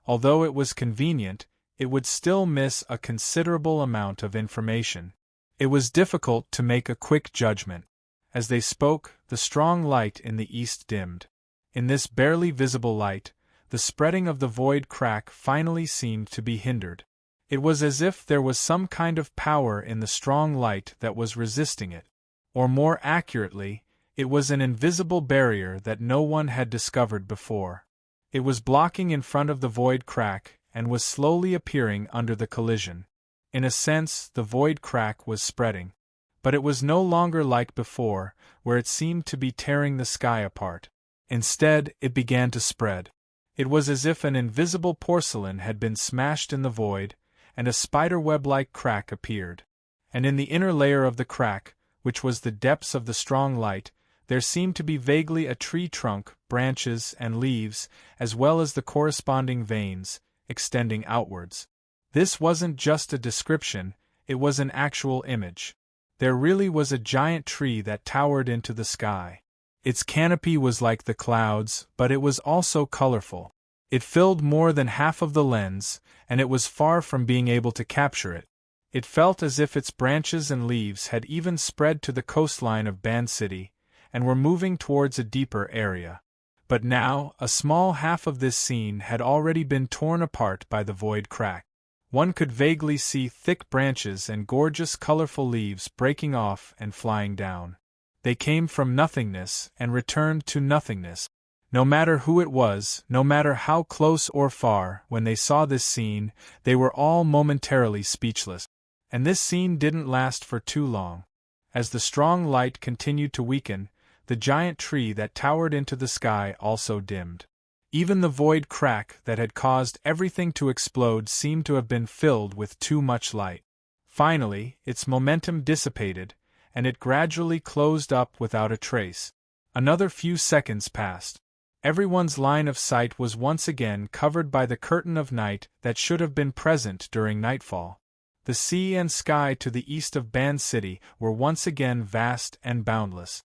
Although it was convenient, it would still miss a considerable amount of information. It was difficult to make a quick judgment. As they spoke, the strong light in the east dimmed. In this barely visible light, the spreading of the void crack finally seemed to be hindered. It was as if there was some kind of power in the strong light that was resisting it. Or more accurately, it was an invisible barrier that no one had discovered before. It was blocking in front of the void crack and was slowly appearing under the collision. In a sense, the void crack was spreading. But it was no longer like before, where it seemed to be tearing the sky apart. Instead, it began to spread. It was as if an invisible porcelain had been smashed in the void, and a spiderweb-like crack appeared. And in the inner layer of the crack, which was the depths of the strong light, there seemed to be vaguely a tree trunk, branches, and leaves, as well as the corresponding veins, extending outwards. This wasn't just a description, it was an actual image. There really was a giant tree that towered into the sky. Its canopy was like the clouds, but it was also colorful. It filled more than half of the lens, and it was far from being able to capture it. It felt as if its branches and leaves had even spread to the coastline of Band City, and were moving towards a deeper area. But now, a small half of this scene had already been torn apart by the void crack. One could vaguely see thick branches and gorgeous colorful leaves breaking off and flying down. They came from nothingness and returned to nothingness. No matter who it was, no matter how close or far, when they saw this scene, they were all momentarily speechless. And this scene didn't last for too long. As the strong light continued to weaken, the giant tree that towered into the sky also dimmed. Even the void crack that had caused everything to explode seemed to have been filled with too much light. Finally, its momentum dissipated, and it gradually closed up without a trace. Another few seconds passed. Everyone's line of sight was once again covered by the curtain of night that should have been present during nightfall. The sea and sky to the east of Band City were once again vast and boundless.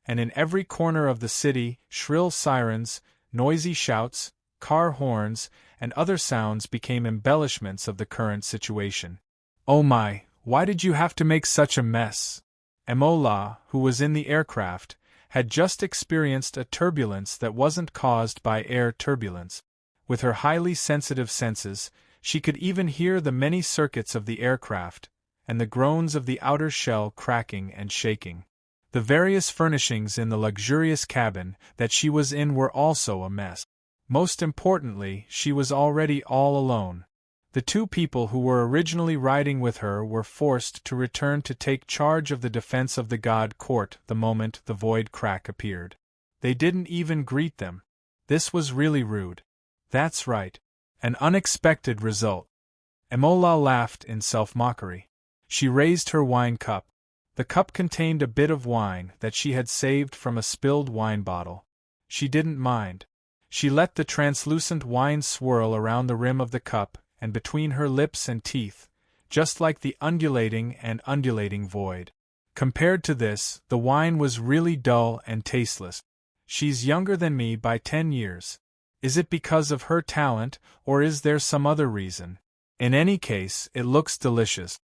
And in every corner of the city, shrill sirens, noisy shouts, car horns, and other sounds became embellishments of the current situation. "Oh my, why did you have to make such a mess?" Emola, who was in the aircraft, had just experienced a turbulence that wasn't caused by air turbulence. With her highly sensitive senses, she could even hear the many circuits of the aircraft, and the groans of the outer shell cracking and shaking. The various furnishings in the luxurious cabin that she was in were also a mess. Most importantly, she was already all alone. The two people who were originally riding with her were forced to return to take charge of the defense of the God Court the moment the void crack appeared. They didn't even greet them. This was really rude. That's right. An unexpected result. Emola laughed in self-mockery. She raised her wine cup. The cup contained a bit of wine that she had saved from a spilled wine bottle. She didn't mind. She let the translucent wine swirl around the rim of the cup and between her lips and teeth, just like the undulating void. Compared to this, the wine was really dull and tasteless. She's younger than me by 10 years. Is it because of her talent, or is there some other reason? In any case, it looks delicious.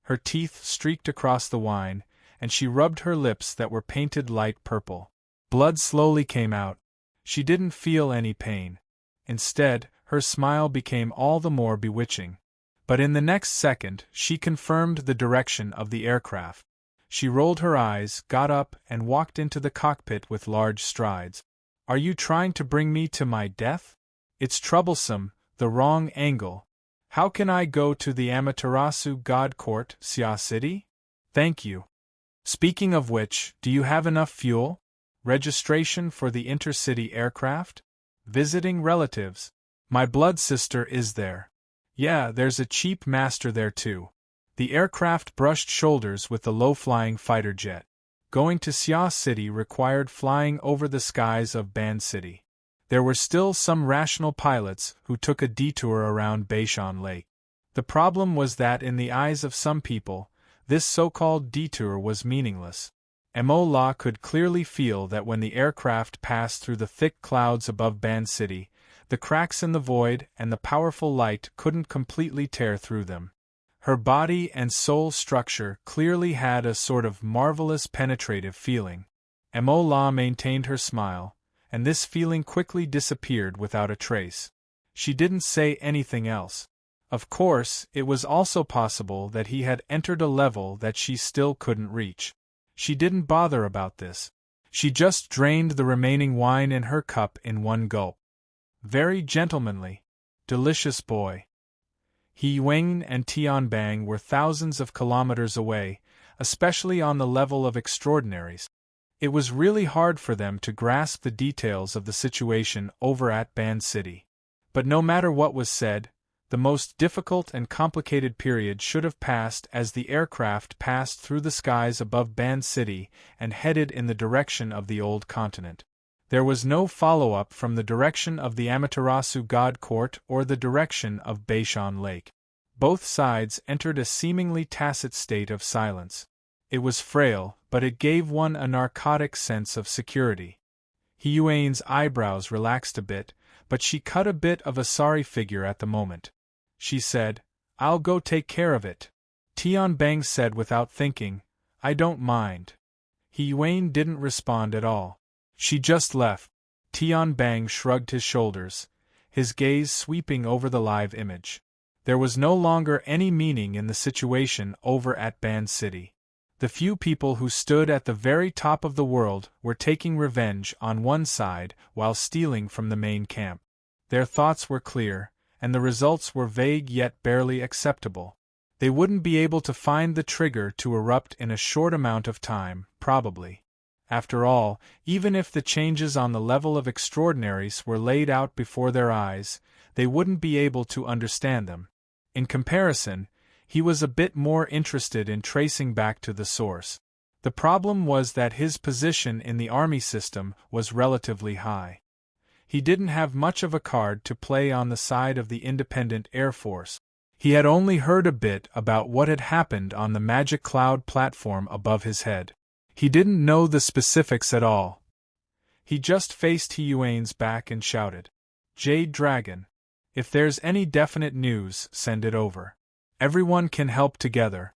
Her teeth streaked across the wine, and she rubbed her lips that were painted light purple. Blood slowly came out. She didn't feel any pain. Instead, her smile became all the more bewitching. But in the next second, she confirmed the direction of the aircraft. She rolled her eyes, got up, and walked into the cockpit with large strides. "Are you trying to bring me to my death? It's troublesome, the wrong angle. How can I go to the Amaterasu God Court, Sia City? Thank you. Speaking of which, do you have enough fuel? Registration for the intercity aircraft? Visiting relatives. My blood sister is there. Yeah, there's a cheap master there too." The aircraft brushed shoulders with the low-flying fighter jet. Going to Sia City required flying over the skies of Band City. There were still some rational pilots who took a detour around Beishan Lake. The problem was that in the eyes of some people, this so-called detour was meaningless. Emola could clearly feel that when the aircraft passed through the thick clouds above Band City, the cracks in the void and the powerful light couldn't completely tear through them. Her body and soul structure clearly had a sort of marvelous penetrative feeling. Emola maintained her smile, and this feeling quickly disappeared without a trace. She didn't say anything else. Of course, it was also possible that he had entered a level that she still couldn't reach. She didn't bother about this. She just drained the remaining wine in her cup in one gulp. Very gentlemanly. Delicious boy. He Yuan and Tianbang were thousands of kilometers away, especially on the level of extraordinaries. It was really hard for them to grasp the details of the situation over at Band City. But no matter what was said, the most difficult and complicated period should have passed as the aircraft passed through the skies above Band City and headed in the direction of the old continent. There was no follow-up from the direction of the Amaterasu God Court or the direction of Beishan Lake. Both sides entered a seemingly tacit state of silence. It was frail, but it gave one a narcotic sense of security. Yuan's eyebrows relaxed a bit, but she cut a bit of a sorry figure at the moment. She said, "I'll go take care of it." Tianbang said without thinking, "I don't mind." Yuan didn't respond at all. She just left. Tianbang shrugged his shoulders, his gaze sweeping over the live image. There was no longer any meaning in the situation over at Band City. The few people who stood at the very top of the world were taking revenge on one side while stealing from the main camp. Their thoughts were clear, and the results were vague yet barely acceptable. They wouldn't be able to find the trigger to erupt in a short amount of time, probably. After all, even if the changes on the level of extraordinaries were laid out before their eyes, they wouldn't be able to understand them. In comparison, he was a bit more interested in tracing back to the source. The problem was that his position in the army system was relatively high. He didn't have much of a card to play on the side of the independent Air Force. He had only heard a bit about what had happened on the Magic Cloud platform above his head. He didn't know the specifics at all. He just faced Yuan's back and shouted, "Jade Dragon! If there's any definite news, send it over. Everyone can help together."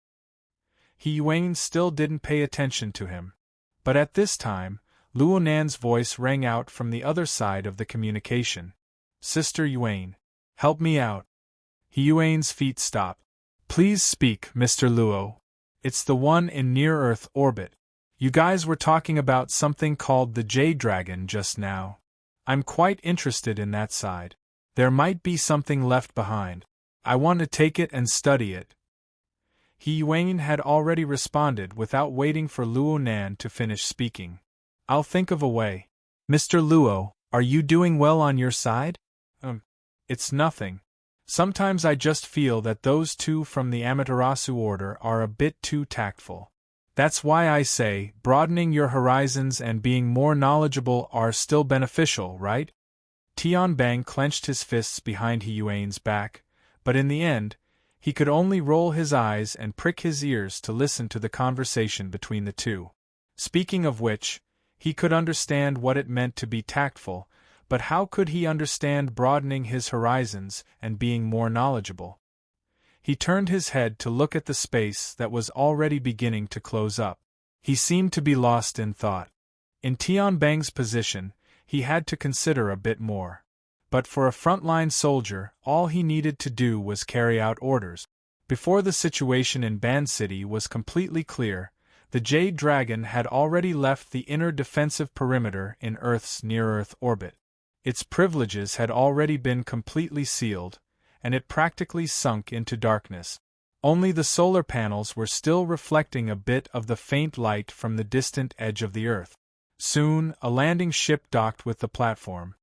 Yuan still didn't pay attention to him. But at this time, Luonan's voice rang out from the other side of the communication. "Sister Yuan, help me out." Yuan's feet stopped. "Please speak, Mr. Luo. It's the one in near-Earth orbit. You guys were talking about something called the Jade Dragon just now. I'm quite interested in that side. There might be something left behind. I want to take it and study it." Yuan had already responded without waiting for Luonan to finish speaking. "I'll think of a way. Mr. Luo, are you doing well on your side?" It's nothing. Sometimes I just feel that those two from the Amaterasu Order are a bit too tactful. That's why I say, broadening your horizons and being more knowledgeable are still beneficial, right?" Tianbang clenched his fists behind Yuan's back, but in the end, he could only roll his eyes and prick his ears to listen to the conversation between the two. Speaking of which, he could understand what it meant to be tactful, but how could he understand broadening his horizons and being more knowledgeable? He turned his head to look at the space that was already beginning to close up. He seemed to be lost in thought. In Tianbang's position, he had to consider a bit more. But for a frontline soldier, all he needed to do was carry out orders. Before the situation in Band City was completely clear, the Jade Dragon had already left the inner defensive perimeter in Earth's near-Earth orbit. Its privileges had already been completely sealed, and it practically sunk into darkness. Only the solar panels were still reflecting a bit of the faint light from the distant edge of the Earth. Soon, a landing ship docked with the platform.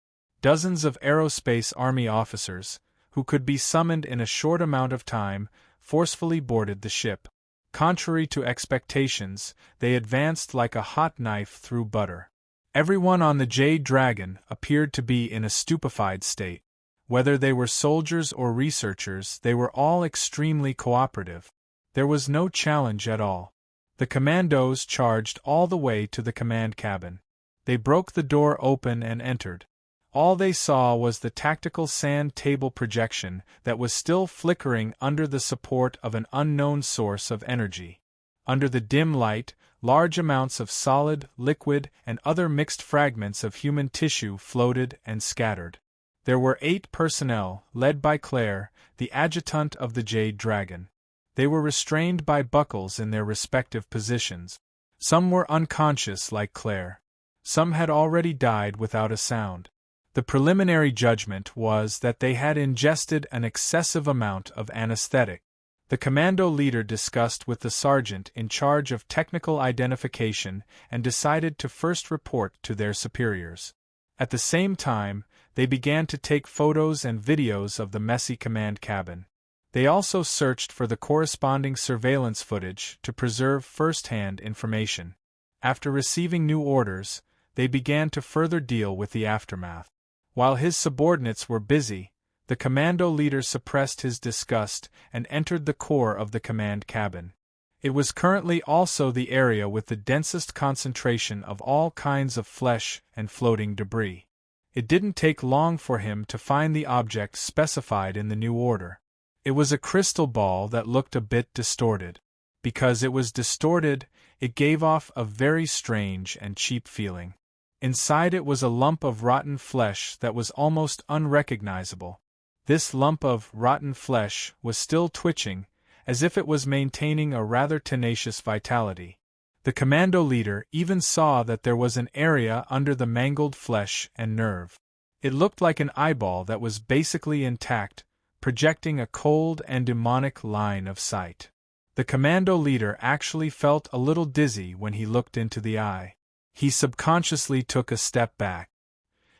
Dozens of aerospace army officers, who could be summoned in a short amount of time, forcefully boarded the ship. Contrary to expectations, they advanced like a hot knife through butter. Everyone on the Jade Dragon appeared to be in a stupefied state. Whether they were soldiers or researchers, they were all extremely cooperative. There was no challenge at all. The commandos charged all the way to the command cabin. They broke the door open and entered. All they saw was the tactical sand table projection that was still flickering under the support of an unknown source of energy. Under the dim light, large amounts of solid, liquid, and other mixed fragments of human tissue floated and scattered. There were 8 personnel, led by Claire, the adjutant of the Jade Dragon. They were restrained by buckles in their respective positions. Some were unconscious like Claire. Some had already died without a sound. The preliminary judgment was that they had ingested an excessive amount of anesthetic. The commando leader discussed with the sergeant in charge of technical identification and decided to first report to their superiors. At the same time, they began to take photos and videos of the messy command cabin. They also searched for the corresponding surveillance footage to preserve first-hand information. After receiving new orders, they began to further deal with the aftermath. While his subordinates were busy, the commando leader suppressed his disgust and entered the core of the command cabin. It was currently also the area with the densest concentration of all kinds of flesh and floating debris. It didn't take long for him to find the object specified in the new order. It was a crystal ball that looked a bit distorted. Because it was distorted, it gave off a very strange and cheap feeling. Inside it was a lump of rotten flesh that was almost unrecognizable. This lump of rotten flesh was still twitching, as if it was maintaining a rather tenacious vitality. The commando leader even saw that there was an area under the mangled flesh and nerve. It looked like an eyeball that was basically intact, projecting a cold and demonic line of sight. The commando leader actually felt a little dizzy when he looked into the eye. He subconsciously took a step back.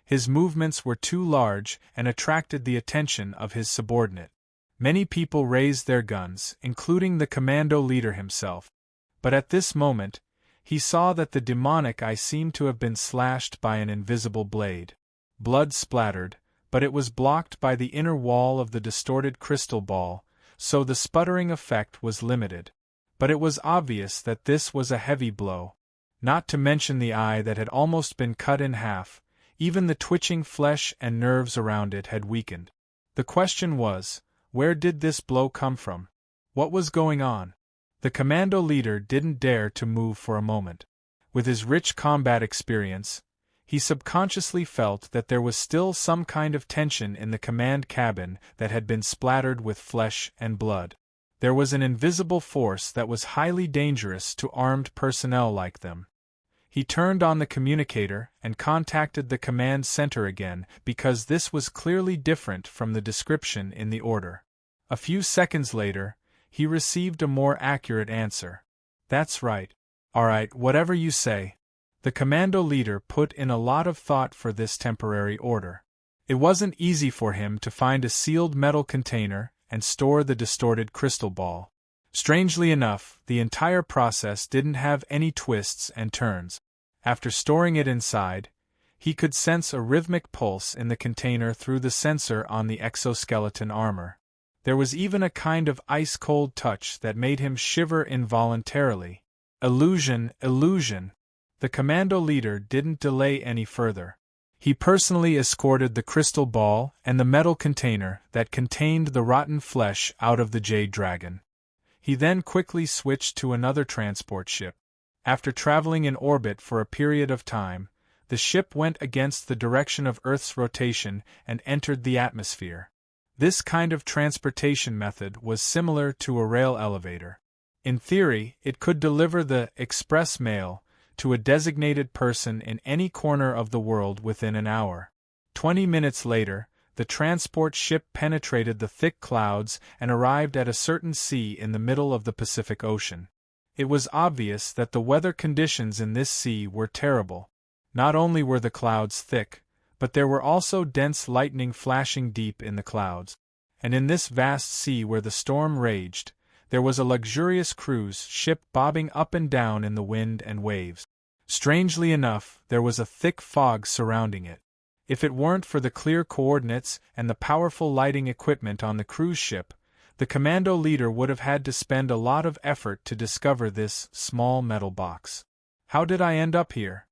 His movements were too large and attracted the attention of his subordinate. Many people raised their guns, including the commando leader himself. But at this moment, he saw that the demonic eye seemed to have been slashed by an invisible blade. Blood splattered, but it was blocked by the inner wall of the distorted crystal ball, so the sputtering effect was limited. But it was obvious that this was a heavy blow. Not to mention the eye that had almost been cut in half, even the twitching flesh and nerves around it had weakened. The question was, where did this blow come from? What was going on? The commando leader didn't dare to move for a moment. With his rich combat experience, he subconsciously felt that there was still some kind of tension in the command cabin that had been splattered with flesh and blood. There was an invisible force that was highly dangerous to armed personnel like them. He turned on the communicator and contacted the command center again because this was clearly different from the description in the order. A few seconds later, he received a more accurate answer. "That's right. All right, whatever you say." The commando leader put in a lot of thought for this temporary order. It wasn't easy for him to find a sealed metal container and store the distorted crystal ball. Strangely enough, the entire process didn't have any twists and turns. After storing it inside, he could sense a rhythmic pulse in the container through the sensor on the exoskeleton armor. There was even a kind of ice-cold touch that made him shiver involuntarily. Illusion, illusion! The commando leader didn't delay any further. He personally escorted the crystal ball and the metal container that contained the rotten flesh out of the Jade Dragon. He then quickly switched to another transport ship. After traveling in orbit for a period of time, the ship went against the direction of Earth's rotation and entered the atmosphere. This kind of transportation method was similar to a rail elevator. In theory, it could deliver the express mail to a designated person in any corner of the world within an hour. 20 minutes later, the transport ship penetrated the thick clouds and arrived at a certain sea in the middle of the Pacific Ocean. It was obvious that the weather conditions in this sea were terrible. Not only were the clouds thick, but there were also dense lightning flashing deep in the clouds. And in this vast sea where the storm raged, there was a luxurious cruise ship bobbing up and down in the wind and waves. Strangely enough, there was a thick fog surrounding it. If it weren't for the clear coordinates and the powerful lighting equipment on the cruise ship, The commando leader would have had to spend a lot of effort to discover this small metal box. How did I end up here?